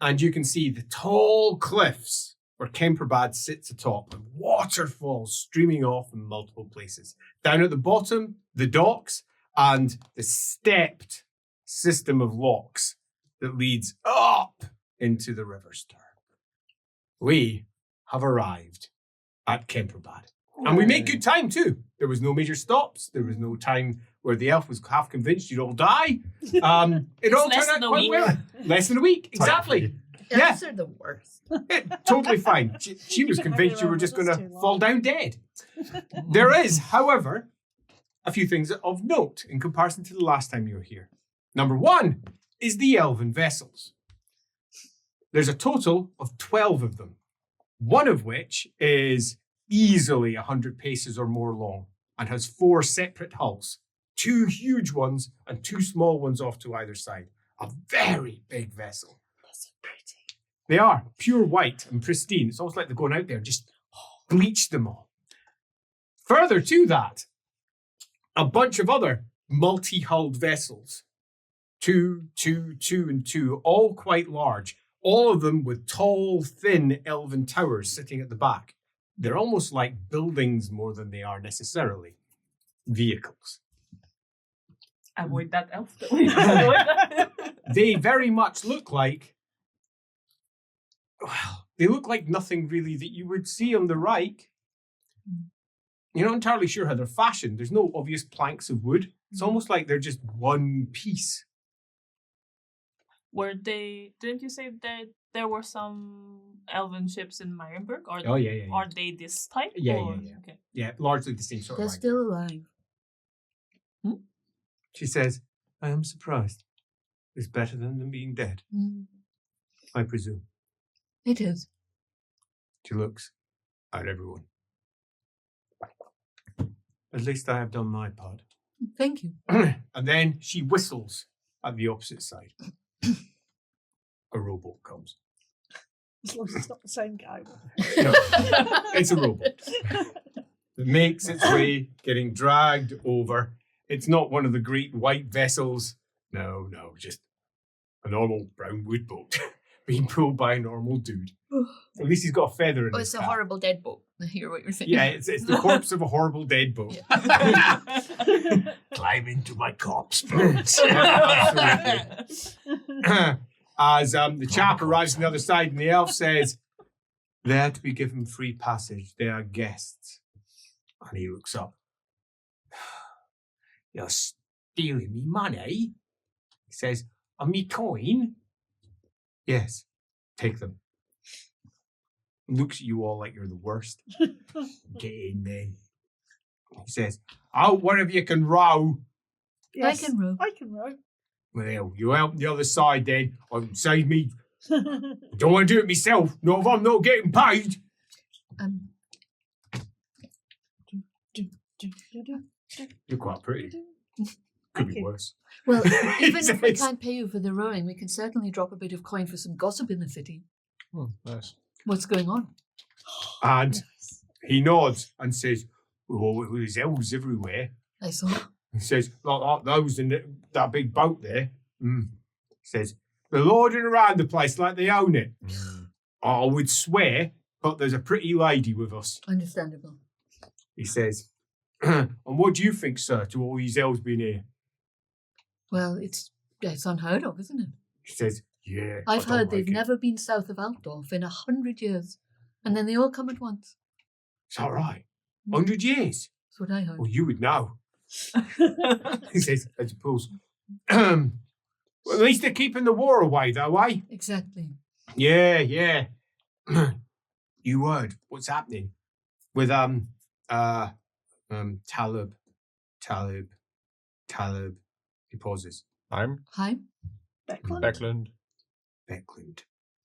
And you can see the tall cliffs where Keerbad sits atop and waterfalls streaming off in multiple places. Down at the bottom, the docks and the stepped system of locks that leads up into the river stern. We have arrived at Keerbad. And we made good time too. There was no major stops. There was no time where the elf was half convinced you'd all die. It all less turned than out a quite week. well. Less than a week, exactly. Yeah. Elves are the worst. Totally fine. She was convinced you were just going to fall down dead. There is, however, a few things of note in comparison to the last time you were here. Number one is the elven vessels. There's a total of 12 of them, one of which is easily 100 paces or more long and has 4 separate hulls, 2 huge ones and 2 small ones off to either side. A very big vessel. They're so pretty. They are pure white and pristine. It's almost like they're going out there and just bleach them all. Further to that, a bunch of other multi-hulled vessels. 2, 2, 2, and 2, all quite large. All of them with tall, thin elven towers sitting at the back. They're almost like buildings more than they are necessarily vehicles. Avoid that elf. Avoid that. They very much look like, well, they look like nothing really that you would see on the Reich. You're not entirely sure how they're fashioned. There's no obvious planks of wood. It's almost like they're just one piece. Were they? Didn't you say that there were some elven ships in Marienburg? Or Oh, yeah. are they this type? Yeah, or? yeah. Okay. Yeah, largely the same sort They're of idea. still alive. She says, I am surprised. It's better than them being dead, I presume. It is. She looks at everyone. At least I have done my part. Thank you. And then she whistles at the opposite side. A rowboat comes. As long as it's not the same guy. No, it's a rowboat. It makes its way, getting dragged over. It's not one of the great white vessels. No, just a normal brown wood boat being pulled by a normal dude. At least he's got a feather in Oh, his it's a cap. horrible dead boat. I hear what you're saying. Yeah, it's the corpse of a horrible dead boat. Climb into my corpse boat. As the chap arrives on the other side and the elf says, they are to be given free passage. They are guests. And he looks up. You're stealing me money? He says, and me coin? Yes, take them. Looks at you all like you're the worst. Get in then. He says, out wherever you can row. Yes, I can row. I can row. Well, you help the other side then. Save me. Don't want to do it myself. Not if I'm not getting paid. You're quite pretty. Could Thank be you. worse. Well, even if we Yes. can't pay you for the rowing, we can certainly drop a bit of coin for some gossip in the city. Nice. What's going on? And he nods and says, well, there's elves everywhere. I saw. He says, like those in that big boat there. He says, they're lording around the place like they own it. I would swear, but there's a pretty lady with us. Understandable. He says, and what do you think, sir, to all these elves being here? Well, it's unheard of, isn't it? He says, yeah. I've I don't heard they've like it." never been south of Aldorf in 100 years. And then they all come at once. It's all right. 100 years. That's what I heard. Well, you would know. He says, I suppose. Well, at least they're keeping the war away, though, eh? Exactly. Yeah. You heard what's happening with Talib. He pauses. I'm Hi? Beckland? Beckland.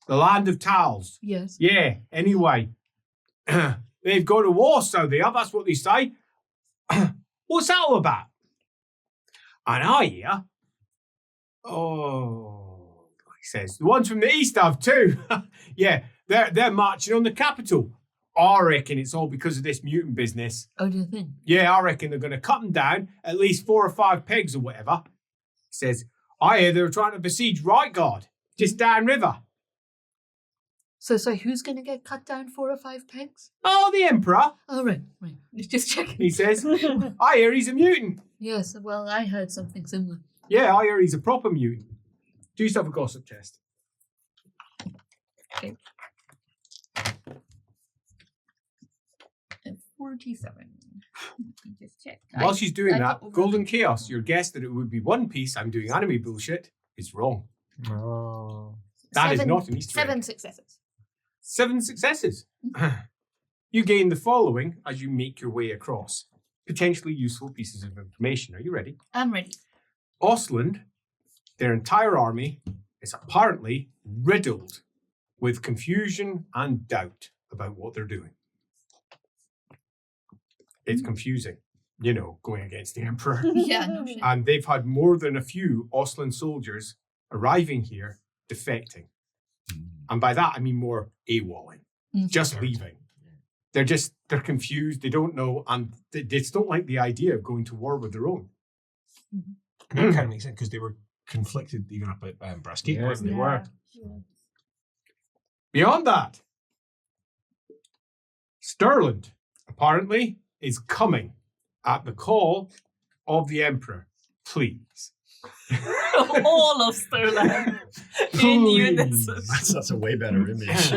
The land of Tals. Yes. Yeah, anyway. They've gone to war, so they have. That's what they say. What's that all about? And I hear, oh, I says. The ones from the east have too. Yeah, they're marching on the capital. I reckon it's all because of this mutant business. Oh, do you think? Yeah, I reckon they're going to cut them down at least 4 or 5 pegs or whatever. He says, I hear they were trying to besiege Rightguard, just downriver. So who's going to get cut down 4 or 5 pegs? Oh, the Emperor, Oh, right. Just checking. he says. I hear he's a mutant. Yes, well, I heard something similar. Yeah, I hear he's a proper mutant. Do yourself a gossip test. Okay. 47. Let me just check. While she's doing I that, got over- Golden Chaos, your guess that it would be One Piece, I'm doing anime bullshit, is wrong. Oh. That is not an Easter egg. 7 successes. 7 successes. You gain the following as you make your way across. Potentially useful pieces of information. Are you ready? I'm ready. Ostland, their entire army, is apparently riddled with confusion and doubt about what they're doing. It's confusing, going against the Emperor. Yeah, no shit. And they've had more than a few Ostland soldiers arriving here defecting. And by that, I mean more AWOLing, just leaving. They're confused, they don't know, and they just don't like the idea of going to war with their own. That kind of makes sense because they were conflicted even up at Brass Gate, Yes, weren't they? they were. Beyond that, Stirland apparently is coming at the call of the Emperor. Please. All of Sterling in unison. That's a way better image.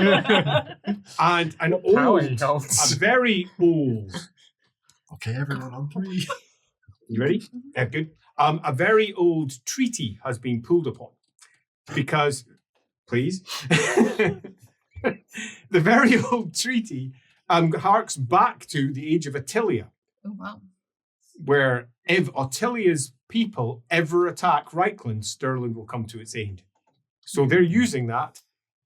And an Power old, helps. a very old. Okay, everyone on 3. You ready? Yeah, good. A very old treaty has been pulled upon because, please, the very old treaty harks back to the age of Attilia, Oh, wow. where if Attilia's people ever attack Reichland, Stirland will come to its aid. So they're using that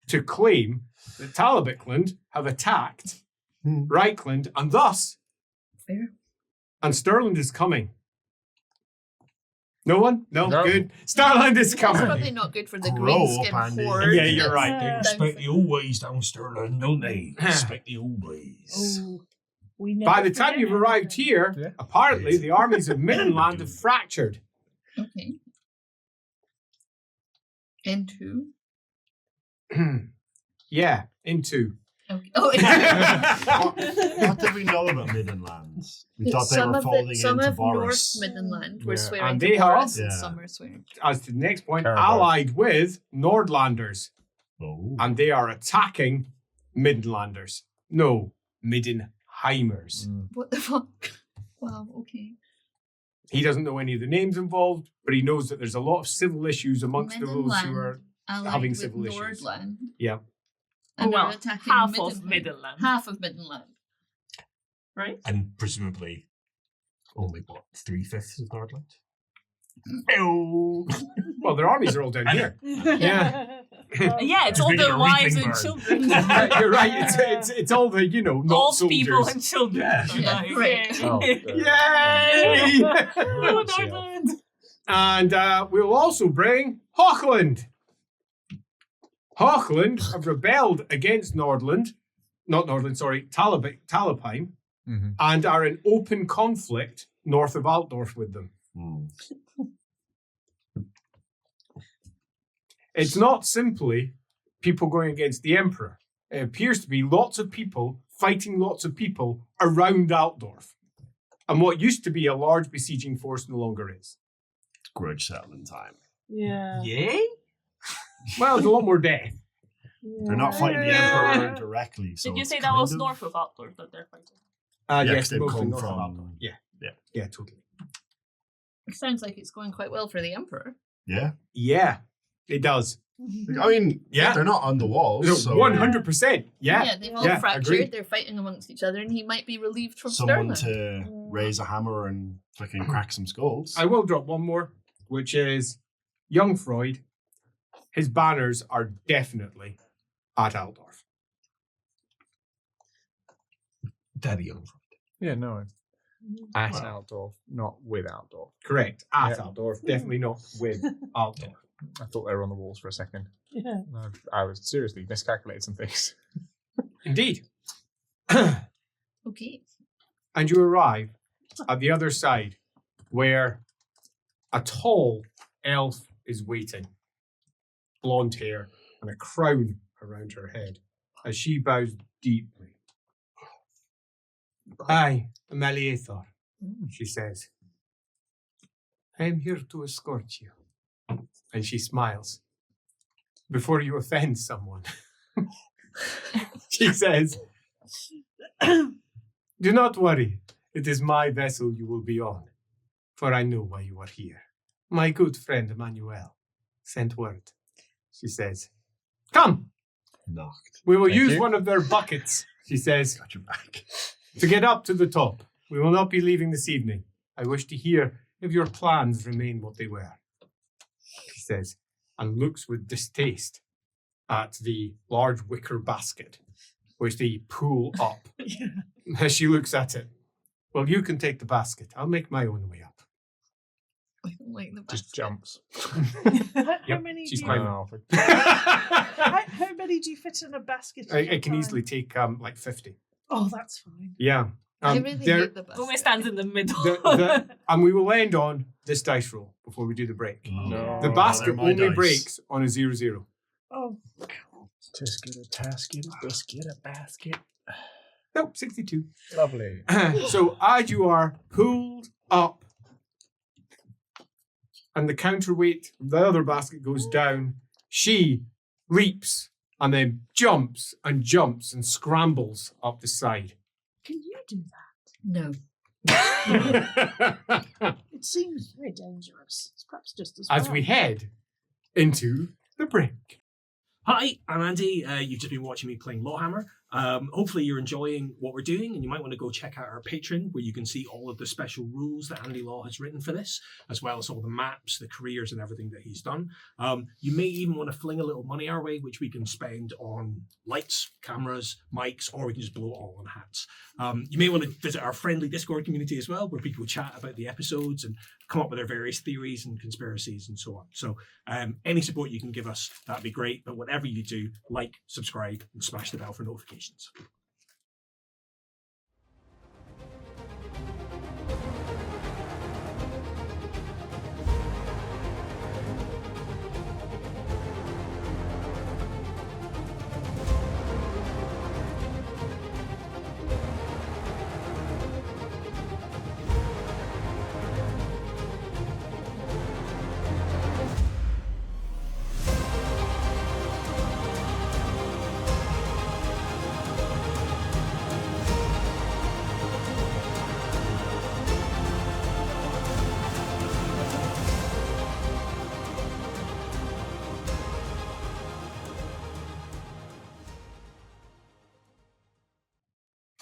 to claim that Talabicland have attacked Reichland, and thus, Fair. and Stirland is coming. No one? No? No. Good. Stirland is That's coming. probably not good for the Grow green up, skin Andy. horde. Yeah, you're right. They Yeah. respect the old ways down Stirling, don't they? Respect the old ways. Oh, we By never the time forget you've arrived anything. here, Yeah. apparently the armies of Middenland have fractured. Okay. Into. Yeah, into. Okay. Oh, What did we know about Midlands? We thought they were folding some into of North Boris. Midland were Yeah. swearing And to they Boris, have- and Yeah. some were swearing. As to the next point, Keerbad. allied with Nordlanders. Oh. And they are attacking Midlanders. No, Middenheimers. What the fuck? Wow. Okay. He doesn't know any of the names involved, but he knows that there's a lot of civil issues amongst those who are. Allied having with civil issues. Nordland. Yeah. And Well, are attacking half of Middenland. Midland. Half of Midland. Right? And presumably only, 3/5 of Nordland? Well, their armies are all down here. Yeah. Yeah, it's Just all make it their a wives reaping and burn. children. Yeah, you're right. It's all the, not Old soldiers. people and children. Yeah. Yeah, great. Oh, Yay! Oh, Nordland. And we'll also bring Hochland. Hochland have rebelled against Talabheim, Mhm. and are in open conflict north of Aldorf with them. Hmm. It's not simply people going against the Emperor. It appears to be lots of people fighting lots of people around Altdorf. And what used to be a large besieging force no longer is. Grudge settlement time. Yeah. Yay? Well, there's a lot more death. They're not fighting the Emperor directly. So Did you it's say that kind was of- north of Aldorf that they're fighting? Yeah, Yes, 'cause they've mostly come north of from- Altdorf. Yeah. Yeah. Yeah, totally. It sounds like it's going quite well for the Emperor. Yeah. Yeah, it does. I mean, Yeah. they're not on the walls. So 100%. Yeah. They've all Yeah, fractured. agreed. They're fighting amongst each other, and he might be relieved from someone Sterling. to raise a hammer and fucking crack some skulls. I will drop one more, which is young Freud. His banners are definitely at Aldorf. Daddy Young. Yeah, no. At Aldorf, not with Aldorf. Correct. At Yeah. Aldorf, definitely not with Aldorf. I thought they were on the walls for a second. Yeah. I was seriously miscalculated some things. Indeed. Okay. And you arrive at the other side where a tall elf is waiting. Blonde hair and a crown around her head as she bows deeply. I am Aliathor, she says. I am here to escort you. And she smiles. Before you offend someone, she says, do not worry. It is my vessel you will be on, for I know why you are here. My good friend Emmanuel sent word. She says, come, Knocked. we will Thank use you. one of their buckets, she says, Got your back. to get up to the top. We will not be leaving this evening. I wish to hear if your plans remain what they were. She says, and looks with distaste at the large wicker basket, which they pull up. As she looks at it, well, you can take the basket. I'll make my own way up. I don't like the Just basket. jumps. How Yep, many she's do quite- you, Oh, how many do you fit in a basket? at I a can time? easily take like 50. Oh, that's fine. Yeah. I really there- hate the Gome basket. stands in the middle. and we will end on this dice roll before we do the break. No. The basket they're my only dice. breaks on a 0-0. Oh, Just get a tasket, just get a basket. Nope, 62. Lovely. So as you are pulled up and the counterweight of the other basket goes down, she leaps and then jumps and scrambles up the side. can you do that? No. It seems very dangerous. It's perhaps just as As well. we head into the break. Hi, I'm Andy. You've just been watching me playing LAWhammer. Hopefully you're enjoying what we're doing, and you might want to go check out our Patreon, where you can see all of the special rules that Andy Law has written for this, as well as all the maps, the careers, and everything that he's done. You may even want to fling a little money our way, which we can spend on lights, cameras, mics, or we can just blow it all on hats. You may want to visit our friendly Discord community as well, where people chat about the episodes and come up with their various theories and conspiracies and so on. So any support you can give us, that'd be great. But whatever you do, like, subscribe, and smash the bell for notifications.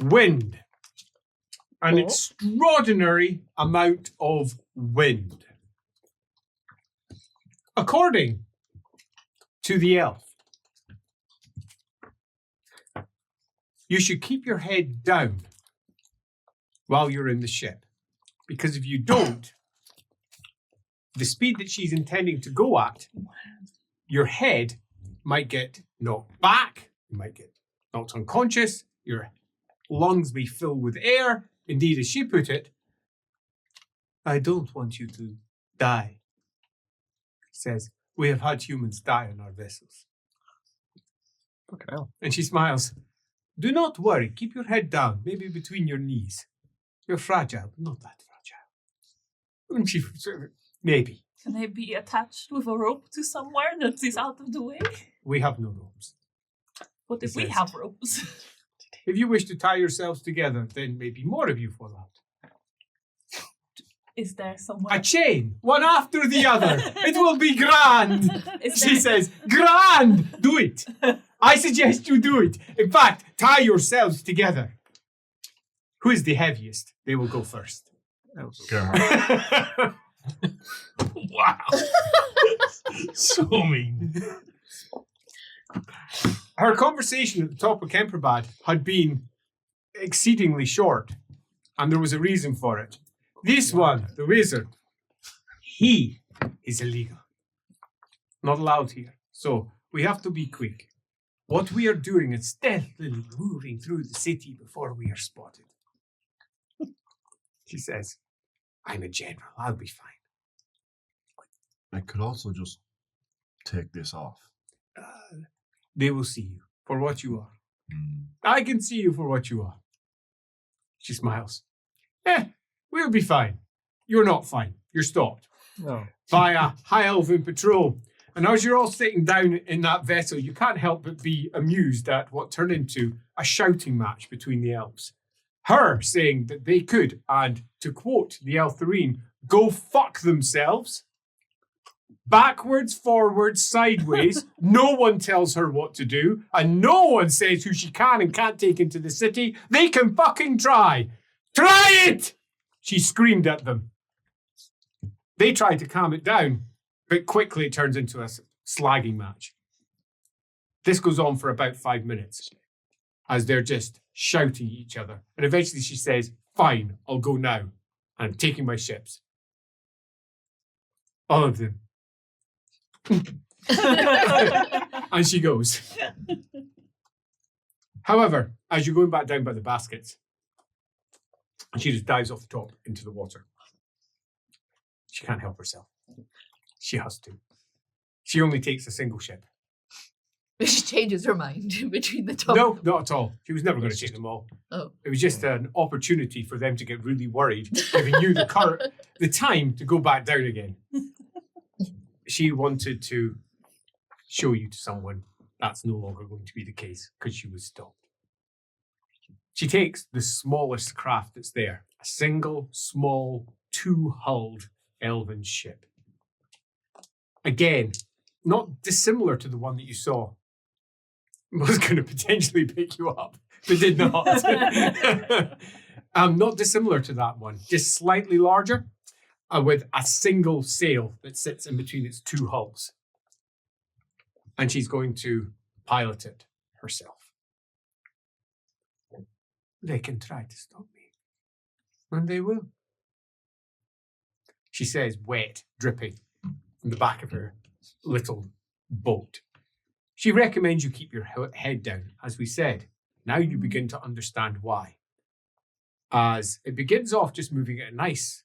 Wind. An extraordinary amount of wind. According to the elf, you should keep your head down while you're in the ship. Because if you don't, the speed that she's intending to go at, your head might get knocked back, you might get knocked unconscious, your lungs may fill with air. Indeed, as she put it, I don't want you to die. He says, we have had humans die on our vessels. Fucking hell. And she smiles. Do not worry. Keep your head down, maybe between your knees. You're fragile, but not that fragile. And she, maybe. Can they be attached with a rope to somewhere that is out of the way? We have no ropes. What if we Yes. have ropes? If you wish to tie yourselves together, then maybe more of you fall out. Is there somewhere? A chain, one after the other. It will be grand. Is She there- says, grand, do it. I suggest you do it. In fact, tie yourselves together. Who is the heaviest? They will go first. Gerhard. Wow. So mean. Her conversation at the top of Keerbad had been exceedingly short, and there was a reason for it. This one, the wizard, he is illegal. Not allowed here. So we have to be quick. What we are doing is stealthily moving through the city before we are spotted. She says, I'm a general. I'll be fine. I could also just take this off. They will see you for what you are. I can see you for what you are. She smiles. We'll be fine. You're not fine. You're stopped No. by a high elven patrol. And as you're all sitting down in that vessel, you can't help but be amused at what turned into a shouting match between the elves. Her saying that they could, and to quote the Eltharine, go fuck themselves. Backwards, forwards, sideways. No one tells her what to do, and no one says who she can and can't take into the city. They can fucking try. Try it! She screamed at them. They tried to calm it down, but quickly it turns into a slagging match. This goes on for about 5 minutes as they're just shouting at each other. And eventually she says, fine, I'll go now. And I'm taking my ships. All of them. And she goes. However, as you're going back down by the baskets, she just dives off the top into the water. She can't help herself. She has to. She only takes a single ship. She changes her mind between the top. No, not at all. She was never going to take them all. Oh. It was just an opportunity for them to get really worried, giving you the time to go back down again. She wanted to show you to someone. That's no longer going to be the case because she was stopped. She takes the smallest craft that's there, a single, small, two-hulled elven ship. Again, not dissimilar to the one that you saw. Was going to potentially pick you up, but did not. Not dissimilar to that one, just slightly larger, with a single sail that sits in between its two hulls. And she's going to pilot it herself. They can try to stop me, and they will. She says, wet, dripping from the back of her little boat. She recommends you keep your head down, as we said. Now you begin to understand why. As it begins off just moving at a nice,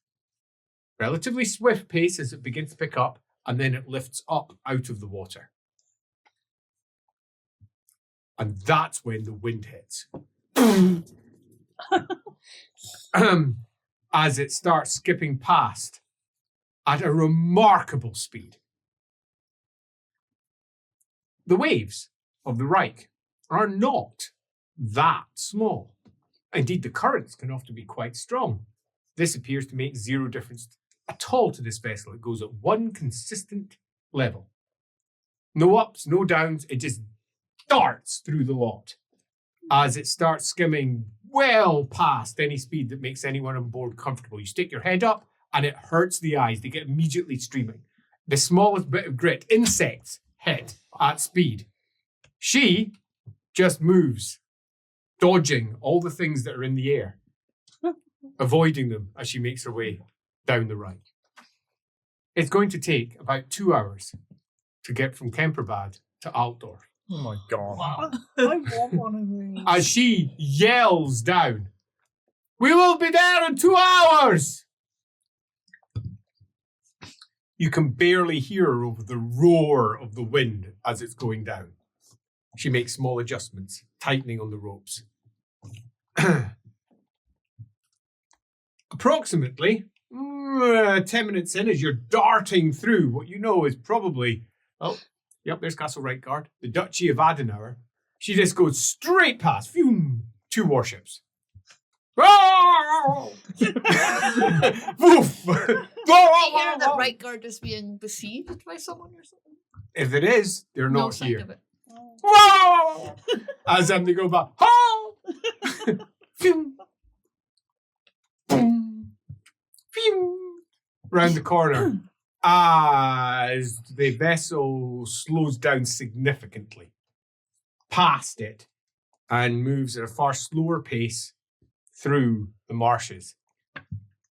relatively swift pace as it begins to pick up, and then it lifts up out of the water. And that's when the wind hits. As it starts skipping past at a remarkable speed. The waves of the Reich are not that small. Indeed, the currents can often be quite strong. This appears to make zero difference at all to this vessel. It goes at one consistent level. No ups, no downs. It just darts through the lot as it starts skimming well past any speed that makes anyone on board comfortable. You stick your head up and it hurts the eyes. They get immediately streaming. The smallest bit of grit, insects, hit at speed. She just moves, dodging all the things that are in the air, avoiding them as she makes her way down the Reich. It's going to take about 2 hours to get from Keerbad to Aldorf. Oh my god. I want one of these. As she yells down, "We will be there in 2 hours!" You can barely hear her over the roar of the wind as it's going down. She makes small adjustments, tightening on the ropes. Approximately 10 minutes in, as you're darting through what you know is probably, there's Castle Reitgard, the Duchy of Adenauer. She just goes straight past, 2 warships. Woof! Did you hear that Reitgard is being besieged by someone or something? If it is, they're No not sign here. of it. As they go back, round the corner, as the vessel slows down significantly past it and moves at a far slower pace through the marshes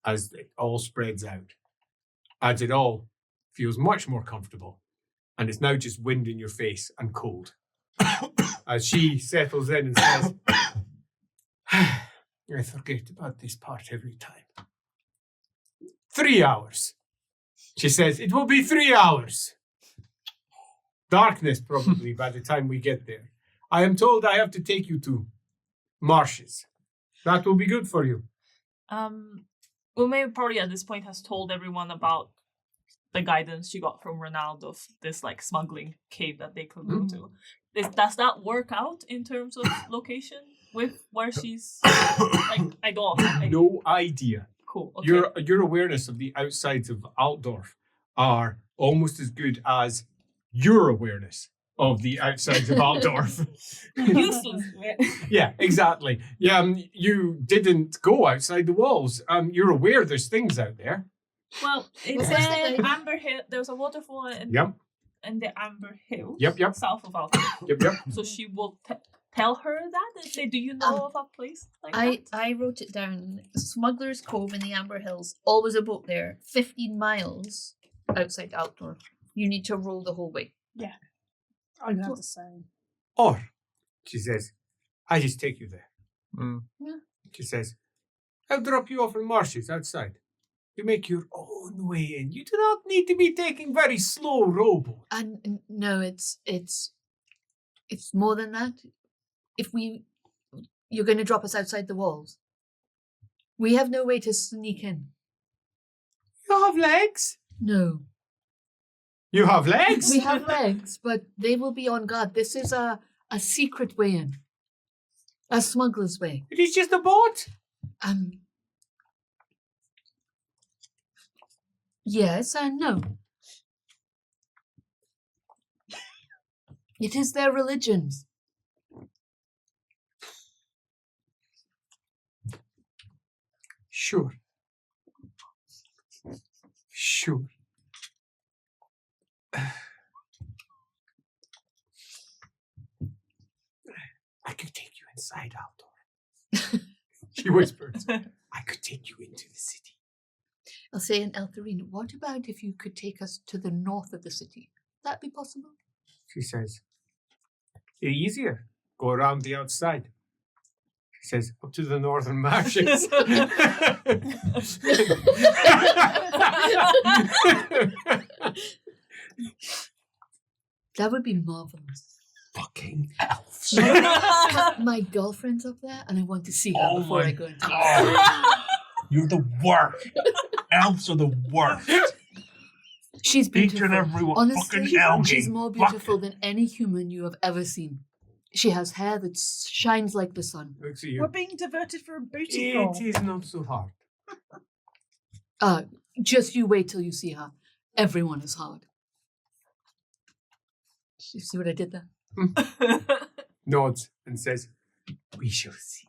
as it all spreads out, as it all feels much more comfortable. And it's now just wind in your face and cold. As she settles in and says, I forget about this part every time. 3 hours. She says, it will be 3 hours. Darkness, probably, by the time we get there. I am told I have to take you to marshes. That will be good for you. Ume probably at this point has told everyone about the guidance she got from Ronald of this like smuggling cave that they could go to. Does that work out in terms of location with where she's like I don't No idea. Cool. Okay. Your awareness of the outsides of Aldorf are almost as good as your awareness of the outsides of Aldorf. Useless. Yeah, exactly. Yeah, you didn't go outside the walls. You're aware there's things out there. Well, it What's said the- Amber Hill. There's a waterfall in the Amber Hills. Yep. South of Aldorf. Yep. So she will tell her that and say, "Do you know of a place like that?" I wrote it down. Smuggler's Cove in the Amber Hills. Always a boat there. 15 miles outside Aldorf. You need to roll the whole way. I'm not the same. Or, she says, I just take you there. Yeah. She says, I'll drop you off in marshes outside. You make your own way in. You do not need to be taking very slow rowboat. And no, it's more than that. You're going to drop us outside the walls. We have no way to sneak in. You have legs? No. You have legs? We have legs, but they will be on guard. This is a secret way in. A smuggler's way. It is just a boat. Yes and no. It is their religions. Sure. I could take you inside Aldorf. She whispers, I could take you into the city. I'll say in Eltharine, what about if you could take us to the north of the city? Would that be possible? She says, easier. Go around the outside. She says, up to the northern marshes. That would be marvelous. Fucking elves. My girlfriend's up there, and I want to see her Oh before my I go into God. You're the worst. Elves are the worst. She's Each beautiful. and every one. Honestly, Fucking elves. she's more beautiful than any human you have ever seen. She has hair that shines like the sun. Looks at We're you. being diverted for a booty call. It is not so hard. Just you wait till you see her. Everyone is hard. You see what I did there? Nods and says, we shall see.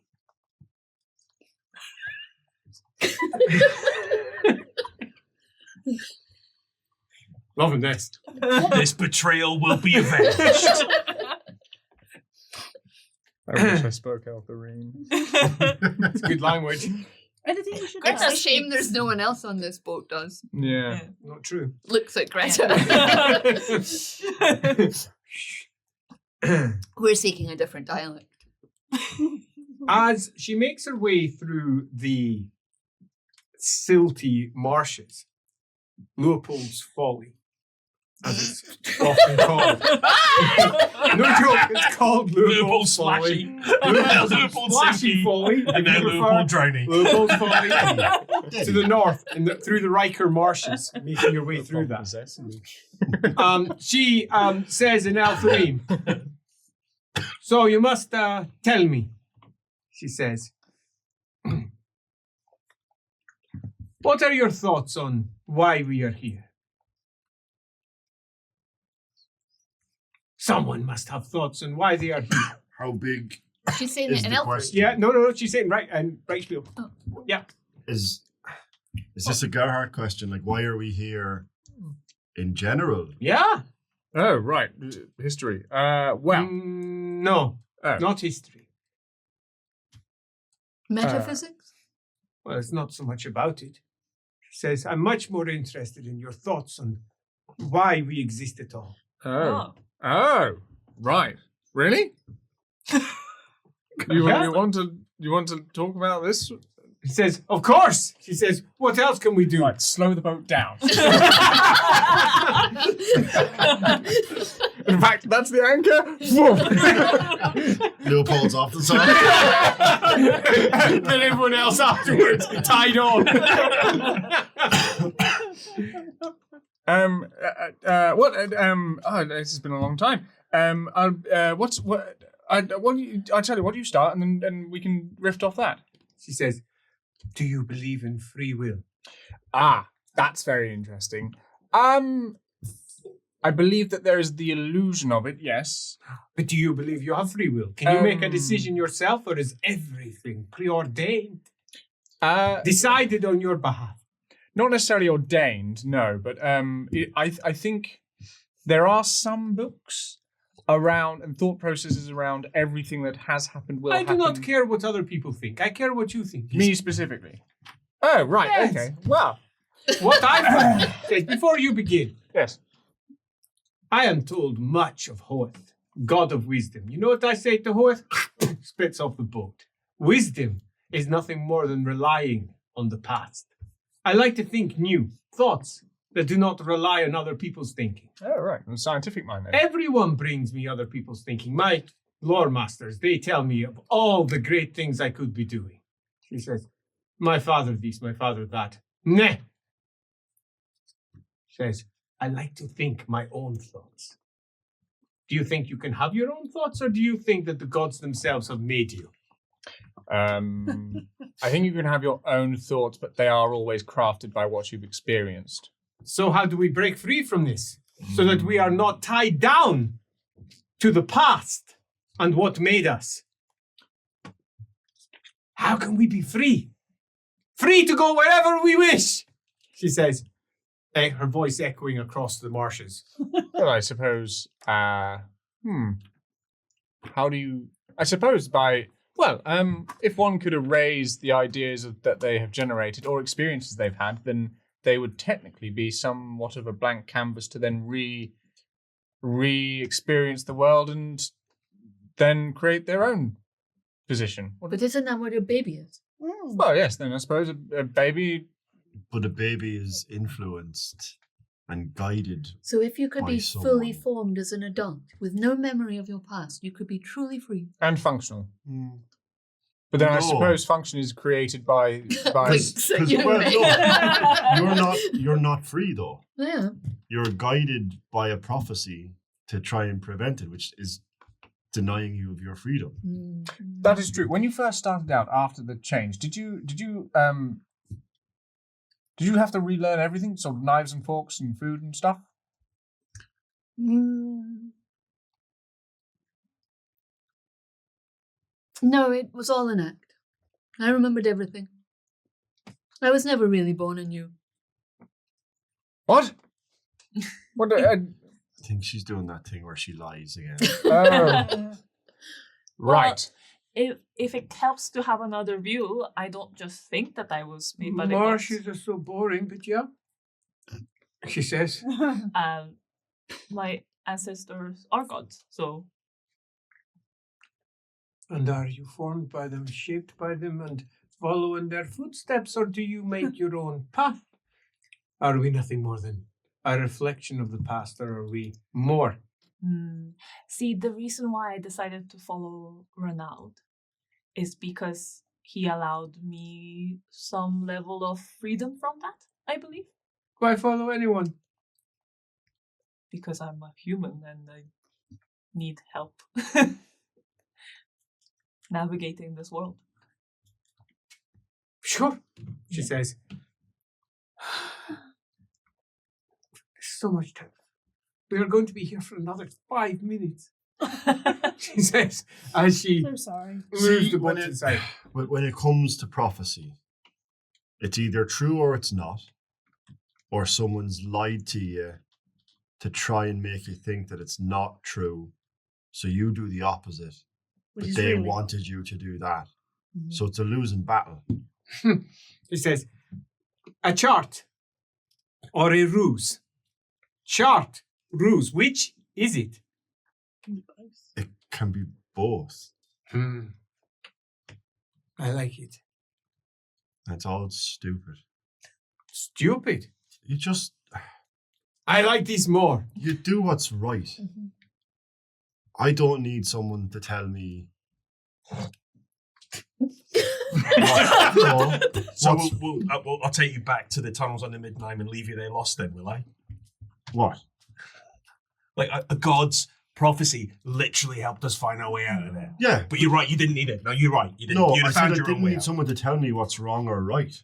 Loving this. This betrayal will be avenged. I wish I spoke Eltharine. It's good language. Anything you should It's know. a shame there's no one else on this boat does. Yeah. Not true. Looks at Greta. We're seeking a different dialect. As she makes her way through the silty marshes, Leopold's Folly, as it's often called. No joke, it's called Leopold Leopold's Folly. Slashy. Leopold Slashy Sinky. Folly. And then if you prefer. Leopold Drowning. Leopold's Folly to the north, through the Riker marshes, making your way through that. She says in Eltharine, so you must tell me, she says, what are your thoughts on why we are here? Someone must have thoughts on why they are here. How big She's saying is it in the Elfin. question? Yeah, no, she's saying right and right spiel. Oh. Yeah. Is this a Gerhardt question? Like, why are we here in general? Yeah. Oh, right. History. Well, No, Oh. not history. Metaphysics? Well, it's not so much about it. She says, I'm much more interested in your thoughts on why we exist at all. Oh. Oh, right. Really? You want to talk about this? He says, of course. She says, what else can we do? Right, slow the boat down. In fact, that's the anchor. Leopold's off the side. And everyone else afterwards tied on. This has been a long time. I'll tell you, what do you start, and then we can riff off that. She says, do you believe in free will? Ah, that's very interesting. I believe that there is the illusion of it, yes. But do you believe you have free will? Can you make a decision yourself, or is everything preordained? Decided on your behalf? Not necessarily ordained, no, but I think there are some books around and thought processes around everything that has happened will happen. I do not care what other people think. I care what you think. Me specifically. Oh, right, Yes. okay. Well, What I find, says, before you begin, yes. I am told much of Hoeth, god of wisdom. You know what I say to Hoeth? Spits off the boat. Wisdom is nothing more than relying on the past. I like to think new thoughts that do not rely on other people's thinking. Oh, right. I'm a scientific mind then. Everyone brings me other people's thinking. My lore masters, they tell me of all the great things I could be doing. She says, my father this, my father that. Nah. Says, I like to think my own thoughts. Do you think you can have your own thoughts, or do you think that the gods themselves have made you? I think you can have your own thoughts, but they are always crafted by what you've experienced. So how do we break free from this? So that we are not tied down to the past and what made us. How can we be free? Free to go wherever we wish, she says, her voice echoing across the marshes. Well, I suppose, how do you, I suppose by, well, if one could erase the ideas that they have generated or experiences they've had, then they would technically be somewhat of a blank canvas to then re-experience the world and then create their own position. But isn't that what a baby is? Well, yes, then I suppose a baby... But a baby is influenced and guided. So if you could By be fully someone. formed as an adult with no memory of your past, you could be truly free. and functional. But then I No. suppose function is created by Winks at you, well, mate. no, you're not free though. Yeah. You're guided by a prophecy to try and prevent it, which is denying you of your freedom. that is true. When you first started out after the change, did you have to relearn everything? So knives and forks and food and stuff? No, it was all an act. I remembered everything. I was never really born anew. What? What? I think she's doing that thing where she lies again. Right. If it helps to have another view, I don't just think that I was made by the gods. Marshes are so boring, but yeah. She says. My ancestors are gods, so And are you formed by them, shaped by them, and follow in their footsteps, or do you make your own path? Are we nothing more than a reflection of the past, or are we more? See, the reason why I decided to follow Ronald is because he allowed me some level of freedom from that, I believe. Why follow anyone? Because I'm a human and I need help navigating this world. Sure, she says. There's so much time. We are going to be here for another 5 minutes. She says, as she So sorry. moves See, the when boat it- inside. When it comes to prophecy, it's either true or it's not, or someone's lied to you to try and make you think that it's not true, so you do the opposite, Which but is they really wanted you to do that. Mhm. So it's a losing battle. She says, a chart or a ruse. Chart, ruse. Which is it? It can be both. I like it. That's all stupid. Stupid. You just I like this more. you do what's right. I don't need someone to tell me. No. So What's- I'll take you back to the tunnels under Midnight and leave you there lost then, will I? What? Like a god's prophecy literally helped us find our way out of there. Yeah. But you're right, you didn't need it. No, you're right. You didn't. No, You'd I have said found I your own didn't way need out. someone to tell me what's wrong or right.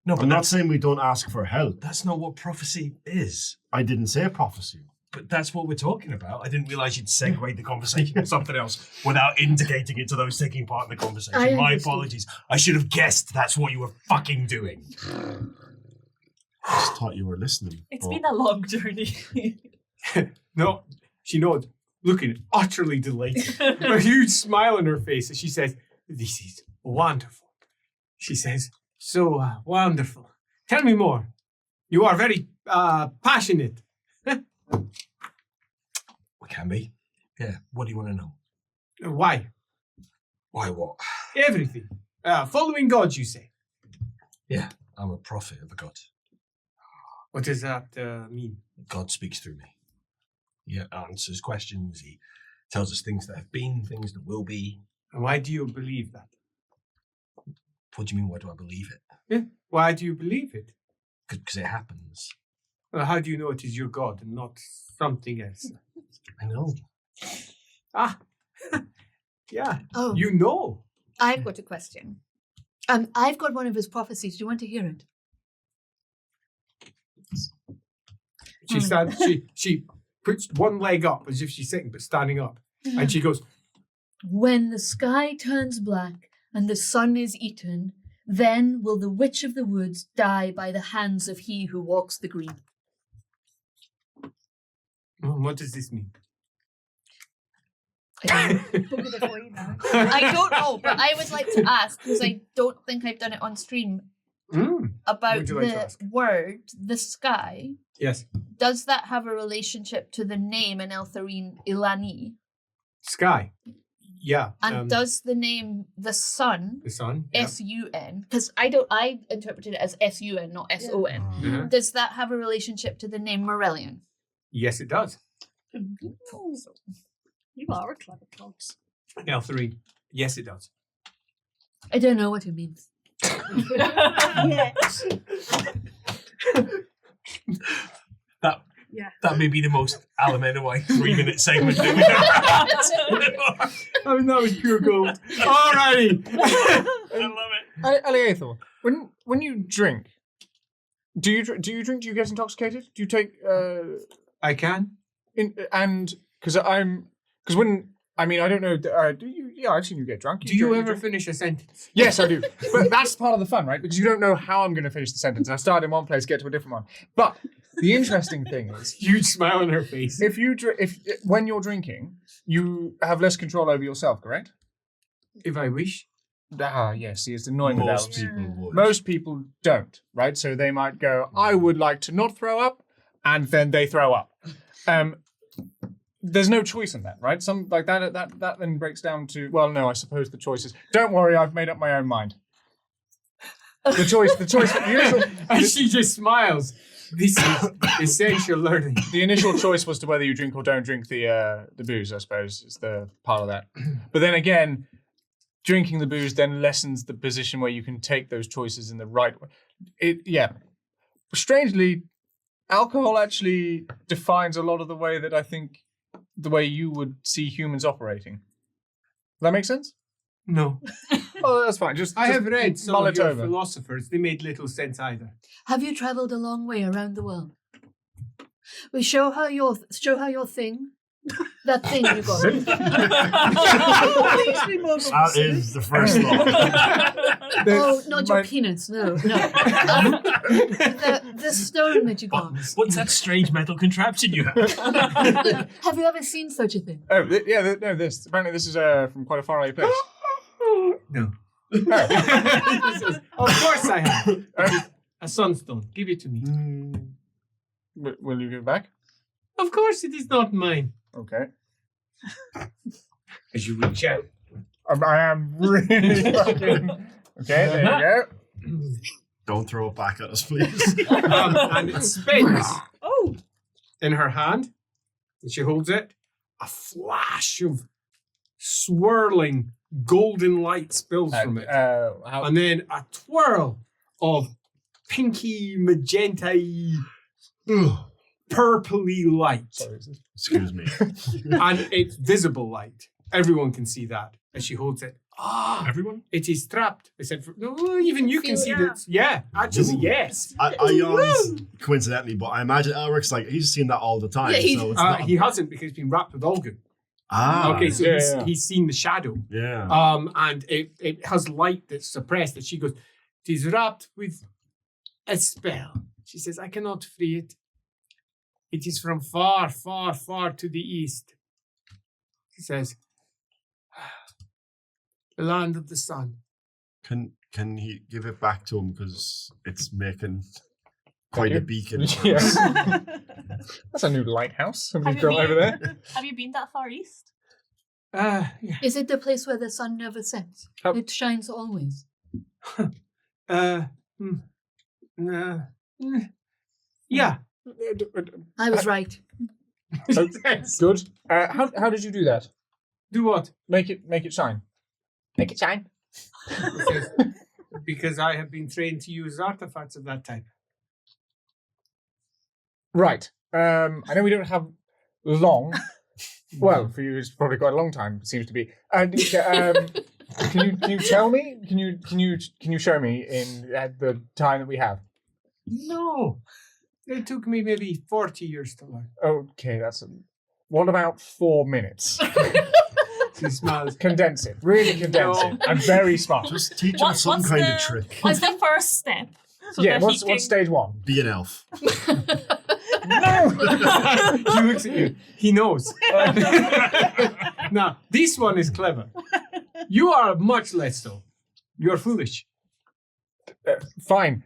No, but I'm not that's, saying we don't ask for help. that's not what prophecy is. I didn't say prophecy. But that's what we're talking about. I didn't realise you'd segue the conversation to something else without indicating it to those taking part in the conversation. I My understood. apologies. I should have guessed that's what you were fucking doing. I just thought you were listening. It's but- been a long journey. No, she nods, looking utterly delighted. A huge smile on her face as she says, "This is wonderful." She says, "So wonderful. Tell me more. You are very passionate." We can be. Yeah. What do you want to know? Why? Why what? Everything. Following God, you say. Yeah, I'm a prophet of a god. What does that mean? God speaks through me. He answers questions. He tells us things that have been, things that will be. And why do you believe that? What do you mean, why do I believe it? Yeah. Why do you believe it? Because it happens. Well, how do you know it is your God and not something else? I know. Ah, yeah, Oh, you know. I've got a question. I've got one of his prophecies. Do you want to hear it? She stands. She puts one leg up as if she's sitting, but standing up, and she goes, When the sky turns black and the sun is eaten, then will the witch of the woods die by the hands of he who walks the green. "What does this mean?" I don't know, but I would like to ask, because I don't think I've done it on stream, about Would you like to the ask? word, the sky. Yes. Does that have a relationship to the name in Eltharine Ilani? Sky. Yeah. And does the name the sun, the sun? Yeah. S-U-N, because I interpreted it as S-U-N, not S-O-N. Mhm. Does that have a relationship to the name Morellian? Yes, it does. You are a clever cogs. L3. Yes, it does. I don't know what it means. Yes. That may be the most Alamenoite 3-minute segment that we've ever had. I mean, that was pure gold. Alrighty. I love it. Aliathor, when you drink, do you drink? Do you get intoxicated? Do you take I can. because when I don't know. Do you? Yeah, I've seen you get drunk. Do you drink- ever drink? finish a sentence? Yes, I do. But that's part of the fun, right? Because you don't know how I'm going to finish the sentence. I start in one place, get to a different one. But the interesting thing is, Huge smile on her face. when you're drinking, you have less control over yourself, correct? If I wish. Ah, yes. See, it's annoying with Most elves. people would. Most people don't, right? So they might go, I would like to not throw up, and then they throw up. There's no choice in that, right? Some like that then breaks down to, well, no, I suppose the choice is, don't worry, I've made up my own mind. The choice, And she just smiles. This is essential learning. the initial choice was to whether you drink or don't drink the booze, I suppose, is the part of that. But then again, drinking the booze then lessens the position where you can take those choices in the right way. Strangely, alcohol actually defines a lot of the way that I think the way you would see humans operating. Does that make sense? No. Oh, that's fine. I have read some mull of it your over. philosophers. They made little sense either. Have you travelled a long way around the world? We show her your thing. That thing you got. Please be more That is the first law. Oh, not your penis. No. The stone that you got. What's that strange metal contraption you have? Have you ever seen such a thing? Oh, this. Apparently this is from quite a faraway place. No. Oh. Of course I have. A sunstone. Give it to me. Will you give it back? Of course it is not mine. Okay. As you reach out. I am really fucking... Okay, there you go. Don't throw it back at us, please. And it spins Oh, in her hand. And she holds it. A flash of swirling golden light spills from it. How, And then a twirl of pinky, magenta, purpley light. sorry, Excuse me. And it's visible light. Everyone can see that as she holds it. Ah, Everyone? it is trapped. I said, no, even you can Feel see it. that. Yeah, actually, Ooh. yes. I yawned coincidentally, but I imagine Elric's like, he's seen that all the time. Yeah, so it's not He hasn't because he's been wrapped with Olgun. Okay, so Yeah. he's seen the shadow. Yeah. And it has light that's suppressed. And she goes, it is wrapped with a spell. She says, I cannot free it. It is from far, far, far to the east. She says, the land of the sun. Can he give it back to him because it's making quite you. a beacon? for Yeah. us. That's a new lighthouse somebody's Have you built over been- there. Have you been that far east? Yeah. Is it the place where the sun never sets? How- It shines always. Yeah. I was right. Yes. Good. How did you do that? Do what? Make it shine. Make it shine. Because I have been trained to use artifacts of that type. Right. I know we don't have long. Well, for you, it's probably quite a long time. It seems to be. And can you tell me? Can you show me in the time that we have? No. It took me maybe 40 years to learn. Okay, what about 4 minutes? She smiles. Condense it. Really condense No. it. I'm very smart. Just teach him some What's kind the- of trick. What's the first step? So Yeah. that What's he can... stage 1? Be an elf. No! He looks at you. He knows. Now, this one is clever. You are much less so. You're foolish. Fine.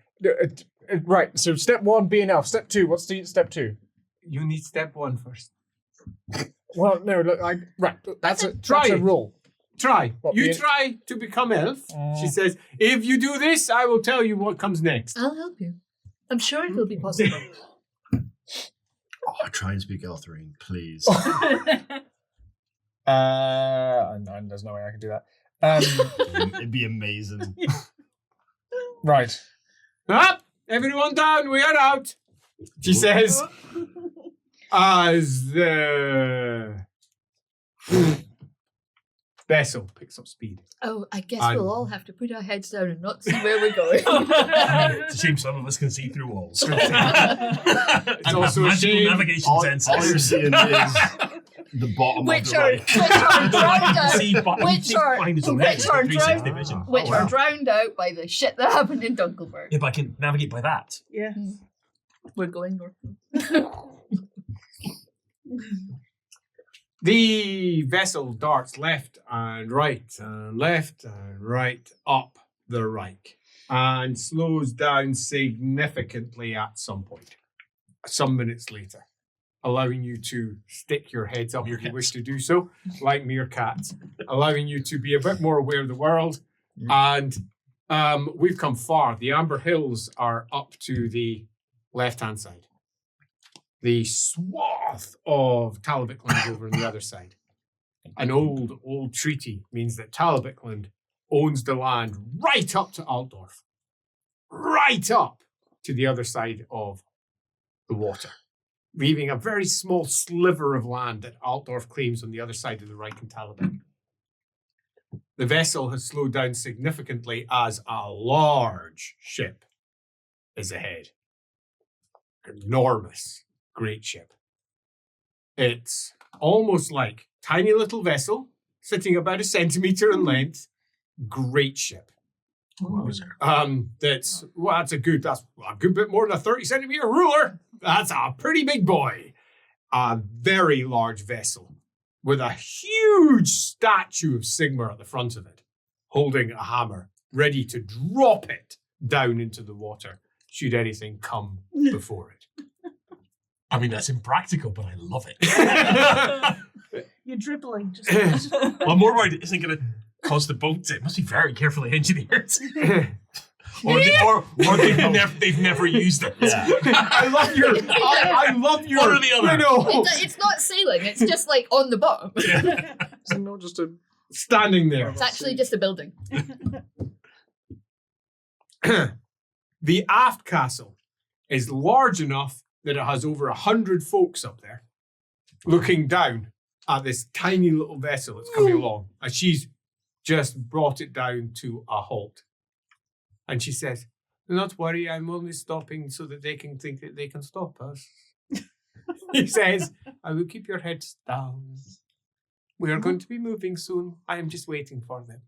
Right. So step 1, be an elf. Step 2. What's step 2? You need step 1 first. Well, no. Look, that's a rule. Try. What, You being- try to become elf. She says, if you do this, I will tell you what comes next. I'll help you. I'm sure it will be possible. Oh, try and speak Eltharian, please. And there's no way I can do that. It'd be amazing. Right. Up! Everyone down, we are out. She says, as the vessel picks up speed. Oh, I guess I'm- we'll all have to put our heads down and not see where we're going. It's a shame some of us can see through walls. It's also a magical shame. navigation all sensors. you're seeing is the bottom which of the are right. which are drowned out. See, but Which are behind us on which edge, are 360 drowned vision. which wow. are drowned out by the shit that happened in Dunkelberg. Yeah, but I can navigate by that. yeah. We're going north. The vessel darts left and right up the Reich and slows down significantly at some point, some minutes later, allowing you to stick your heads up if you wish to do so, like meerkats, allowing you to be a bit more aware of the world. And we've come far. The Amber Hills are up to the left-hand side. The swath of Talabicland over on the other side. An old treaty means that Talabicland owns the land right up to Aldorf, right up to the other side of the water, leaving a very small sliver of land that Aldorf claims on the other side of the Reich and Talabicland. The vessel has slowed down significantly as a large ship is ahead. Enormous. Great ship. It's almost like tiny little vessel sitting about a centimeter in length. Great ship. That's a good bit more than a 30-centimeter ruler. That's a pretty big boy. A very large vessel with a huge statue of Sigmar at the front of it, holding a hammer, ready to drop it down into the water should anything come before it. I mean, that's impractical, but I love it. You're dribbling. Just Well, I'm more worried it isn't going to cause the boat to. It must be very carefully engineered. Or they've never used it. Yeah. I love your. I love your. One or the other. You know, It's not sailing. It's just like on the bottom. Is it not just a standing there. It's actually just a building. The aft castle is large enough that it has over 100 folks up there, looking down at this tiny little vessel that's coming along, and she's just brought it down to a halt. And she says, "Do not worry, I'm only stopping so that they can think that they can stop us." He says, "I will keep your heads down. We are going to be moving soon. I am just waiting for them."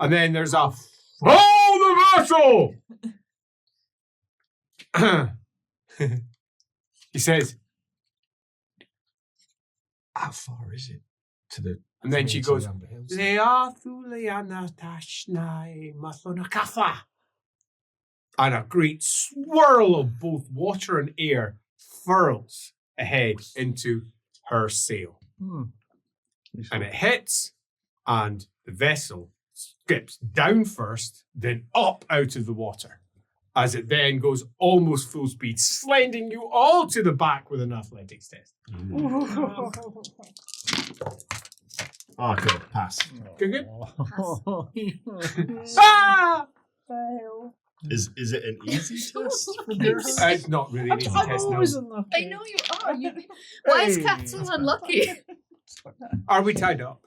And then there's a, "Hold the vessel!" He says, How far is it to the? and then she goes, Amber Hills? and a great swirl of both water and air furls ahead into her sail. And it hits, and the vessel skips down first, then up out of the water, as it then goes almost full speed, sliding you all to the back with an athletics test. Oh, good. Pass. Good? Oh. Ah! Fail. Is it an easy test? It's not really an easy I'm test, no. always unlucky. I know you are. Why is Cat so unlucky? Are we tied up?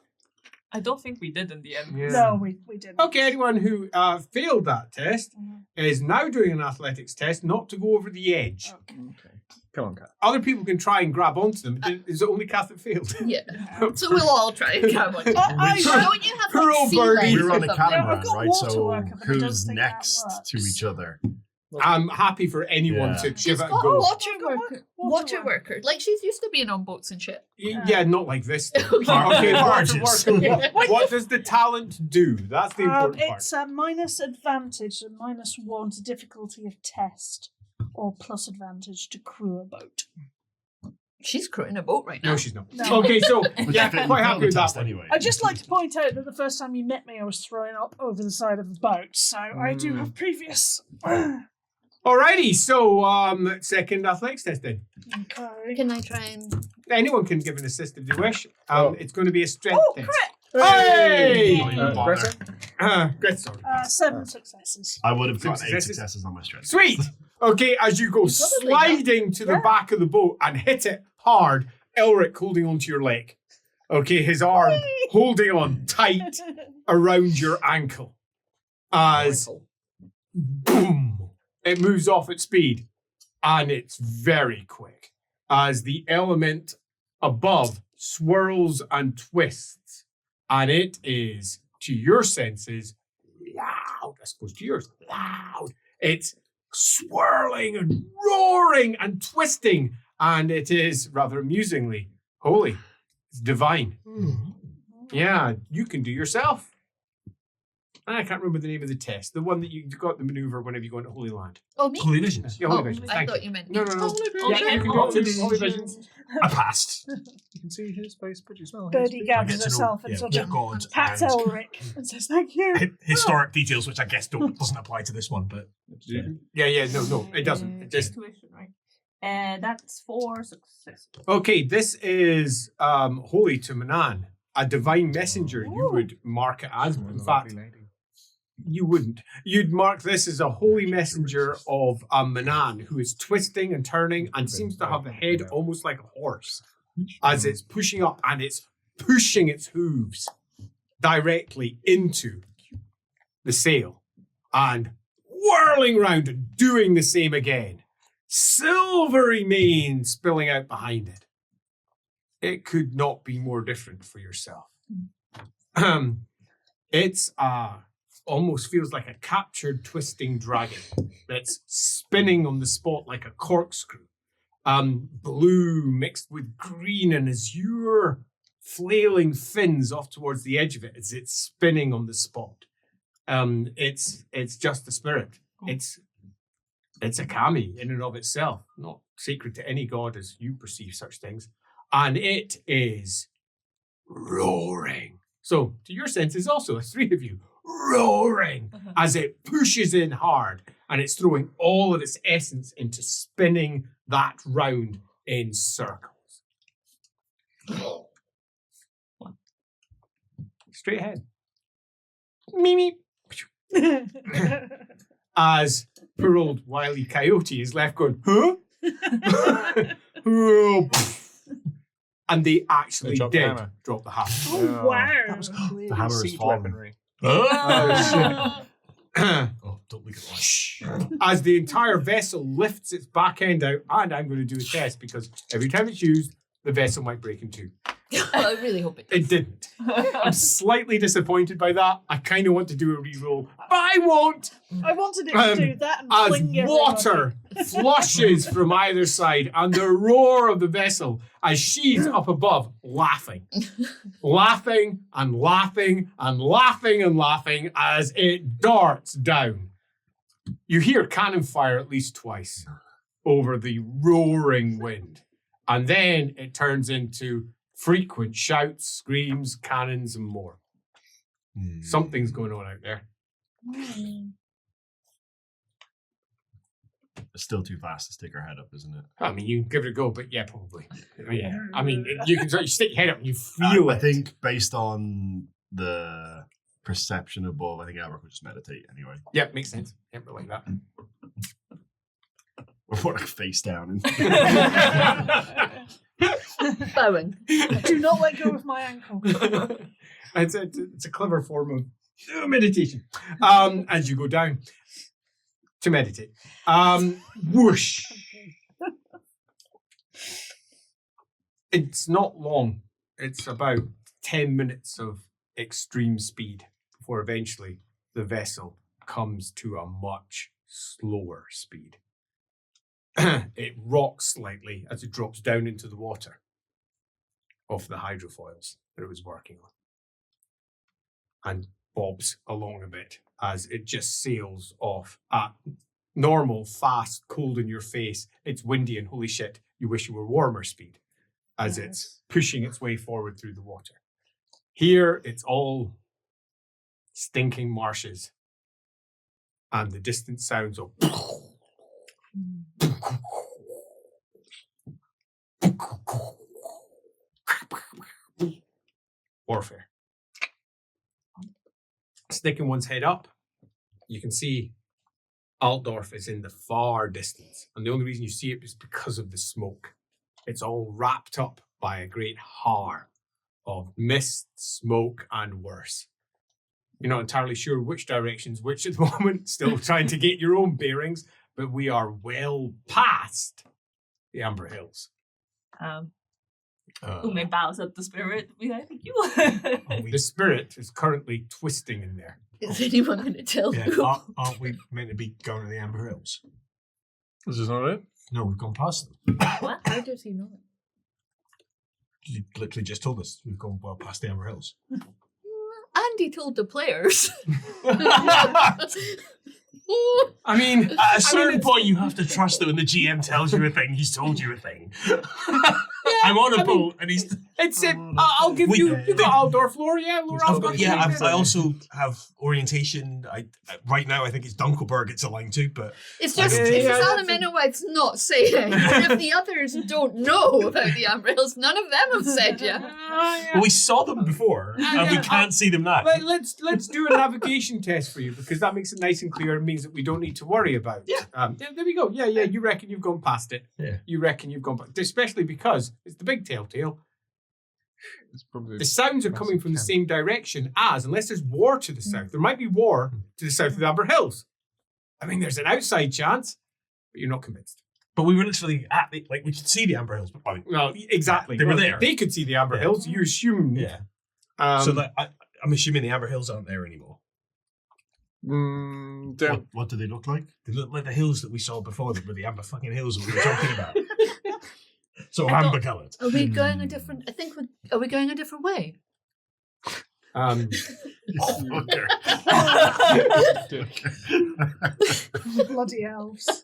I don't think we did in the end. No, we didn't. Okay, anyone who failed that test is now doing an athletics test not to go over the edge. Okay. Come on, Cat. Other people can try and grab onto them, but it's only Kath that failed. Yeah. So we'll all try and grab one. Don't you have Poor like old sea birdie. legs We're or on a something? catamaran, I've got right? water So worker, but I don't who's think that next works. to each other? I'm happy for anyone Yeah. to She's give it a got a go. water I've got worker. water Water worker. Like she's used to being on boats and shit. Yeah, not like this. Okay. Okay, Barges. water worker. What does the talent do? That's the important part. It's a minus advantage and -1 to difficulty of test, or plus advantage to crew a boat. She's crewing a boat right now. No, she's not. No. Okay, so Which yeah, fit- quite you happy failed the with that test one. anyway. I'd just like to point out that the first time you met me, I was throwing up over the side of the boat, so I do have previous. Alrighty, so second athletics test then. Okay. Can I try and? Anyone can give an assist if they wish. It's going to be a strength Oh, test. crit! Hey! Don't even bother. Greta? Great, sorry. 7 successes. I would have Six got 8 successes? successes on my strength. Sweet. Okay, as you go You probably got- sliding to the Yeah. back of the boat and hit it hard, Elric holding onto your leg. Okay, his arm holding on tight around your ankle. As boom, it moves off at speed, and it's very quick. As the element above swirls and twists, and it is, to your senses, loud. I suppose to yours, loud. It's swirling and roaring and twisting, and it is, rather amusingly, holy. It's divine. Yeah, you can do yourself. I can't remember the name of the test. The one that you got the maneuver whenever you go into Holy Land. Oh, me? Holy visions. Yeah, Holy Oh, Visions. I Thank thought you. you meant No, me. no, no. Holy Yeah, visions. you can go to the Holy Visions. I passed. You can see his face, but you smell his Birdie face. gathers I get to know, herself in yeah, sort of God pat and Elric and says, "Thank you." historic details, which I guess doesn't apply to this one, but Yeah, no, it doesn't. It just Intuition, right? That's 4 successes. okay. This is holy to Manan, a divine messenger. You would mark it as. In fact, you wouldn't. You'd mark this as a holy messenger of Manan, who is twisting and turning and seems to have the head almost like a horse, as it's pushing up and it's pushing its hooves directly into the sail and whirling round and doing the same again. Silvery mane spilling out behind it. It could not be more different for yourself. It's almost feels like a captured twisting dragon that's spinning on the spot like a corkscrew. Blue mixed with green and azure flailing fins off towards the edge of it as it's spinning on the spot. It's just the spirit. It's It's a kami in and of itself, not sacred to any god as you perceive such things. And it is roaring. So, to your senses also, 3 of you, roaring as it pushes in hard and it's throwing all of its essence into spinning that round in circles. Straight ahead. Mimi. As poor old Wily Coyote is left going, huh? And they actually They dropped the did hammer. drop the hammer. Oh, wow. The hammer is Siege fallen. weaponry. Oh, don't look at that. As the entire vessel lifts its back end out, and I'm going to do a test because every time it's used, the vessel might break in 2. I really hope it does. It didn't. I'm slightly disappointed by that. I kind of want to do a reroll, but I won't. I wanted it to do that and As fling water flushes from either side and the roar of the vessel as she's up above laughing. Laughing and laughing and laughing and laughing as it darts down. You hear cannon fire at least twice over the roaring wind. And then it turns into frequent shouts, screams, cannons, and more. Something's going on out there. everybody. It's still too fast to stick her head up, isn't it? I mean, you can give it a go, but yeah, probably. Yeah. I mean, you can sort of stick your head up and you feel it. I think based on the perception above, I think Albert would just meditate anyway. Yep, makes sense. Yep, I like that. Or like face down. Bowing. Do not let go of my ankle. It's a clever form of meditation. As you go down to meditate. Whoosh. It's not long. It's about 10 minutes of extreme speed before eventually the vessel comes to a much slower speed. It rocks slightly as it drops down into the water off the hydrofoils that it was working on. And bobs along a bit as it just sails off at normal, fast, cold in your face. It's windy and holy shit, you wish you were warmer speed as it's pushing its way forward through the water. Here, it's all stinking marshes and the distant sounds of warfare. Sticking one's head up, you can see Aldorf is in the far distance. And the only reason you see it is because of the smoke. It's all wrapped up by a great har of mist, smoke, and worse. You're not entirely sure which direction's which at the moment, still trying to get your own bearings, but we are well past the Amber Hills. Ume bows at the spirit behind you. The spirit is currently twisting in there. Is anyone going to tell Yeah, who? aren't we meant to be going to the Amber Hills? Is this not it? No, we've gone past them. What? How does he know it? You literally just told us we've gone well past the Amber Hills. Andy told the players. I mean, At a certain point, you have to trust that when the GM tells you a thing, he's told you a thing. I'm on a boat, and he's. it's it. I'll give you. You got Aldorf lore, yeah, lore. I also have orientation. Right now I think it's Dunkelberg it's aligned to, but It's just Yeah, it's yeah, Alan Menowite's not saying. And if the others don't know about the Amber Hills, none of them have said yet. well, we saw them before, and we can't see them now. Let's do a navigation test for you because that makes it nice and clear and means that we don't need to worry about. Yeah. There we go. Yeah. You reckon you've gone past it. Yeah. You reckon you've gone past, especially because it's the big telltale. It's probably The sounds are coming from the same direction as, unless there's war to the south, there might be war to the south of the Amber Hills. I mean, there's an outside chance, but you're not convinced. But we were literally at the we could see the Amber Hills, but Well, exactly. They were Well, there. They could see the Amber Yeah. Hills. You assume. yeah. Um, So that I'm assuming the Amber Hills aren't there anymore. What do they look like? They look like the hills that we saw before that were the Amber fucking Hills that we were talking about. So amber coloured. Are we going a different? Are we going a different way? Bloody elves.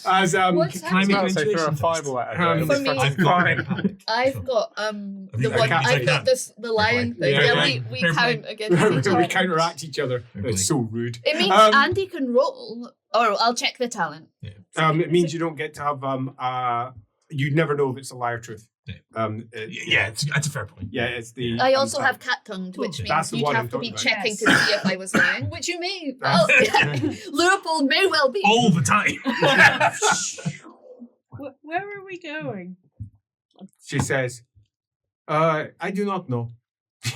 As What's can I make an Say throw a intuition fireball test? at her. For me- I've got empathic. I've got you the got one. cats? I I've got can. this the lion thing. Yeah, Yeah, yeah. we Fair play. count against each we other. counteract each other. It's so rude. It means Um, Andy can roll. Or I'll check the talent. It means you don't get to have you never know if it's a lie or truth. Yeah, it's a fair point. Yeah, it's the. I also have cat tongued, which Okay. means That's the you'd one I'm have to be talking about. checking Yes. to see if I was lying, which you may. That's- Leopold may well be. All the time. Where are we going? She says, "I do not know."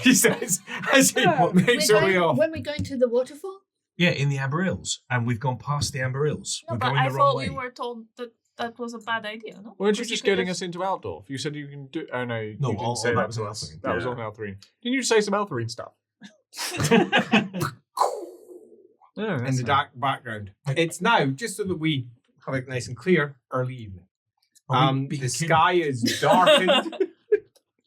She says, as he No, makes her way off. When we're going to the waterfall? Yeah, in the Amber Hills, and we've gone past the Amber Hills. No, We're but going I the wrong thought way. we were told that that was a bad idea, no? Weren't you Because just could getting have- us into Aldorf? You said you can do. Oh no, you No, didn't all say that that was to on us. Eltharine. That was Yeah. on Eltharine. Didn't you say some Eltharine stuff? Yeah, In the dark background. It's now, just so that we have it nice and clear, early evening. Are we being The kidnapped? sky is darkened.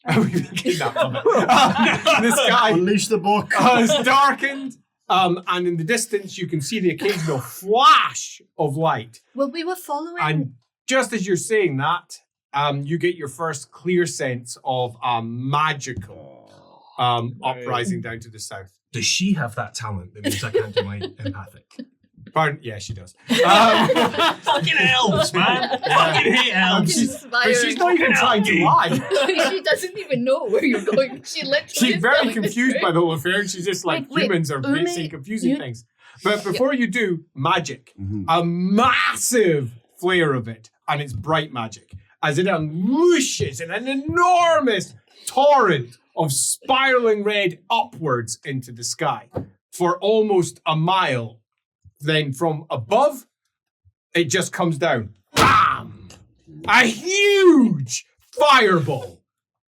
Are we being kidnapped? Love it. The sky Unleash the book. is darkened, and in the distance you can see the occasional flash of light. Well, we were following. And just as you're saying that, you get your first clear sense of a magical uprising down to the south. Does she have that talent that means I can't do my empathic? Pardon? Yeah, she does. Fucking elves, man! Fucking hate elves! But she's not even trying to lie. She doesn't even know where you're going. She literally She's is very telling the confused truth. by the whole affair. She's just like, Wait, humans are Umi, basically confusing you- things. But before you do, magic. Mhm. A massive flare of it, and it's bright magic, as it unleashes in an enormous torrent of spiraling red upwards into the sky for almost a mile. Then from above, it just comes down. Bam! A huge fireball,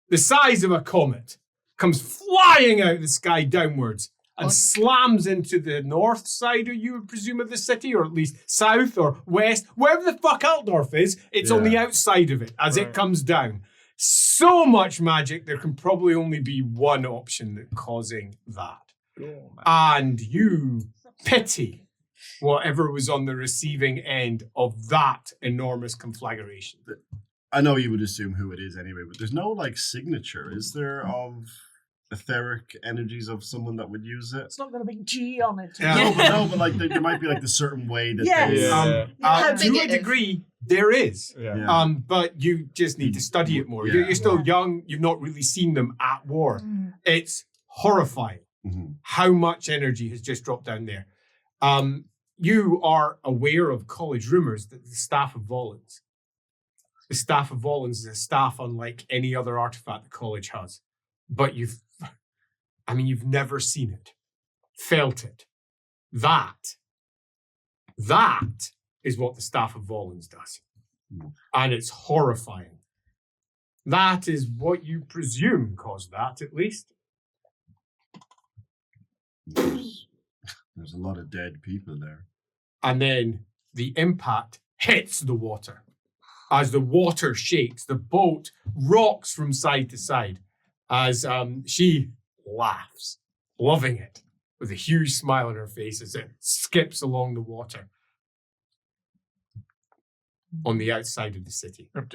the size of a comet, comes flying out of the sky downwards and Oh. slams into the north side, or you would presume, of the city, or at least south or west, wherever the fuck Aldorf is. It's on the outside of it as it Right. comes down. So much magic, there can probably only be one option that causing that. And you pity whatever was on the receiving end of that enormous conflagration. I know you would assume who it is anyway, but there's no like signature, is there, of etheric energies of someone that would use it? It's not got a big G on it. Yeah. No, but like there might be like the certain way that Yes. they. Yeah. How big To a it is. degree, there is. Yeah. Yeah. But you just need to study it more. Yeah. You're still young. You've not really seen them at war. Mm. It's horrifying Mhm. how much energy has just dropped down there. You are aware of college rumors that the staff of Volans, is a staff unlike any other artifact the college has. But you've never seen it, felt it. That is what the staff of Volans does. And it's horrifying. That is what you presume caused that, at least. There's a lot of dead people there. And then the impact hits the water. As the water shakes, the boat rocks from side to side as she laughs, loving it, with a huge smile on her face as it skips along the water on the outside of the city. Are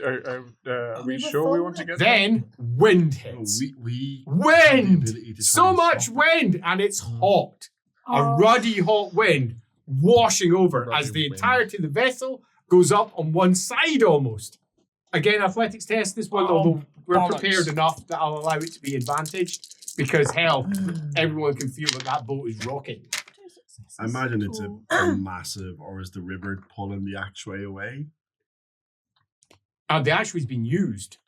we We were sure we want to following- get there? Then wind Oh, hits. we Wind! the ability to try So and much stop it. wind, and it's hot. A Oh. ruddy hot wind washing over Ruddy as the wind. entirety of the vessel goes up on one side almost. Again, athletics test this one, Oh, although we're bollocks. prepared enough that I'll allow it to be advantaged because hell, everyone can feel that boat is rocking. I imagine it's a massive, or is the river pulling the actuay away? The actually's been used.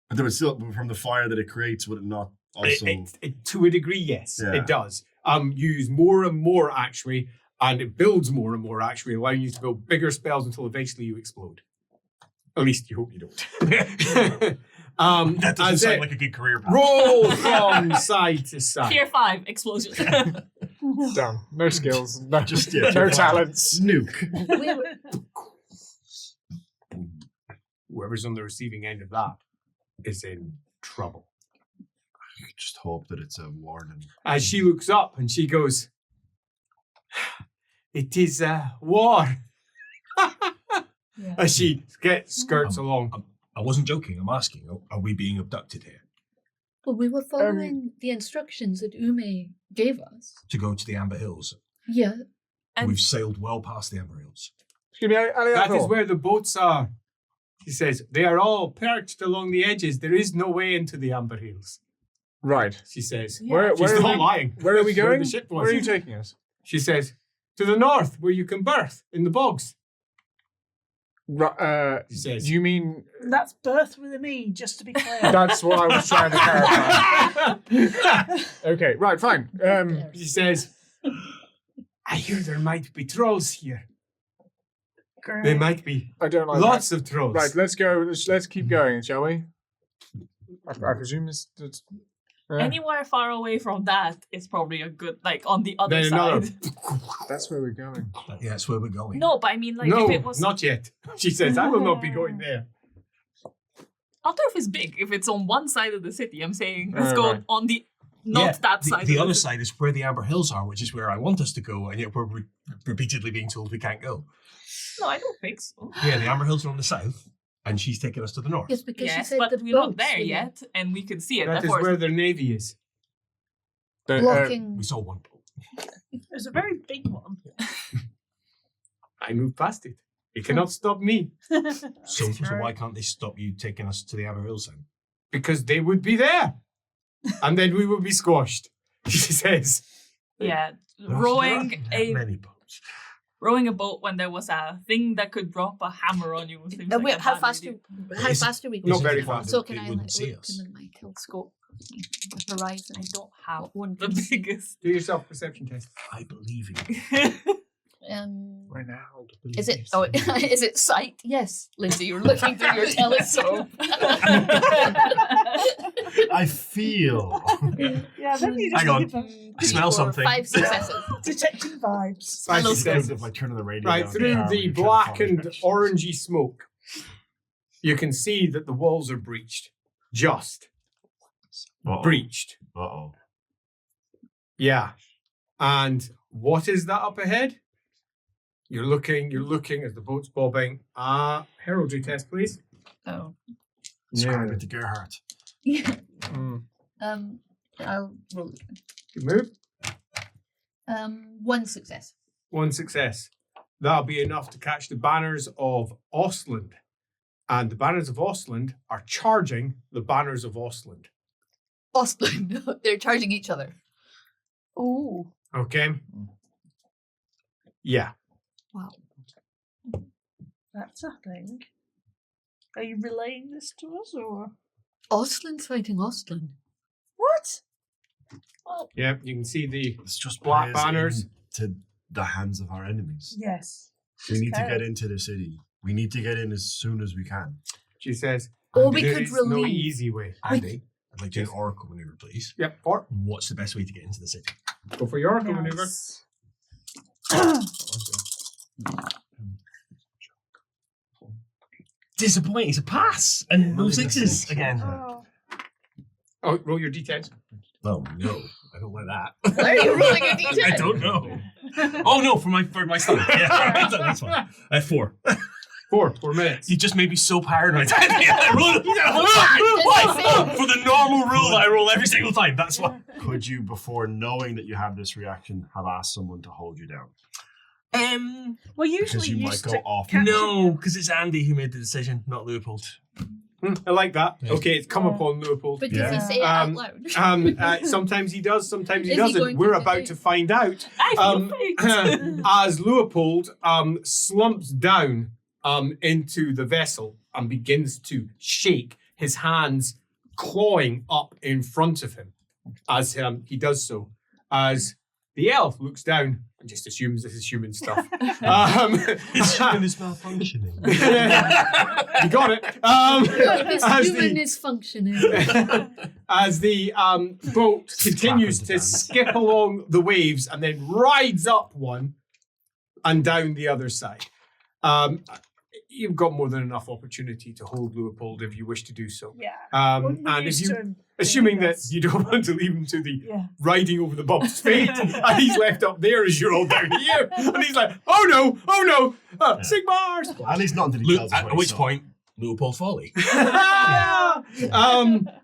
But there was still, from the fire that it creates, would it not also? To a degree, yes, Yeah. it does. You use more and more actually, and it builds more and more actually, allowing you to build bigger spells until eventually you explode. At least you hope you don't. That doesn't as sound it like a good career path. roll from side to side. Tier 5 explosion. Down. No skills. No, Just no talents. Nuke. We were- Whoever's on the receiving end of that is in trouble. Just hope that it's a warning. As she looks up and she goes, It is war. Yeah. As she skirts along. I wasn't joking. I'm asking, are we being abducted here? Well, we were following the instructions that Ume gave us. To go to the Amber Hills? Yeah. And- We've sailed well past the Amber Hills. Excuse me, That is where the boats are. She says, they are all perched along the edges. There is no way into the Amber Hills. Right. She says. Where She's are not we, lying. Where are we Where going? the ship was. Where are you taking us? She says, to the north, where you can birth, in the bogs. She says. Do you mean That's birth with an E, just to be clear. that's what I was trying to clarify? Okay, right, fine. She says, I hear there might be trolls here. Great. There might be I don't like lots of trolls. that. Right, let's go. Let's keep going, shall we? I presume it's Anywhere far away from that is probably a good, like, on the other Then side. another. that's where we're going. Yeah, that's where we're going. No, but I mean, like, No, if it was... not yet. She says, I will not be going there. Aldorf is big. If it's on one side of the city, I'm saying let's Oh, go right. on the... Not that side. The of other city. side is where the Amber Hills are, which is where I want us to go, and yet we're repeatedly being told we can't go. No, I don't think so. Yeah, the Amber Hills are on the south, and she's taking us to the north. Yes, because she Yes, said but the we're not boats there were yet, and we can see it. That is Therefore, where their navy is. blocking. We saw one boat. There's a very big one. I moved past it. It cannot stop me So why can't they stop you taking us to the Amber Hills then? because they would be there. And then we would be squashed. She says. yeah, There aren't rowing that many boats. rowing a boat when there was a thing that could drop a hammer on you. Seems Wait, like a how bad fast idea. how Is it- fast are we Not going? very Is it fast. So that can they I wouldn't like see look us? in my telescope, the horizon? I don't have one. can The see. biggest. Do your self-perception test. I believe in you. Renowned. Is it? Oh, is it sight? Yes, Lindsay, you're looking through your telescope. I feel. Yeah, maybe you just Hang on. give them I smell something. 5 successes. detecting vibes. Spicy She says, says if I turn on the radio. right down through car, the we can try to blackened, find it. orangey smoke, you can see that the walls are breached. Just Uh-oh. breached. Uh-oh. Yeah. And what is that up ahead? You're looking as the boat's bobbing. Heraldry test, please. Oh. Describe it to Gerhardt. Yeah. Mm. I'll roll Good move. again. 1 success. 1 success. That'll be enough to catch the banners of Ostland. And the banners of Ostland are charging the banners of Ostland. Ostland. They're charging each other. Oh, Okay? Yeah. Wow. that's a thing. Are you relaying this to us, or Ostland's fighting Ostland. what? Well, Yeah, you can see the Let's just black play us banners. into the hands of our enemies. yes. We need to Okay. get into the city. We need to get in as soon as we can. She says, Or we there could is no relieve. easy way. Andy, I'd like to do an oracle maneuver, please. Yep, or What's the best way to get into the city? go for your oracle maneuver. Nice. Disappointing. It's a pass. And no sixes again. Oh, Oh, roll your d10s. Oh, no. I don't like that. Why are you rolling a d10? I don't know. Oh, no, for my son. Yeah, that's fine. 4. 4 minutes. You just made me so paranoid. I rolled for the normal rule that I roll every single time. That's why. Could you, before knowing that you have this reaction, have asked someone to hold you down? well, Because usually you might used go to off. catch No, because it's Andy who made the decision, not Leopold. I like that. Yeah. Okay, it's come Yeah. upon Leopold. But does Yeah. he say it out loud? Sometimes he does, sometimes he Is he doesn't. going We're to about do- to find out. I feel fate. As Leopold slumps down into the vessel and begins to shake, his hands clawing up in front of him as he does so. As the elf looks down and just assumes this is human stuff. His human is malfunctioning. You got it. This as human the- is functioning. as the boat continues Strap to into dance. skip along the waves and then rides up one and down the other side. you've got more than enough opportunity to hold Leopold if you wish to do so. Yeah. And if you, assuming that you don't want to leave him to the riding over the bump's fate, and he's left up there as you're all down here, and he's like, oh no, Sigmar's! At least not until he tells us what At he which saw. point, Leopold Folly.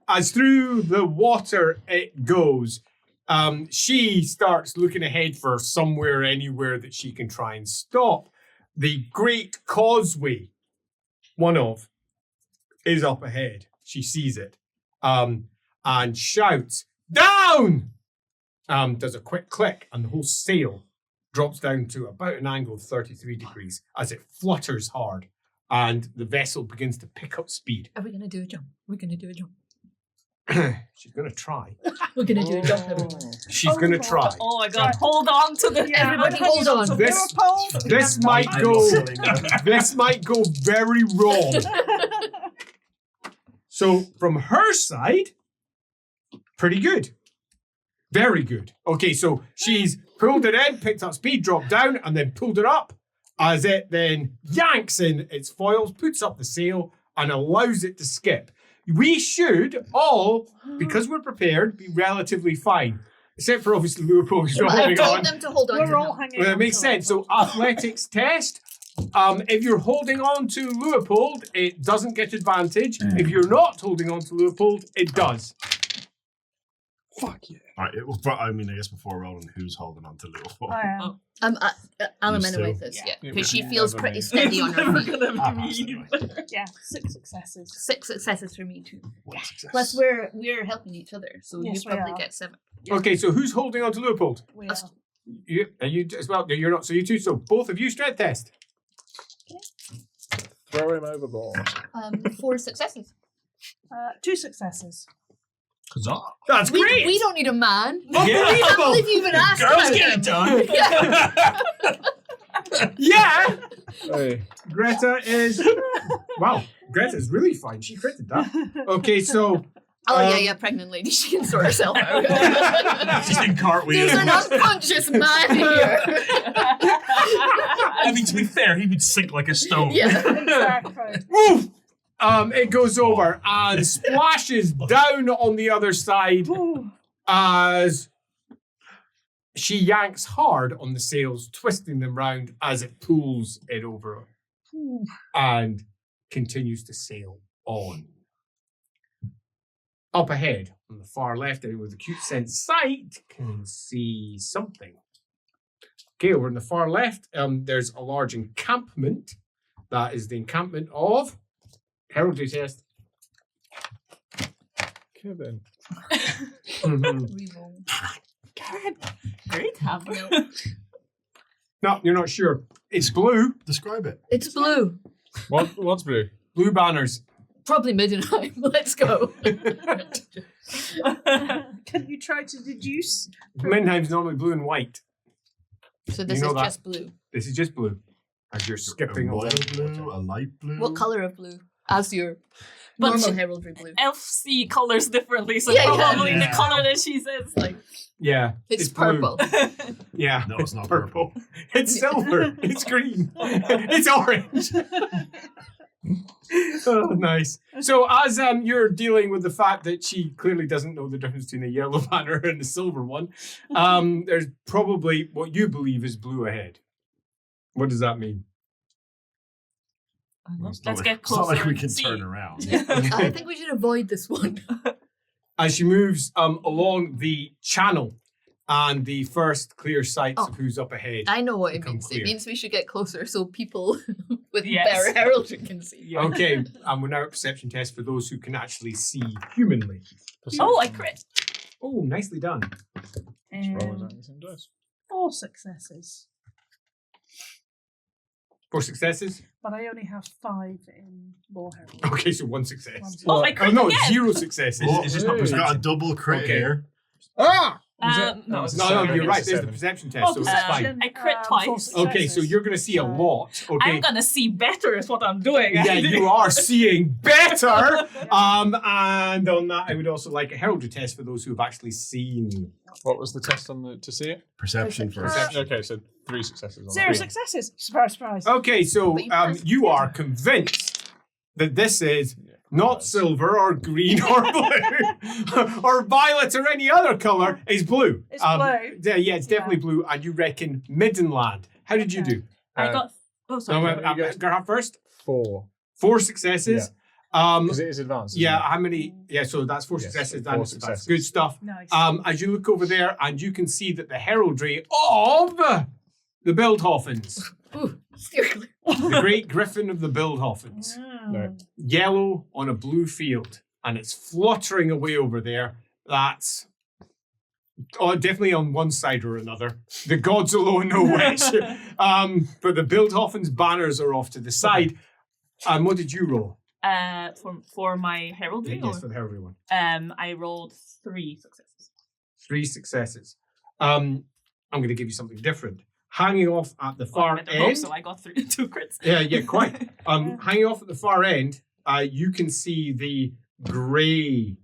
As through the water it goes, she starts looking ahead for somewhere, anywhere that she can try and stop. The Great Causeway, one of, is up ahead. She sees it and shouts, down! Does a quick click and the whole sail drops down to about an angle of 33 degrees as it flutters hard and the vessel begins to pick up speed. Are we going to do a jump? We're going to do a jump. She's going to try. We're going to do a jump, everyone. She's going to try. Oh my god, hold on to the Everybody hold on. This might go. This might go very wrong. So from her side, pretty good, very good. Okay, so she's pulled it in, picked up speed, dropped down, and then pulled it up as it then yanks in its foils, puts up the sail, and allows it to skip. We should all, because we're prepared, be relatively fine. Except for obviously Leopold, who's not I holding told on. them to hold on We're to all him. hanging Well, on that makes to sense. it. So athletics test. If you're holding on to Leopold, it doesn't get advantage. If you're not holding on to Leopold, it does. Fuck yeah. All right, but I mean, I guess before rolling, who's holding on to Leopold? I am. Alamanaway is, Yeah. because she Yeah, feels never pretty mind. steady on her feet. Yeah, 6 successes. 6 successes for me too. One success. Plus we're helping each other, so Yes, you we probably are. get 7. Okay, so who's holding on to Leopold? We are. You, are you as well? No, you're not. So you two. So both of you strength test. Throw him overboard. 4 successes. 2 successes. Huzzah. That's great. We don't need a man. Yeah. I can't believe you even asked Girls about get him. it done. Yeah. Yeah. Hey. Greta is. Wow. Greta's really fine. She critted that. Okay, so. Oh yeah, pregnant lady. She can sort herself out. She's in cartwheel. There's an unconscious man here. I mean, to be fair, he would sink like a stone. Yeah. Exactly. Woof! It goes over and splashes down on the other side as she yanks hard on the sails, twisting them round as it pulls it over and continues to sail on. Up ahead, on the far left, anyone with acute sense sight can see something. Okay, over on the far left, there's a large encampment. That is the encampment of heraldry test. Kevin. Great hammer. No, you're not sure. It's blue. Describe it. It's blue. What's blue? Blue banners. Probably Middenheim. Let's go. Can you try to deduce? Mindenheim's normally blue and white. So this You know is that. just blue. This is just blue. As you're skipping a royal along. blue, a light blue. What colour of blue? As your But normal she- heraldry blue. Elves see colors differently, so Yeah, yeah. probably Yeah. the color that she says like Yeah. It's blue. purple. Yeah. No, it's not purple. It's silver. It's green. It's orange. Oh, nice. So as you're dealing with the fact that she clearly doesn't know the difference between a yellow banner and a silver one, there's probably what you believe is blue ahead. What does that mean? It's not Let's like- get It's not closer like we and can see. turn around. I think we should avoid this one. As she moves along the channel and the first clear sights of who's up ahead. I know what it Become means. clear. It means we should get closer so people with Yes. better heraldry can see. Okay, and we're now at perception test for those who can actually see humanly. Oh, I crit. Oh, nicely done. Roll Um, is the same dice. 4 successes. 4 successes. But I only have 5 in Law Herald. Okay, so 1 success. Oh, I crit no, again. 0 successes. Oh, Is this not we've got a perception? double crit Okay. here. Ah! No, it's a No, seven. you're right. It's a There's the seven. perception test, so it's fine. I crit twice. Okay, so you're going to see a lot. Okay. I'm gonna see better is what I'm doing. Yeah, you are seeing better. And on that, I would also like a heraldry test for those who have actually seen. What was the test on the to see it? Perception first. Okay, so 3 successes. On 0 that. successes. Surprise, surprise. Okay, so But you pressed you it. are convinced that this is Yeah, not that's- silver or green or blue or violet or any other color. It's blue. It's blue. Yeah, it's definitely blue. And you reckon Middenland. How did you Okay. do? I got. Oh, sorry. No, you go. Gerhard first. 4. 4 successes. Because it is advanced. isn't Yeah, it? how many? Yeah, so that's 4 Yes, successes. so 4 That's successes. good stuff. Nice. As you look over there, and you can see that the heraldry of the Bildhoffens, Ooh, steer clear. the great griffin of the Bildhoffens, No. yellow on a blue field, and it's fluttering away over there. That's definitely on one side or another. The gods alone know which. But the Bildhoffens banners are off to the side. And what did you roll? For my heraldry, Yes, for the heraldry one. I rolled 3 successes. 3 successes. I'm going to give you something different. Hanging off at the far I hope end. so. I got 2 crits. Yeah, quite. Hanging off at the far end, you can see the grey,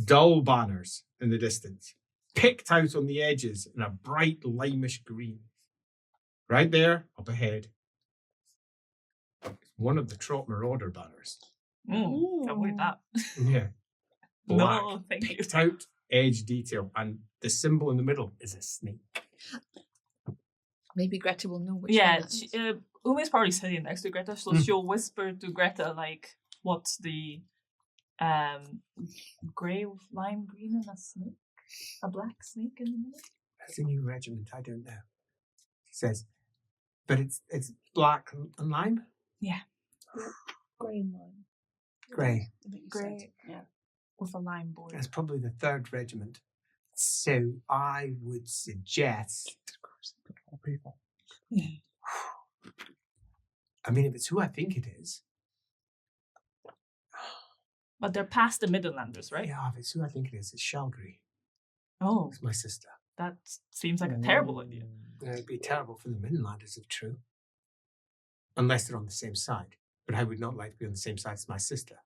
dull banners in the distance, picked out on the edges in a bright limeish green. Right there, up ahead, one of the Trot Marauder banners. Avoid that. Yeah. Black, No, thank you. picked out edge detail, and the symbol in the middle is a snake. Maybe Greta will know which Yeah, one that is. Ume's probably sitting next to Greta, so she'll whisper to Greta like, "What's the grey with lime green and a snake, a black snake in the middle?" That's a new regiment. I don't know. He says, but it's black and lime, Grey and lime. grey. I think you Grey. said. Yeah. With a lime border. That's probably the 3rd regiment. So I would suggest. People. I mean, if it's who I think it is, But they're past the Midlanders, right? yeah, if it's who I think it is, it's Shalgree. Oh, It's my sister. that seems like a terrible idea. It'd be terrible for the Midlanders if true. Unless they're on the same side. But I would not like to be on the same side as my sister.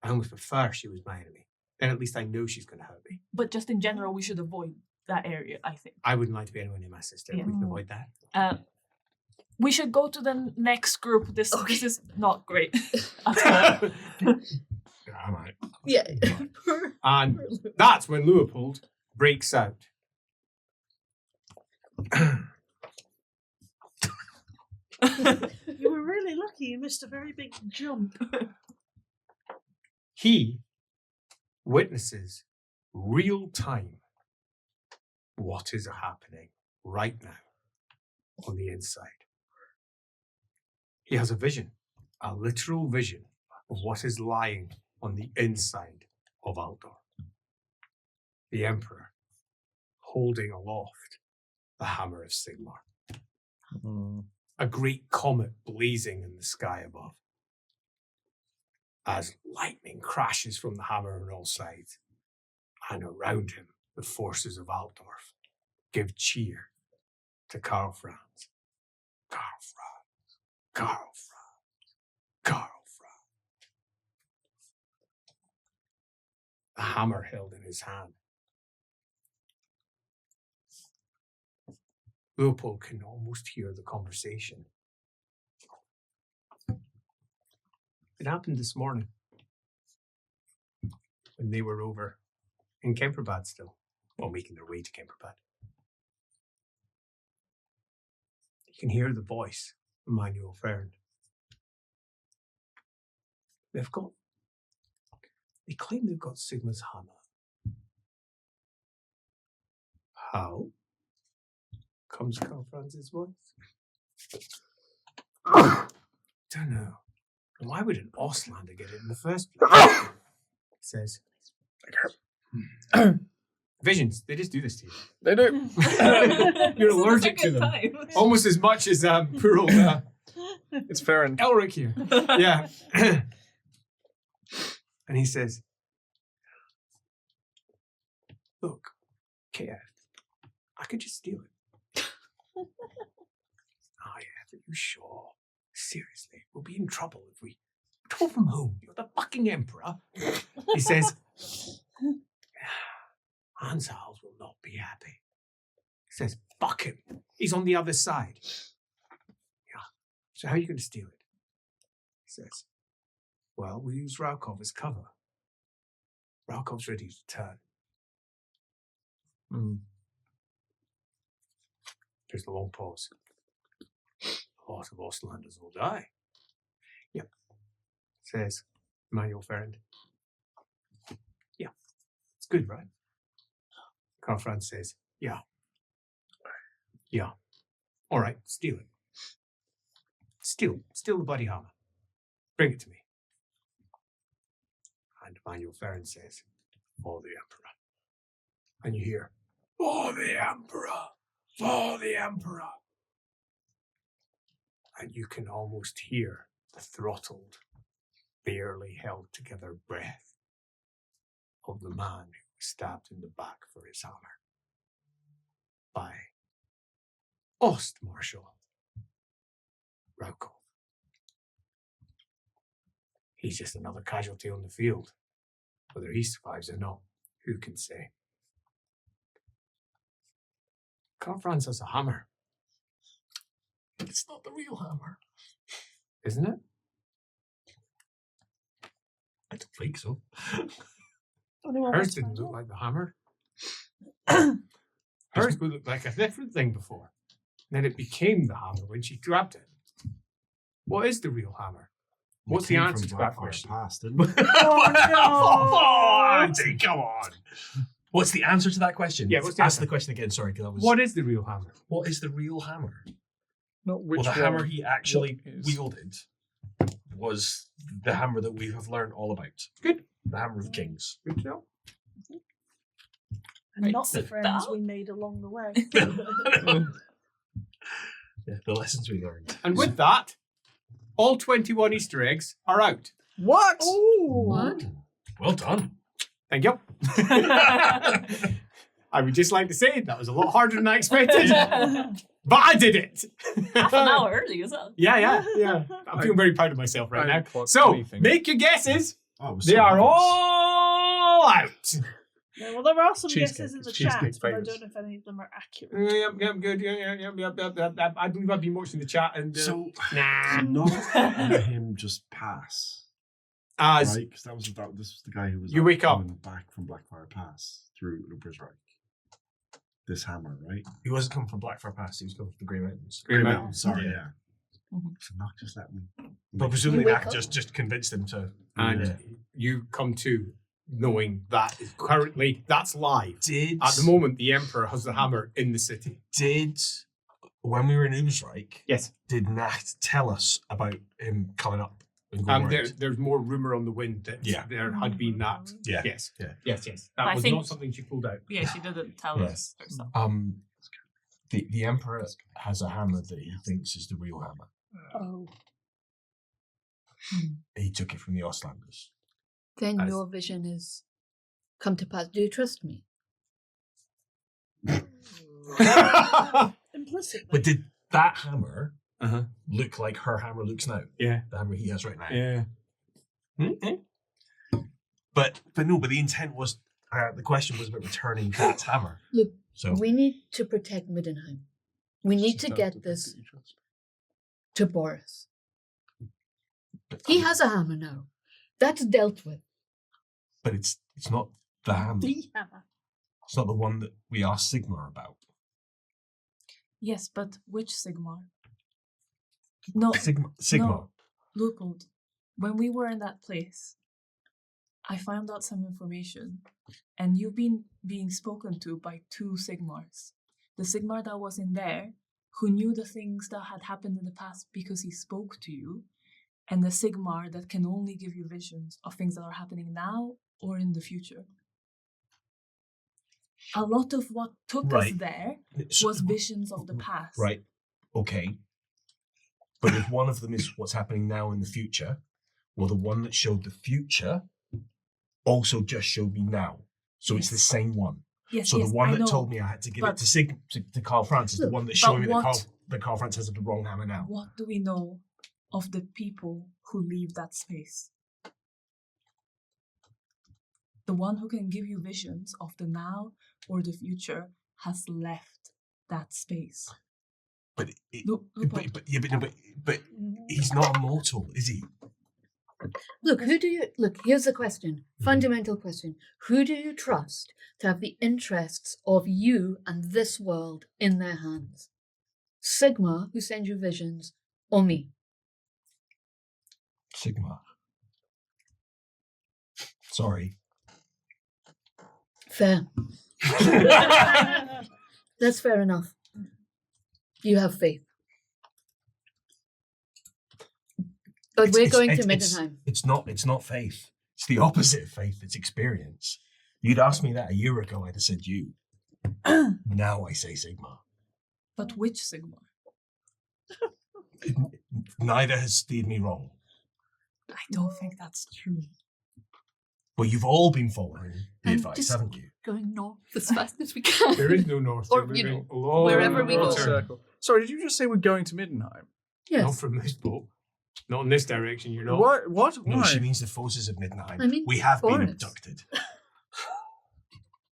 I almost prefer she was my enemy. Then at least I know she's going to hurt me. But just in general, we should avoid that area, I think. I wouldn't like to be anywhere near my sister. Yeah. We can avoid that. We should go to the next group. This is not great at all. Yeah, I might. Yeah. And that's when Leopold breaks out. You were really lucky. You missed a very big jump. He witnesses real time what is happening right now on the inside. He has a vision, a literal vision of what is lying on the inside of Aldorf. The Emperor holding aloft the hammer of Sigmar. A great comet blazing in the sky above. As lightning crashes from the hammer on all sides, and around him the forces of Aldorf give cheer to Karl Franz. Karl Franz. Karl Franz. Karl Franz. The hammer held in his hand. Leopold can almost hear the conversation. It happened this morning when they were over in Keerbad still, well, making their way to Keerbad. You can hear the voice of my new friend. They claim they've got Sigma's hammer. How? Comes Karl Franz's voice. Don't know. Why would an Ostlander get it in the first place? He says. Visions, they just do this to you. They do. You're allergic to them. Almost as much as poor old It's fair and Elric here. Yeah. And he says, look, Kea, I could just steal it. Oh yeah, but you sure? Seriously, we'll be in trouble if we go from home. You're the fucking emperor. He says, Hans Hals will not be happy. He says, Fuck him. He's on the other side. Yeah. So how are you going to steal it? He says, well, we'll use Raukov as cover. Raukov's ready to turn. There's the long pause. A lot of Ostlanders will die. Yep. Says Manuel Ferrand. Yeah. It's good, right? Karl Franz says, yeah. Yeah. All right, steal it. Steal the body hammer. Bring it to me. And Manuel Ferrand says, for the Emperor. And you hear, for the Emperor. For the Emperor. And you can almost hear the throttled, barely held together breath of the man who was stabbed in the back for his hammer by Ost Marshal Raukov. He's just another casualty on the field. Whether he survives or not, who can say? Karl Franz has a hammer. It's not the real hammer. Isn't it? I don't think so. Anyone Hers wants to didn't find look out? like the hammer. Hers would look like a different thing before. Then it became the hammer when she grabbed it. What is the real hammer? What's the Came answer from to that Blackfire question? Pass, didn't it? Oh, Andy, come on. What's the answer to that question? Yeah, what's the Ask answer? the question again, sorry, because that was... What is the real hammer? What is the real hammer? Not which Well, the one, hammer he actually what is. wielded was the hammer that we have learned all about. Good. The Hammer of Kings. Good to know. And Right, not the sit friends down. we made along the way. Yeah, the lessons we learned. And with that, all 21 Easter eggs are out. What? What? Well done. Thank you. I would just like to say that was a lot harder than I expected, but I did it. Half an hour early as well. Yeah. I'm feeling very proud of myself I right now. didn't plot So, anything. make your guesses. Oh, it was They so are obvious. all out. Yeah, well, there are some Cheesecake. guesses in the It's chat, cheesecake's but I famous. don't know if any of them are accurate. Yep, good. Yep. I believe I've been watching the chat and So, nah. not let him just pass, As right? Because this was the guy who was You wake up. coming back from Blackfire Pass through Luber's Reich. This hammer, right? He wasn't coming from Blackfire Pass, he was coming from the Grey Mountains. Grey Mountain, Mountain. sorry, Yeah. yeah. Mhm. So not just let me. But presumably You wake that up. just convinced him to... and Yeah. you come to knowing that is currently that's live. Did... At the moment, the Emperor has the hammer in the city. Did... When we were in Ubersreich, Yes. did Nat tell us about him coming up and going There's more rumor on the wind that Yeah. there had been that. Yeah. Yes. Yeah. Yes. That I was think- not something she pulled out. Yeah, she didn't tell Yeah. us herself. The Emperor has a hammer that he thinks is the real hammer. Oh. He took it from the Ostlanders. Then As- your vision is come to pass. Do you trust me? Implicitly. But did that hammer Uh-huh. look like her hammer looks now? Yeah. The hammer he has right now. Yeah. But the intent was, the question was about returning that hammer. Look, So we need to protect Middenheim. We need to get this to Boris. He has a hammer now. That's dealt with. but it's not the hammer. The hammer. It's not the one that we asked Sigmar about. Yes, but which Sigmar? No, Sigmar. No. Leopold, when we were in that place, I found out some information, and you've been being spoken to by two Sigmars. The Sigmar that was in there, who knew the things that had happened in the past because he spoke to you, and the Sigmar that can only give you visions of things that are happening now or in the future. A lot of what took us Right. there So- was visions of the past. Right. Okay. But if one of them is what's happening now in the future, well, the one that showed the future also just showed me now. So it's the same one. Yes, So yes, the one I that know. told me I had to give but- it to Karl Franz is the one that's But showing me what- that Karl Franz has the wrong hammer now. What do we know of the people who leave that space? The one who can give you visions of the now or the future has left that space. But Look, but he's not immortal, is he? Look, here's the question. Fundamental question. Who do you trust to have the interests of you and this world in their hands? Sigma, who sends you visions, or me? Sigma. Sorry. Fair. That's fair enough. You have faith. But we're going to Middenheim. It's not faith. It's the opposite of faith. It's experience. You'd asked me that a year ago, I'd have said you. Now I say Sigma. but which Sigma? Neither has steered me wrong. I don't think that's true. Well, you've all been following the And advice, just haven't you? going north as fast as we can. There is no north. Or, We're you going know, a long wherever we go. turn. Circle. Sorry, did you just say we're going to Middenheim? Not Yes. from this boat. Not in this direction, you're not. What? What? No, Why? she means the forces of Middenheim. I mean, we have been foreigners. abducted.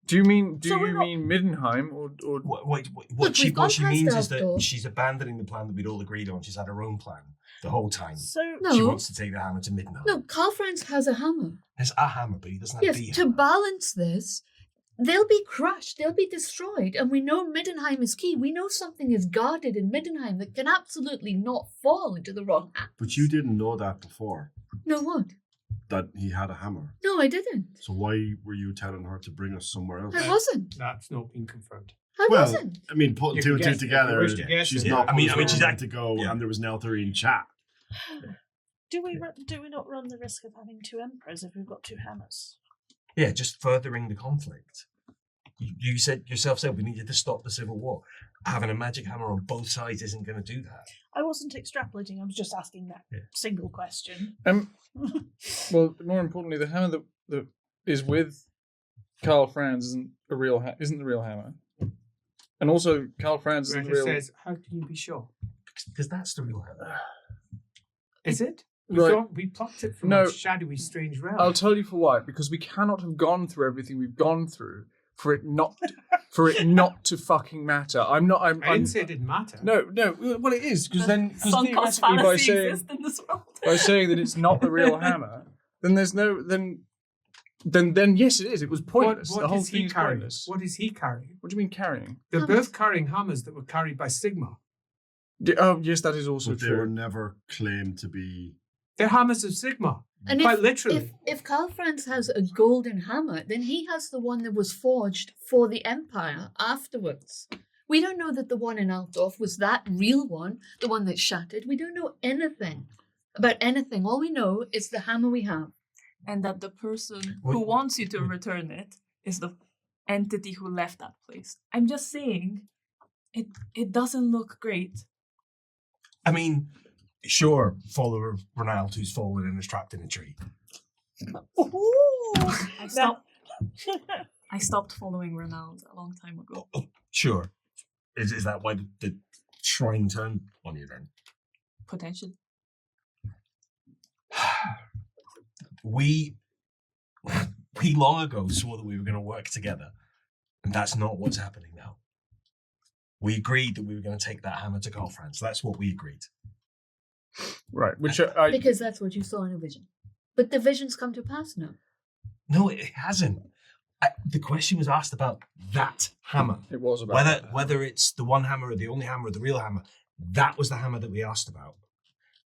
Do you mean So we're not- Middenheim or What Look, she we've gone means past is that Aldorf. she's abandoning the plan that we'd all agreed on. She's had her own plan the whole time. So She No. wants to take the hammer to Middenheim. No, Karl Franz has a hammer. There's a hammer, but he doesn't have Yes, the to hammer. balance this, they'll be crushed, they'll be destroyed, and we know Middenheim is key. We know something is guarded in Middenheim that can absolutely not fall into the wrong hands. But you didn't know that before, No, what? that he had a hammer. No, I didn't. So why were you telling her to bring us somewhere else? I wasn't. That's not been confirmed. I Well, wasn't. I mean, putting You two can and two guess it. together, You wish to guess she's it. not. I mean, she's act to go, yeah. and there was an Eltharian chat. do we not run the risk of having two emperors if we've got two hammers? Yeah, just furthering the conflict. You said yourself we needed to stop the civil war. Having a magic hammer on both sides isn't going to do that. I wasn't extrapolating. I was just asking that Yeah. single question. Well, more importantly, the hammer that is with Karl Franz isn't the real hammer, and also Karl Franz isn't the Roger real. says, how can you be sure? Because that's the real hammer. Is it? We Right. thought we plucked it from No. a shadowy, strange realm. I'll tell you for why. Because we cannot have gone through everything we've gone through for it not to fucking matter. I didn't say it didn't matter. No. Well, it is because Sunk cost theoretically fallacy exists in this world. by saying that it's not the real hammer, then there's no then yes, it is. It was pointless. What the whole is he thing is carrying? pointless. What is he carrying? What do you mean carrying? They're Hammers. both carrying hammers that were carried by Sigma. Oh, yes, that is also But they were true. never claimed to be. They're hammers of Sigma. And Quite literally. If Karl Franz has a golden hammer, then he has the one that was forged for the Empire afterwards. We don't know that the one in Aldorf was that real one, the one that shattered. We don't know anything about anything. All we know is the hammer we have. And that the person Wait, who wants you to wait. return it is the entity who left that place. I'm just saying, it doesn't look great. I mean, sure, follower of Ronald who's fallen and is trapped in a tree. I stopped following Ronald a long time ago. Sure. Is that why the shrine turned on you then? Potentially. We long ago swore that we were going to work together, and that's not what's happening now. We agreed that we were going to take that hammer to Karl Franz. That's what we agreed. Right, which I Because that's what you saw in a vision. But the visions come to pass now. No, it hasn't. The question was asked about that hammer. it was about Whether it's the one hammer or the only hammer or the real hammer. That was the hammer that we asked about.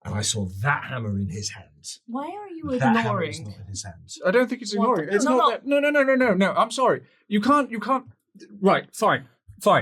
And I saw that hammer in his hands. Why are you That hammer is ignoring? not in his hands. I don't think it's What ignoring. the- It's No, not no. that. No. I'm sorry. You can't. Right. Fine.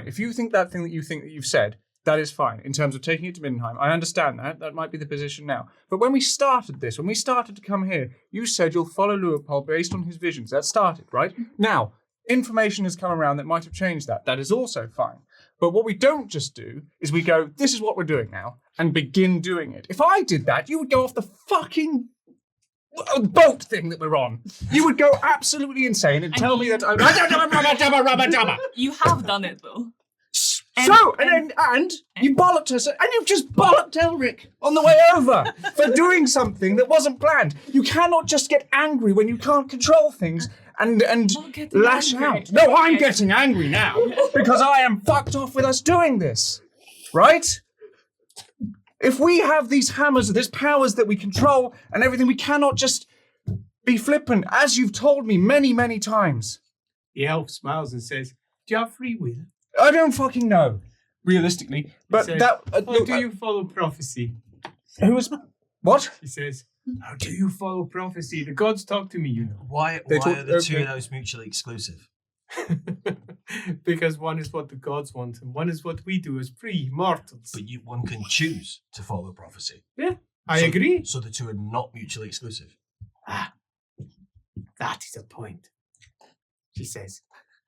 If you think that thing that you've said, that is fine in terms of taking it to Middenheim. I understand that. That might be the position now. But when we started to come here, you said you'll follow Leopold based on his visions. That started, right? Now, information has come around that might have changed that. That is also fine. But what we don't just do is we go, this is what we're doing now, and begin doing it. If I did that, you would go off the fucking boat thing that we're on. You would go absolutely insane and tell me that You have done it though. And you bollocked us, and you've just bollocked Elric on the way over for doing something that wasn't planned. You cannot just get angry when you can't control things and lash out. No, I'm getting angry now because I am fucked off with us doing this, right? If we have these hammers, these powers that we control and everything, we cannot just be flippant, as you've told me many, many times. The elf smiles and says, "Do you have free will?" I don't fucking know, realistically. But He says, that. "How do you follow prophecy?" Who was. What? He says, "How do you follow prophecy? The gods talk to me, you know." Why are the two of those mutually exclusive? Because one is what the gods want, and one is what we do as free mortals. But one can choose to follow prophecy. Yeah, I agree. So the two are not mutually exclusive. Ah, that is a point. She says,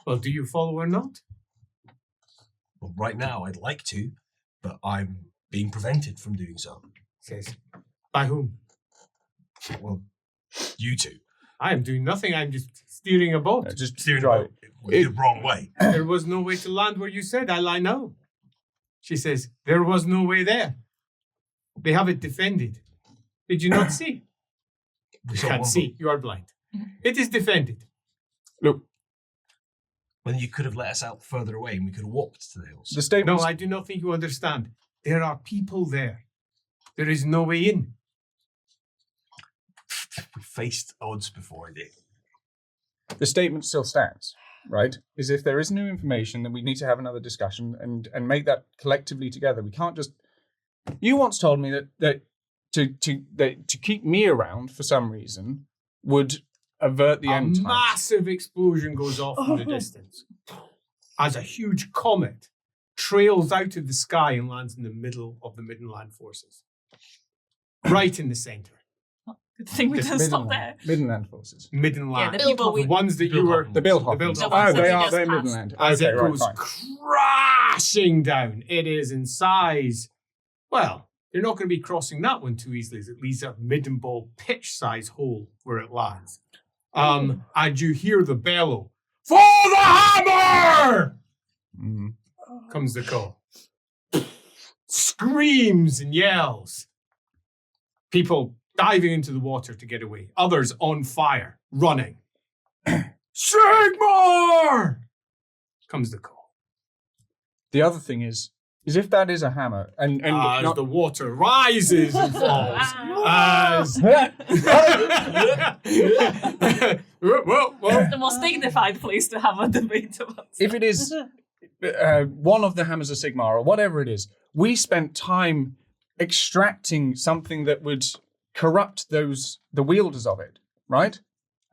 "Well, do you follow or not?" Well, right now I'd like to, but I'm being prevented from doing so. Says, "By whom?" Well, you two. I am doing nothing. I'm just steering a boat. Just steering Right. the wrong way. There was no way to land where you said. I lie now. She says, "There was no way there. They have it defended. Did you not see?" We You saw can't one see. You are blind. It is defended. Look, When you could have let us out further away and we could have walked to the hills. the statement. No, I do not think you understand. There are people there. There is no way in. We faced odds before, Dick. The statement still stands, right? Is if there is new information, then we need to have another discussion and make that collectively together. We can't just. You once told me that to keep me around for some reason would avert the A end times. massive explosion goes off in the distance as a huge comet trails out of the sky and lands in the middle of the Midland forces. Right in the center. Good thing we Just didn't stop there. Midland forces. Midland. Yeah, the people the we. ones that you were. The Bildhoffens. The Bildhoffens. Oh, that they we are. just They're passed. Midland. As Okay, it right, goes fine. crashing down. It is in size. Well, you're not going to be crossing that one too easily, as it leaves a midden ball pitch size hole where it lands. And you hear the bellow, "For the hammer!" Mhm. Comes the call. Screams and yells. People diving into the water to get away. Others on fire, running. Sigmar! Comes the call. The other thing is if that is a hammer and As not, the water rises and falls. As The most dignified place to have a debate about. if it is one of the hammers of Sigmar or whatever it is, we spent time extracting something that would corrupt the wielders of it, right?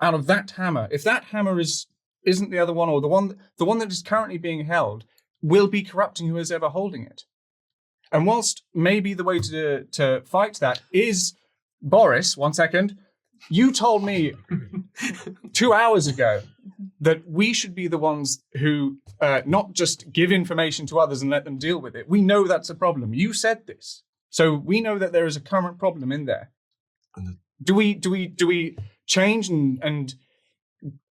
Out of that hammer. If that hammer isn't the other one, or the one that is currently being held, will be corrupting who is ever holding it. And whilst maybe the way to fight that is Boris, 1 second, you told me 2 hours ago that we should be the ones who not just give information to others and let them deal with it. We know that's a problem. You said this. So we know that there is a current problem in there. Do we change and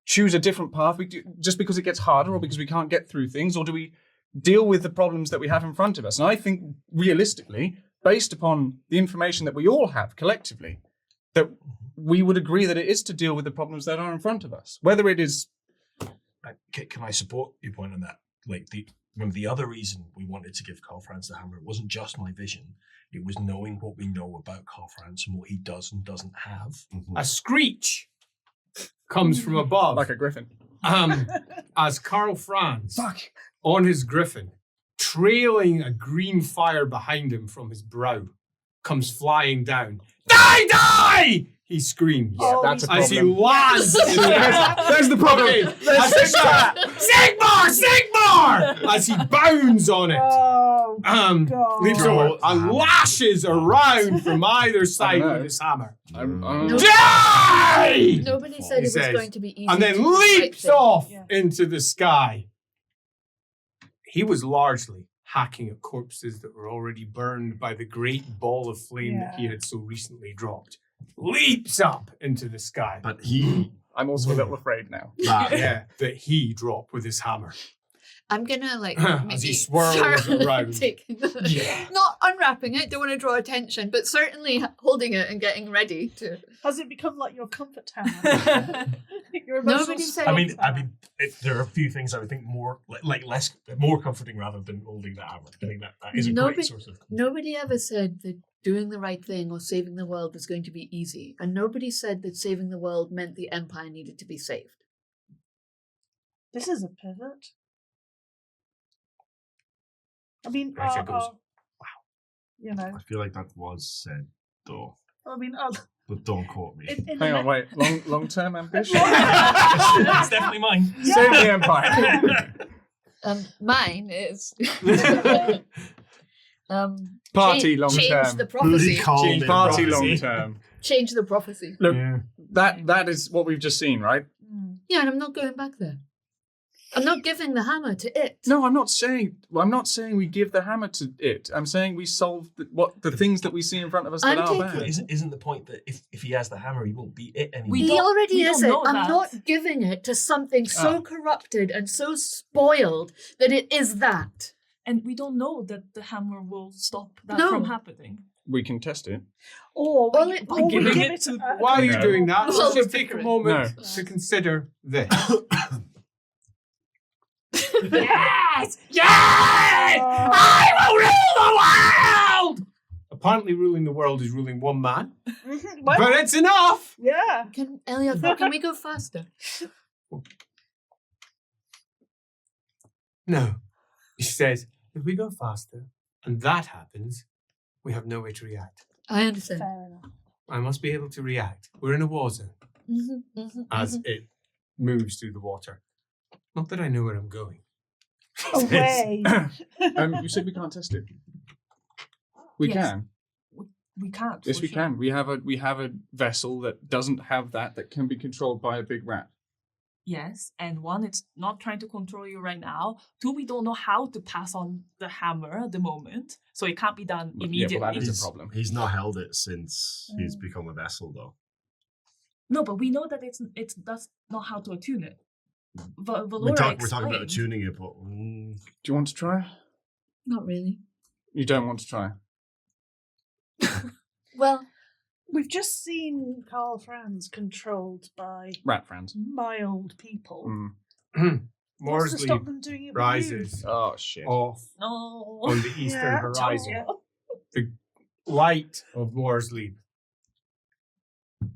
choose a different path just because it gets harder or because we can't get through things, or do we deal with the problems that we have in front of us? And I think realistically, based upon the information that we all have collectively, that we would agree that it is to deal with the problems that are in front of us. Whether it is... Can I support your point on that? Like the other reason we wanted to give Karl Franz the hammer, it wasn't just my vision. It was knowing what we know about Karl Franz and what he does and doesn't have. a screech comes from above. like a griffin. As Karl Franz, Fuck. on his griffin, trailing a green fire behind him from his brow, comes flying down. "Die, die!" He screams. Oh, That's a As he problem. lands. There's the problem. Okay, as Sigmar! As he bounds on it. Oh, God. Leaps over and lashes around from either side know. with his hammer. No- Die! Nobody said He it was says, going to be easy. And then to do the right leaps thing. off Yeah. into the sky. He was largely hacking at corpses that were already burned by the great ball of flame that he Yeah. had so recently dropped. Leaps up into the sky. But he I'm also a little afraid now. Yeah, that he dropped with his hammer. I'm gonna like As maybe he swirls start, around. taking the, Yeah. not unwrapping it, don't want to draw attention, but certainly holding it and getting ready to. Has it become like your comfort hammer? Your emotional Nobody said- support I hammer? mean, there are a few things I would think more more comforting rather than holding the hammer. I think that is a Nobody- great source of. Nobody ever said that doing the right thing or saving the world was going to be easy, and nobody said that saving the world meant the Empire needed to be saved. This is a pivot. I mean, Gotcha, goes, you know, I feel like that was said, though. I mean, But don't quote me. in Hang the on, wait. Long-term ambition? It's definitely mine. Save the Empire. Mine is Party change long-term. the prophecy. Calm it, Party prophecy. long-term. Change the prophecy. Look, Yeah. that is what we've just seen, right? Yeah, and I'm not going back there. I'm not giving the hammer to it. No, I'm not saying we give the hammer to it. I'm saying we solve the things that we see in front of us that I'm are taking- bad. But isn't the point that if he has the hammer, he won't beat it anymore? We He don't- already we is don't it. know I'm that. not giving it to something so corrupted and so spoiled that it is that. And we don't know that the hammer will stop that No. from happening. We can test it. or Well, we, it- or we giving give it it a While you're No. doing that, Well, let's just we're take a different. moment No. to consider this. Yes! Yes! I will rule the world! Apparently, ruling the world is ruling one man, Well, but it's enough. yeah. Can Elioth, can we go faster? No. He says, if we go faster and that happens, we have no way to react. I understand. Fair enough. I must be able to react. We're in a war zone as it moves through the water. Not that I know where I'm going. Away. You said we can't test it. We Yes. can. We can't. Yes, for we sure. can. We have a vessel that doesn't have that can be controlled by a big rat. Yes, and one, it's not trying to control you right now. Two, we don't know how to pass on the hammer at the moment, so it can't be done immediately. that is a problem. He's not held it since he's become a vessel, though. No, but we know that it's that's not how to attune it. We're Valora talking about explained. tuning it, but Do you want to try? Not really. You don't want to try. Well, We've just seen Karl Franz controlled by Rat friends. mild people. Mm. What's to stop Morsley them doing it with rises Oh shit. off No. on the you? eastern Yeah, I told horizon. you. The light of Morsley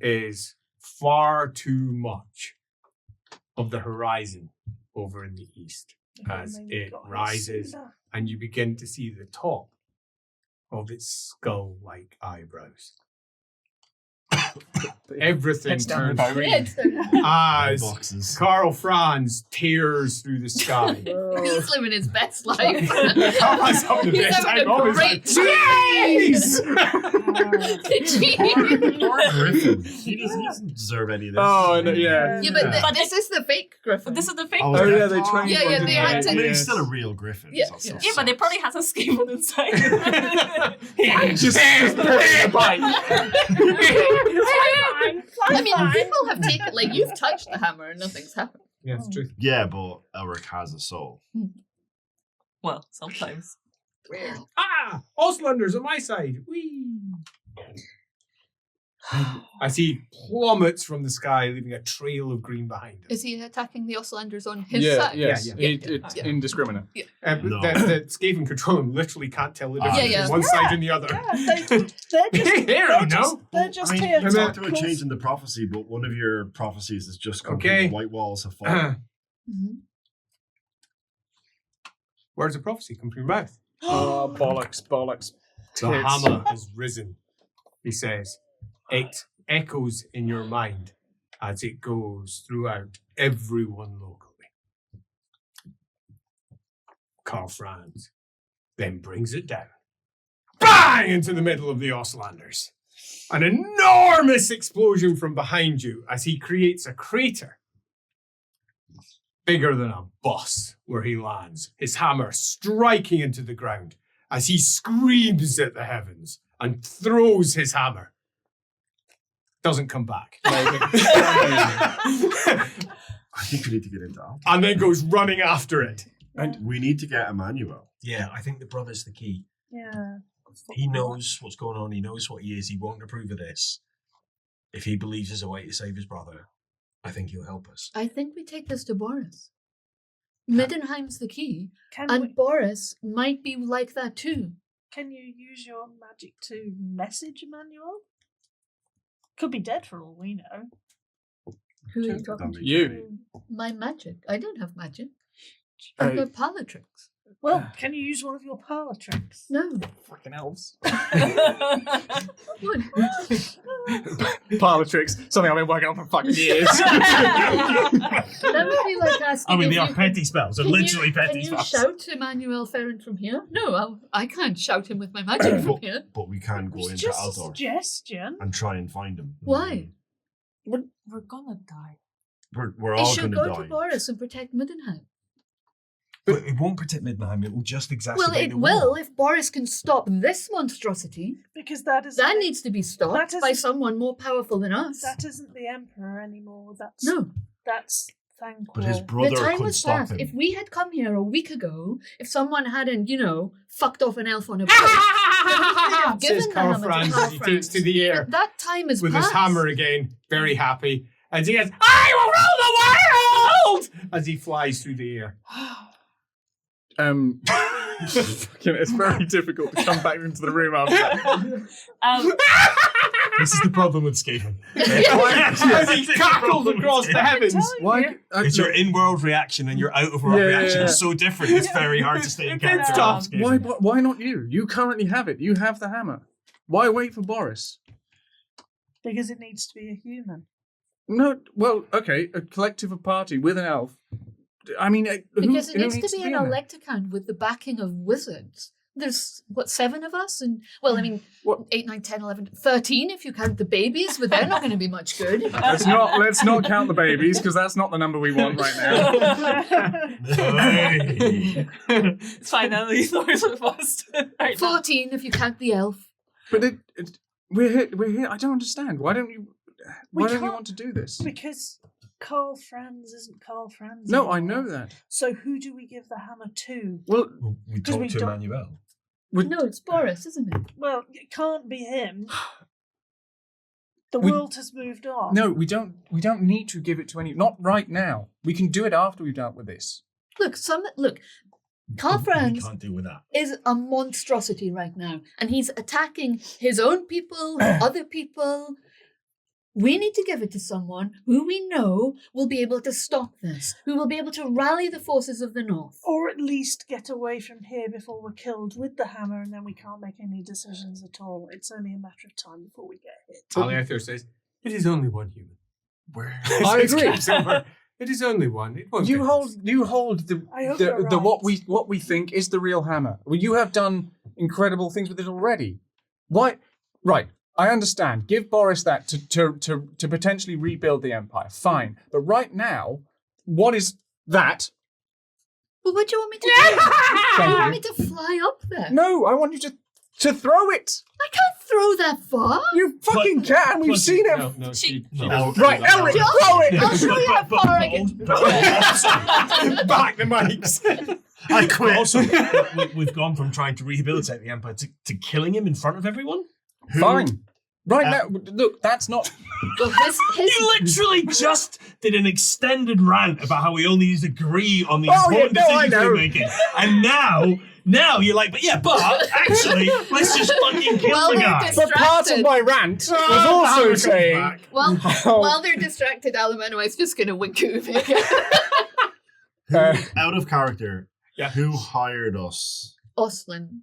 is far too much of the horizon over in the east as Maybe it got here rises sooner. and you begin to see the top of its skull-like eyebrows. Everything Heads down turns the green it's, as boxes. Karl Franz tears through the sky. he's living his best life. Having the He's best having time of a his great life. Poor Griffin. He doesn't deserve any of this. Oh, no, yeah. Yeah, but Yeah. But this is the fake Griffin. This is the thing. Oh, Oh yeah. yeah, they trained. Yeah, one, yeah, didn't they had to- I mean, he's Yeah. still a real Griffin. Yeah, so- yeah. Yeah, but it probably has a scapegoat inside. Just a bite. I mean, people have taken, like, you've touched the hammer and nothing's happened. Yeah, it's true. Yeah, but Elric has a soul. Well, sometimes. Ah! Auslanders on my side. Whee! As he plummets from the sky, leaving a trail of green behind him. Is he attacking the Oslanders on his Yeah, side? yes. Yeah, It's yeah. indiscriminate. No. The Skaven control him literally can't tell the difference Yeah, yeah. between one side and the other. Yeah, they're just, Here, they're just I mean, here you to talked about cause- changing the prophecy, but one of your prophecies is just come Okay. the white walls have fallen. Mhm. Words of prophecy come from your mouth. Oh, bollocks. The Tits. hammer has risen, he says. It echoes in your mind as it goes throughout everyone locally. Karl Franz then brings it down. Bang! Into the middle of the Ostlanders. An enormous explosion from behind you as he creates a crater bigger than a bus where he lands, his hammer striking into the ground as he screams at the heavens and throws his hammer. Doesn't come back. I think we need to get into that. And then goes running after it. And we need to get Emmanuel. Yeah, I think the brother's the key. Yeah. He knows what's going on. He knows what he is. He won't approve of this. If he believes there's a way to save his brother, I think he'll help us. I think we take this to Boris. Middenheim's the key, Can and Boris might be like that too. Can you use your magic to message Emmanuel? Could be dead for all we know. Who are you talking to? You. My magic. I don't have magic. I've got parlor tricks. Well, can you use one of your parlor tricks? No. Fucking elves. What? Parlor tricks. Something I've been working on for fucking years. That would be like asking. I mean, if they are you petty spells. They're can literally you, petty Can you spells. shout Emmanuel Ferrand from here? No, I can't shout him with my magic from here. But we can go It's into just a Aldorf suggestion. and try and find him. Why? We're gonna die. We're You all should going go to to die. Boris and protect Middenheim. But it won't protect Middenheim. It will just exacerbate Well, it the will war. if Boris can stop this monstrosity. Because that is That needs to be stopped That by isn't- someone more powerful than us. that isn't the Emperor anymore. That's No, That's Thanquil. But his the brother time could was stop past. him. If we had come here a week ago, if someone hadn't, fucked off an elf on a boat, then we could have Says given the Carl hammer Franz to Carl as he takes to the air But that time is with past. his hammer again, very happy. And he goes, I will rule the world! As he flies through the air. It's very difficult to come back into the room after that. This is the problem with Skaven. As he cackles across the heavens. Why? It's your in-world reaction and your out-of-world Yeah, reaction yeah. is so different. It's very hard to stay in It's character. tough. Why not you? You currently have it. You have the hammer. Why wait for Boris? Because it needs to be a human. No, well, okay, a collective, a party with an elf. I mean, Because it who needs to be an in there? electicand with the backing of wizards. There's, 7 of us? And, well, I mean, What? 8, 9, 10, 11, 13 if you count the babies, but they're not going to be much good. Let's not count the babies because that's not the number we want right now. Hey. It's fine, Annalise knows what first. Right now. 14 if you count the elf. But we're here. I don't understand. Why don't you can't- want to do this? Because Carl Franz isn't Carl Franz. No, I anymore. know that. So who do we give the hammer to? Well, We Because we talked to don't- Emmanuel. No, it's Boris, isn't it? Well, it can't be him. The We- world has moved on. no, we don't need to give it to any. Not right now. We can do it after we've dealt with this. Look, Carl We Franz can't deal with that. is a monstrosity right now, and he's attacking his own people, other people. We need to give it to someone who we know will be able to stop this, who will be able to rally the forces of the North. Or at least get away from here before we're killed with the hammer, and then we can't make any decisions at all. It's only a matter of time before we get hit. Aliathor says, it is only one human. Where? I agree. It is only one. It won't You get hold us. I hope you're the right. what we think is the real hammer. Well, you have done incredible things with it already. Why? Right. I understand. Give Boris that to potentially rebuild the empire. Fine. But right now, what is that? Well, what do you want me to do? Do you want me to fly up there? No, I want you to throw it. I can't throw that far. You fucking can. We've seen it. No, She- no. Right, Elric, throw it. I'll show you how far I can. Back the mics. I But quit. also, we've gone from trying to rehabilitate the Empire to killing him in front of everyone. Fine. Right now, look, that's not. Well, his You literally just did an extended rant about how we only use agree on the Oh, yeah, important no, I decisions know. we're making, and now you're like, but actually, let's just fucking kill Well, the they're guy. But part of my rant was also saying. Well, Oh. while they're distracted, Alamenoi's just going to wink at me again. Out of character. Yeah. Who hired us? Oslin.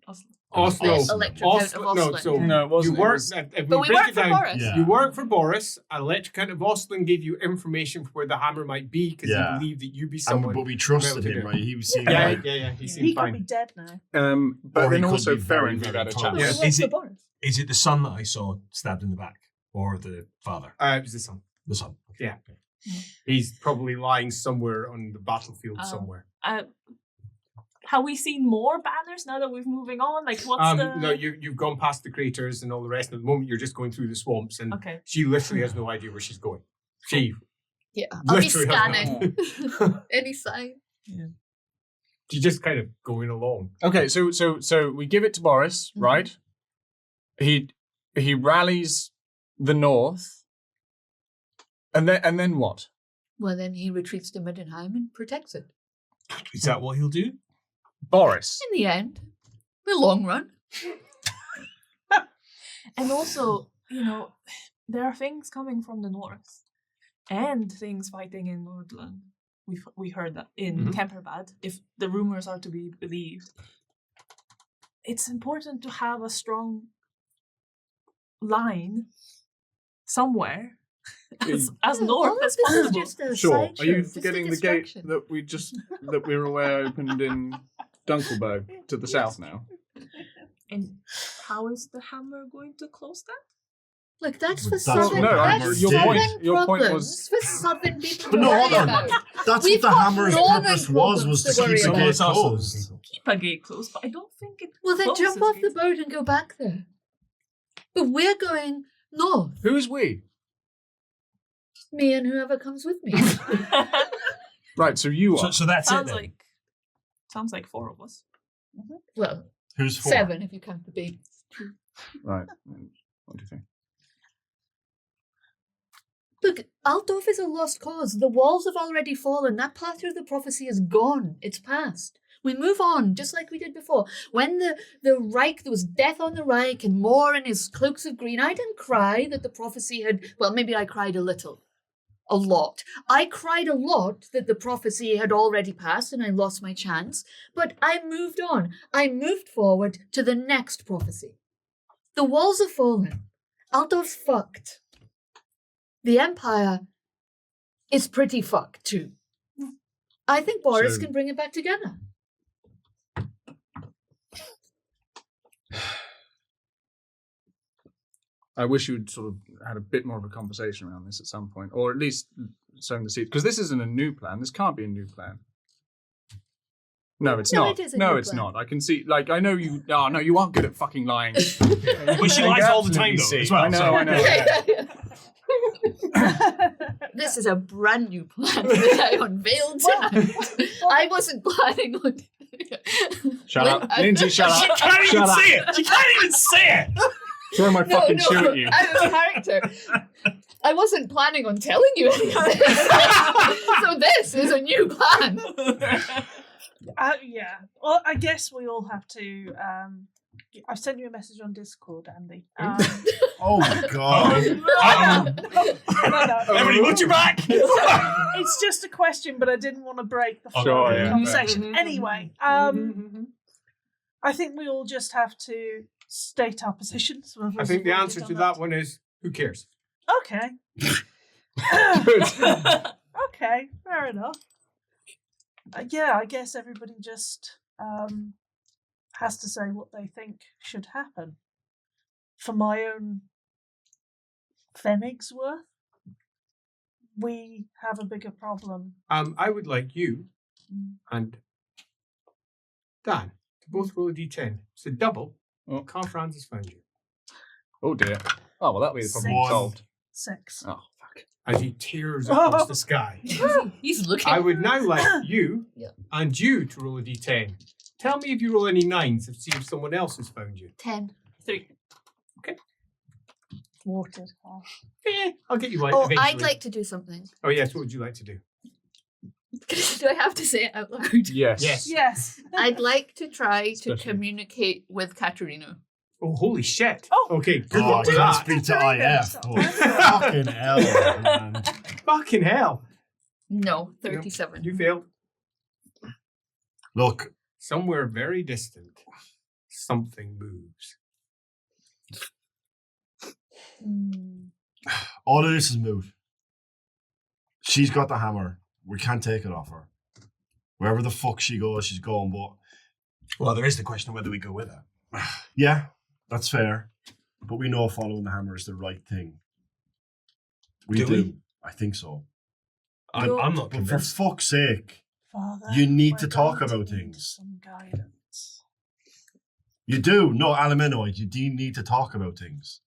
Oslo. Electric out of No, Oslo. so No, it wasn't. you work. It was- If But we break work it for down, Boris. Yeah. You work for Boris. Electric out of Oslo gave you information for where the hammer might be because Yeah. he believed that you'd be And, someone. but we trusted able to him, do it. right? He was seeing Yeah, like, yeah. He He seemed could be fine. dead now. But Or he then could also be very, Ferrin, we've very had a tall. chat. Well, Yeah. we work Is for it- Boris. Is it the son that I saw stabbed in the back, or the father? It was the son. The son. Yeah. He's probably lying somewhere on the battlefield somewhere. Have we seen more banners now that we're moving on? Like, what's the... No, you've gone past the craters and all the rest. At the moment, you're just going through the swamps, and Okay. she literally has no idea where she's going. She Yeah, I'll be literally has no scanning. Any sign? She's just kind of going along. Okay, so we give it to Boris, right? He rallies the north, and then what? Well, then he retreats to Middenheim and protects it. Is that what he'll do? Boris. In the end, the long run. And also, there are things coming from the north, and things fighting in Nordland. We heard that in Keerbad, if the rumors are to be believed. It's important to have a strong line somewhere as north as possible. Sure. Are you forgetting the gate that we were aware opened in Dunkelberg to the south now? And how is the hammer going to close that? Look, that's for That's southern. what the That's hammer southern did. Your point problems was- for southern people. But no, to hold worry on. about. That's We've what the got hammer's northern purpose problems was to to worry keep the about. gate Someone else closed. Keep a gate closed, but I don't think it. Well, then closes jump off the gates. boat and go back there. But we're going north. Who is we? Me and whoever comes with me. Right, so you are. So that's sounds it then. sounds like 4 of us. Well, Who's 4? 7 if you count the baby. Right. What do you think? Look, Aldorf is a lost cause. The walls have already fallen. That part of the prophecy is gone. It's past. We move on, just like we did before. When the Reich, there was death on the Reich and more in his cloaks of green, I didn't cry that the prophecy had... Well, maybe I cried a little. A lot. I cried a lot that the prophecy had already passed and I lost my chance. But I moved on. I moved forward to the next prophecy. The walls have fallen. Aldorf's fucked. The Empire is pretty fucked too. I think Boris So- can bring it back together. I wish you'd sort of had a bit more of a conversation around this at some point, or at least sown the seed. Because this isn't a new plan. This can't be a new plan. No, it's No, not. it is a No, new it's plan. not. I can see. Like, I know you. Oh no, you aren't good at fucking lying. But she I lies all the absolutely time, though, see. as well. I know. so- I know. This is a brand new plan that I unveiled tonight. I wasn't planning on. Shut up, Lindsay. Shut She up. can't even Shut up. say it. She can't even say it. Throw my fucking shoe at you. Out of character. I wasn't planning on telling you any of this. So this is a new plan. Yeah. Well, I guess we all have to. I've sent you a message on Discord, Andy. Oh my god. No. Everybody, watch your back. It's just a question, but I didn't want to break the flow Sure, of the yeah. conversation. Anyway, I think we all just have to state our positions. I think the answer to that one is who cares? Okay. Okay, fair enough. Yeah, I guess everybody just has to say what they think should happen. For my own Fenig's worth, we have a bigger problem. I would like you and Dan to both roll a d10. It's a double. Oh. Carl Franz has found you. Oh dear. Oh well, that'll be the problem Six. solved. 6. Oh fuck. As he tears across the sky. He's looking. I would now like you Yeah. and you to roll a d10. Tell me if you roll any 9s and see if someone else has found you. 10. 3. Watered. I'll get you one Oh, eventually. I'd like to do something. Oh yes, what would you like to do? Do I have to say it out loud? Yes. Yes. Yes. I'd like to try to Especially- communicate with Katerina. Oh, holy shit. Oh. Okay, good Oh, luck I with can't that. speak to Katerina, IF. so- But fucking hell, man. Fucking hell. No, 37. You failed. Look, Somewhere very distant, something moves. all of this is moot. She's got the hammer. We can't take it off her. Wherever the fuck she goes, she's going. But Well, there is the question of whether we go with her. yeah, that's fair. But we know following the hammer is the right thing. We Do do. we? I think so. I'm not But for convinced. fuck's sake, Father, you need we're to talk going about need things. Some guidance. You do. No, Alamenoid, you do need to talk about things.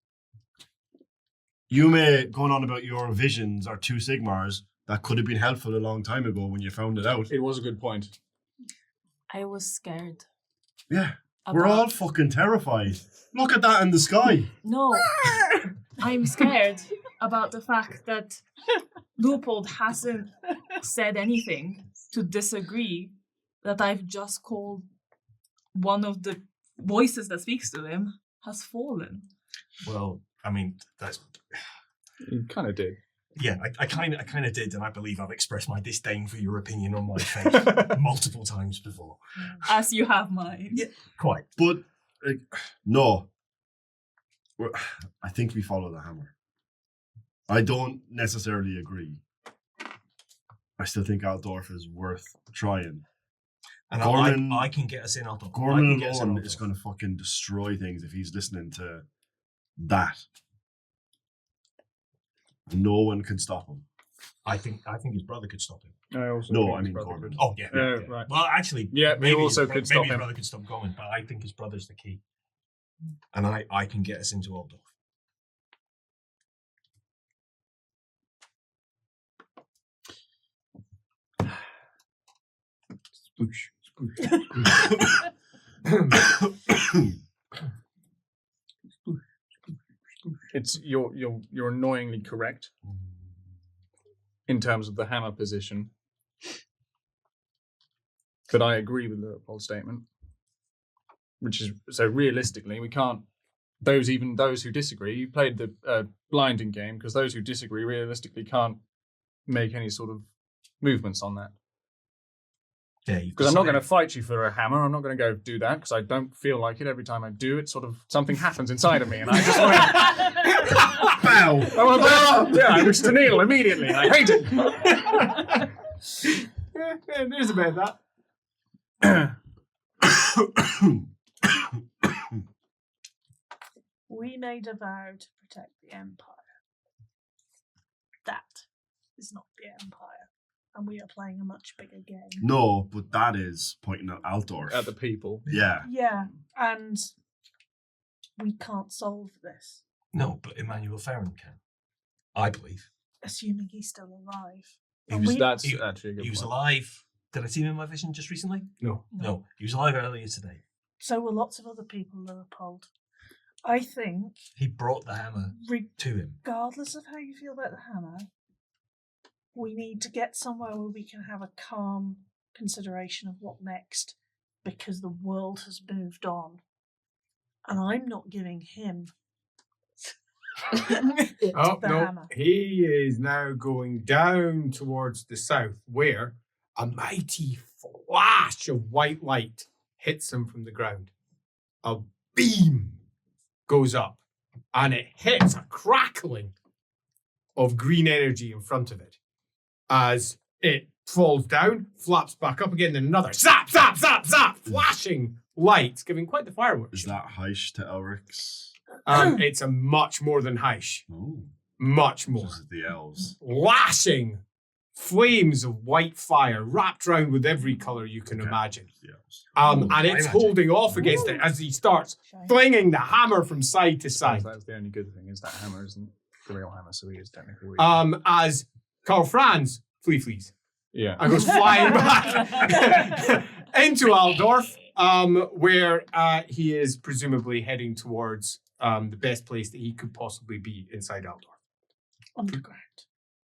You may, going on about your visions or 2 Sigmars, that could have been helpful a long time ago when you found it out. It was a good point. I was scared. Yeah, we're all fucking terrified. Look at that in the sky. No, I'm scared about the fact that Leopold hasn't said anything to disagree that I've just called one of the voices that speaks to him has fallen. Well, I mean, that's... You kind of did. Yeah, I kind of did, and I believe I've expressed my disdain for your opinion on my faith multiple times before. As you have mine. Yeah, quite. But, no. I think we follow the hammer. I don't necessarily agree. I still think Aldorf is worth trying. And Gorman, I can get us in Aldorf. Gorman alone is going to fucking destroy things if he's listening to that. No one can stop him. I think his brother could stop him. I also No, think I his mean brother Gorman. could. Oh, yeah. Right. Well, actually, Yeah, maybe he also his, could stop his him. brother could stop Gorman, but I think his brother's the key. And I can get us into Aldorf. Spoosh, spoosh. It's you're annoyingly correct in terms of the hammer position, but I agree with Leopold's statement, which is so realistically we can't. Those who disagree, you played the blinding game because those who disagree realistically can't make any sort of movements on that. Yeah, Because I'm not going to fight you for a hammer. I'm not going to go do that because I don't feel like it. Every time I do it, sort of something happens inside of me, and I just want to Bow! I wish to kneel immediately. I hate it. Yeah, there's a bit of that. We made a vow to protect the Empire. That is not the Empire. And we are playing a much bigger game. No, but that is pointing at Aldorf. At the people. Yeah. Yeah, and we can't solve this, No, but Emmanuel Ferren can. I believe. assuming he's still alive. He And was, That's he, actually a good he was point. alive. Did I see him in my vision just recently? No. No, he was alive earlier today. So were lots of other people, Leopold. I think, He brought the hammer to him. regardless of how you feel about the hammer, we need to get somewhere where we can have a calm consideration of what next, because the world has moved on. And I'm not giving him Oh, the no. hammer. He is now going down towards the south, where a mighty flash of white light hits him from the ground. A beam goes up, and it hits a crackling of green energy in front of it. As it falls down, flaps back up again, and another zap, zap, zap, zap, flashing lights, giving quite the fireworks. Is that Heish to Elric's? It's a much more than Heish. Oh. Much more. This is the elves. Lashing flames of white fire wrapped around with every colour you can Okay. imagine. The elves. And it's holding off against it as he starts flinging the hammer from side to side. That's the only good thing is that hammer isn't the real hammer, so he is technically real. As Karl Franz flees Yeah. and goes flying back into Aldorf, where he is presumably heading towards the best place that he could possibly be inside Aldorf. Underground.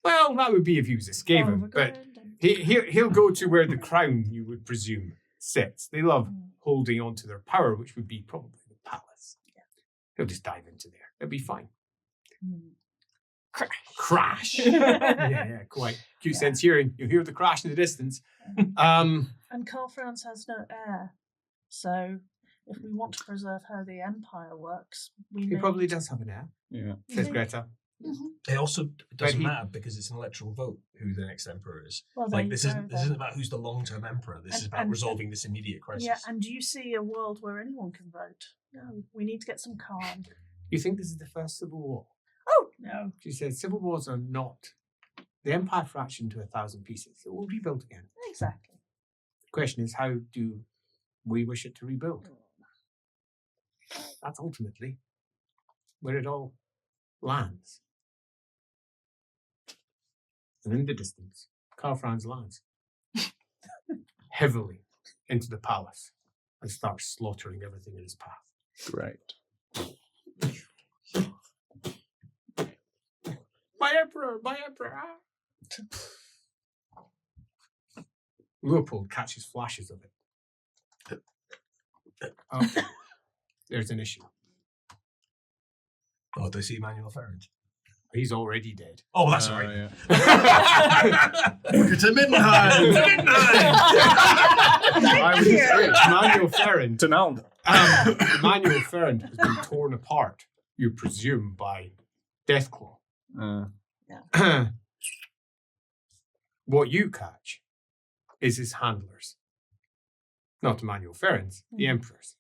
Well, that would be if he was a Skaven, but he'll go to where the crown, you would presume, sits. They love holding on to their power, which would be probably the palace. Yeah. He'll just dive into there. It'll be fine. Crash. yeah, quite. Cute sense hearing. You'll hear the crash in the distance. And Karl Franz has no heir. So if we want to preserve how the Empire works, we He probably does have an heir, Yeah. says Greta. It also doesn't he- matter because it's an electoral vote who the next emperor is. Well, there Like you this go, isn't then. about who's the long-term emperor. This is And- about and- resolving this immediate crisis. Yeah, and do you see a world where anyone can vote? No, we need to get some calm. You think this is the first civil war? Oh, no. She said civil wars are not. The empire fractured into 1,000 pieces. It will rebuild again. Exactly. The question is, how do we wish it to rebuild? That's ultimately where it all lands. And in the distance, Karl Franz lands. Heavily into the palace and starts slaughtering everything in his path. Great. My emperor, my emperor. Leopold catches flashes of it. Okay. There's an issue. Oh, do I see Emmanuel Ferrand? He's already dead. Oh, that's all right. Yeah. It's a midnight. Emmanuel Ferrand. Donald. Emmanuel Ferrand has been torn apart, you presume, by Deathclaw. What you catch is his handlers. Not Emmanuel Ferrand's, the Emperor's.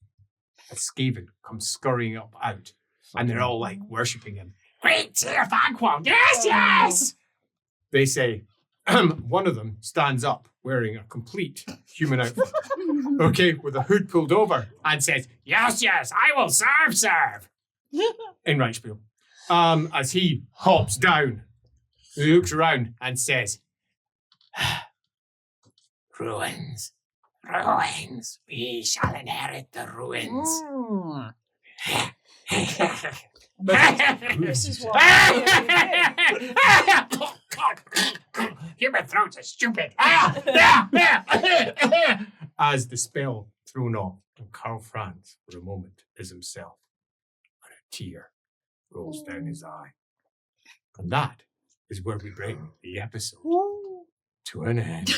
As Skaven comes scurrying up out, and they're all like worshipping him. Great Sir Farquaad, yes, yes! They say, one of them stands up wearing a complete human outfit, okay, with a hood pulled over, and says, yes, yes, I will serve, in Reichspiel. As he hops down, he looks around and says, ruins, ruins, we shall inherit the ruins. This is why. Human throats are stupid. As the spell thrown off, and Karl Franz, for a moment, is himself, and a tear rolls down his eye. And that is where we bring the episode to an end.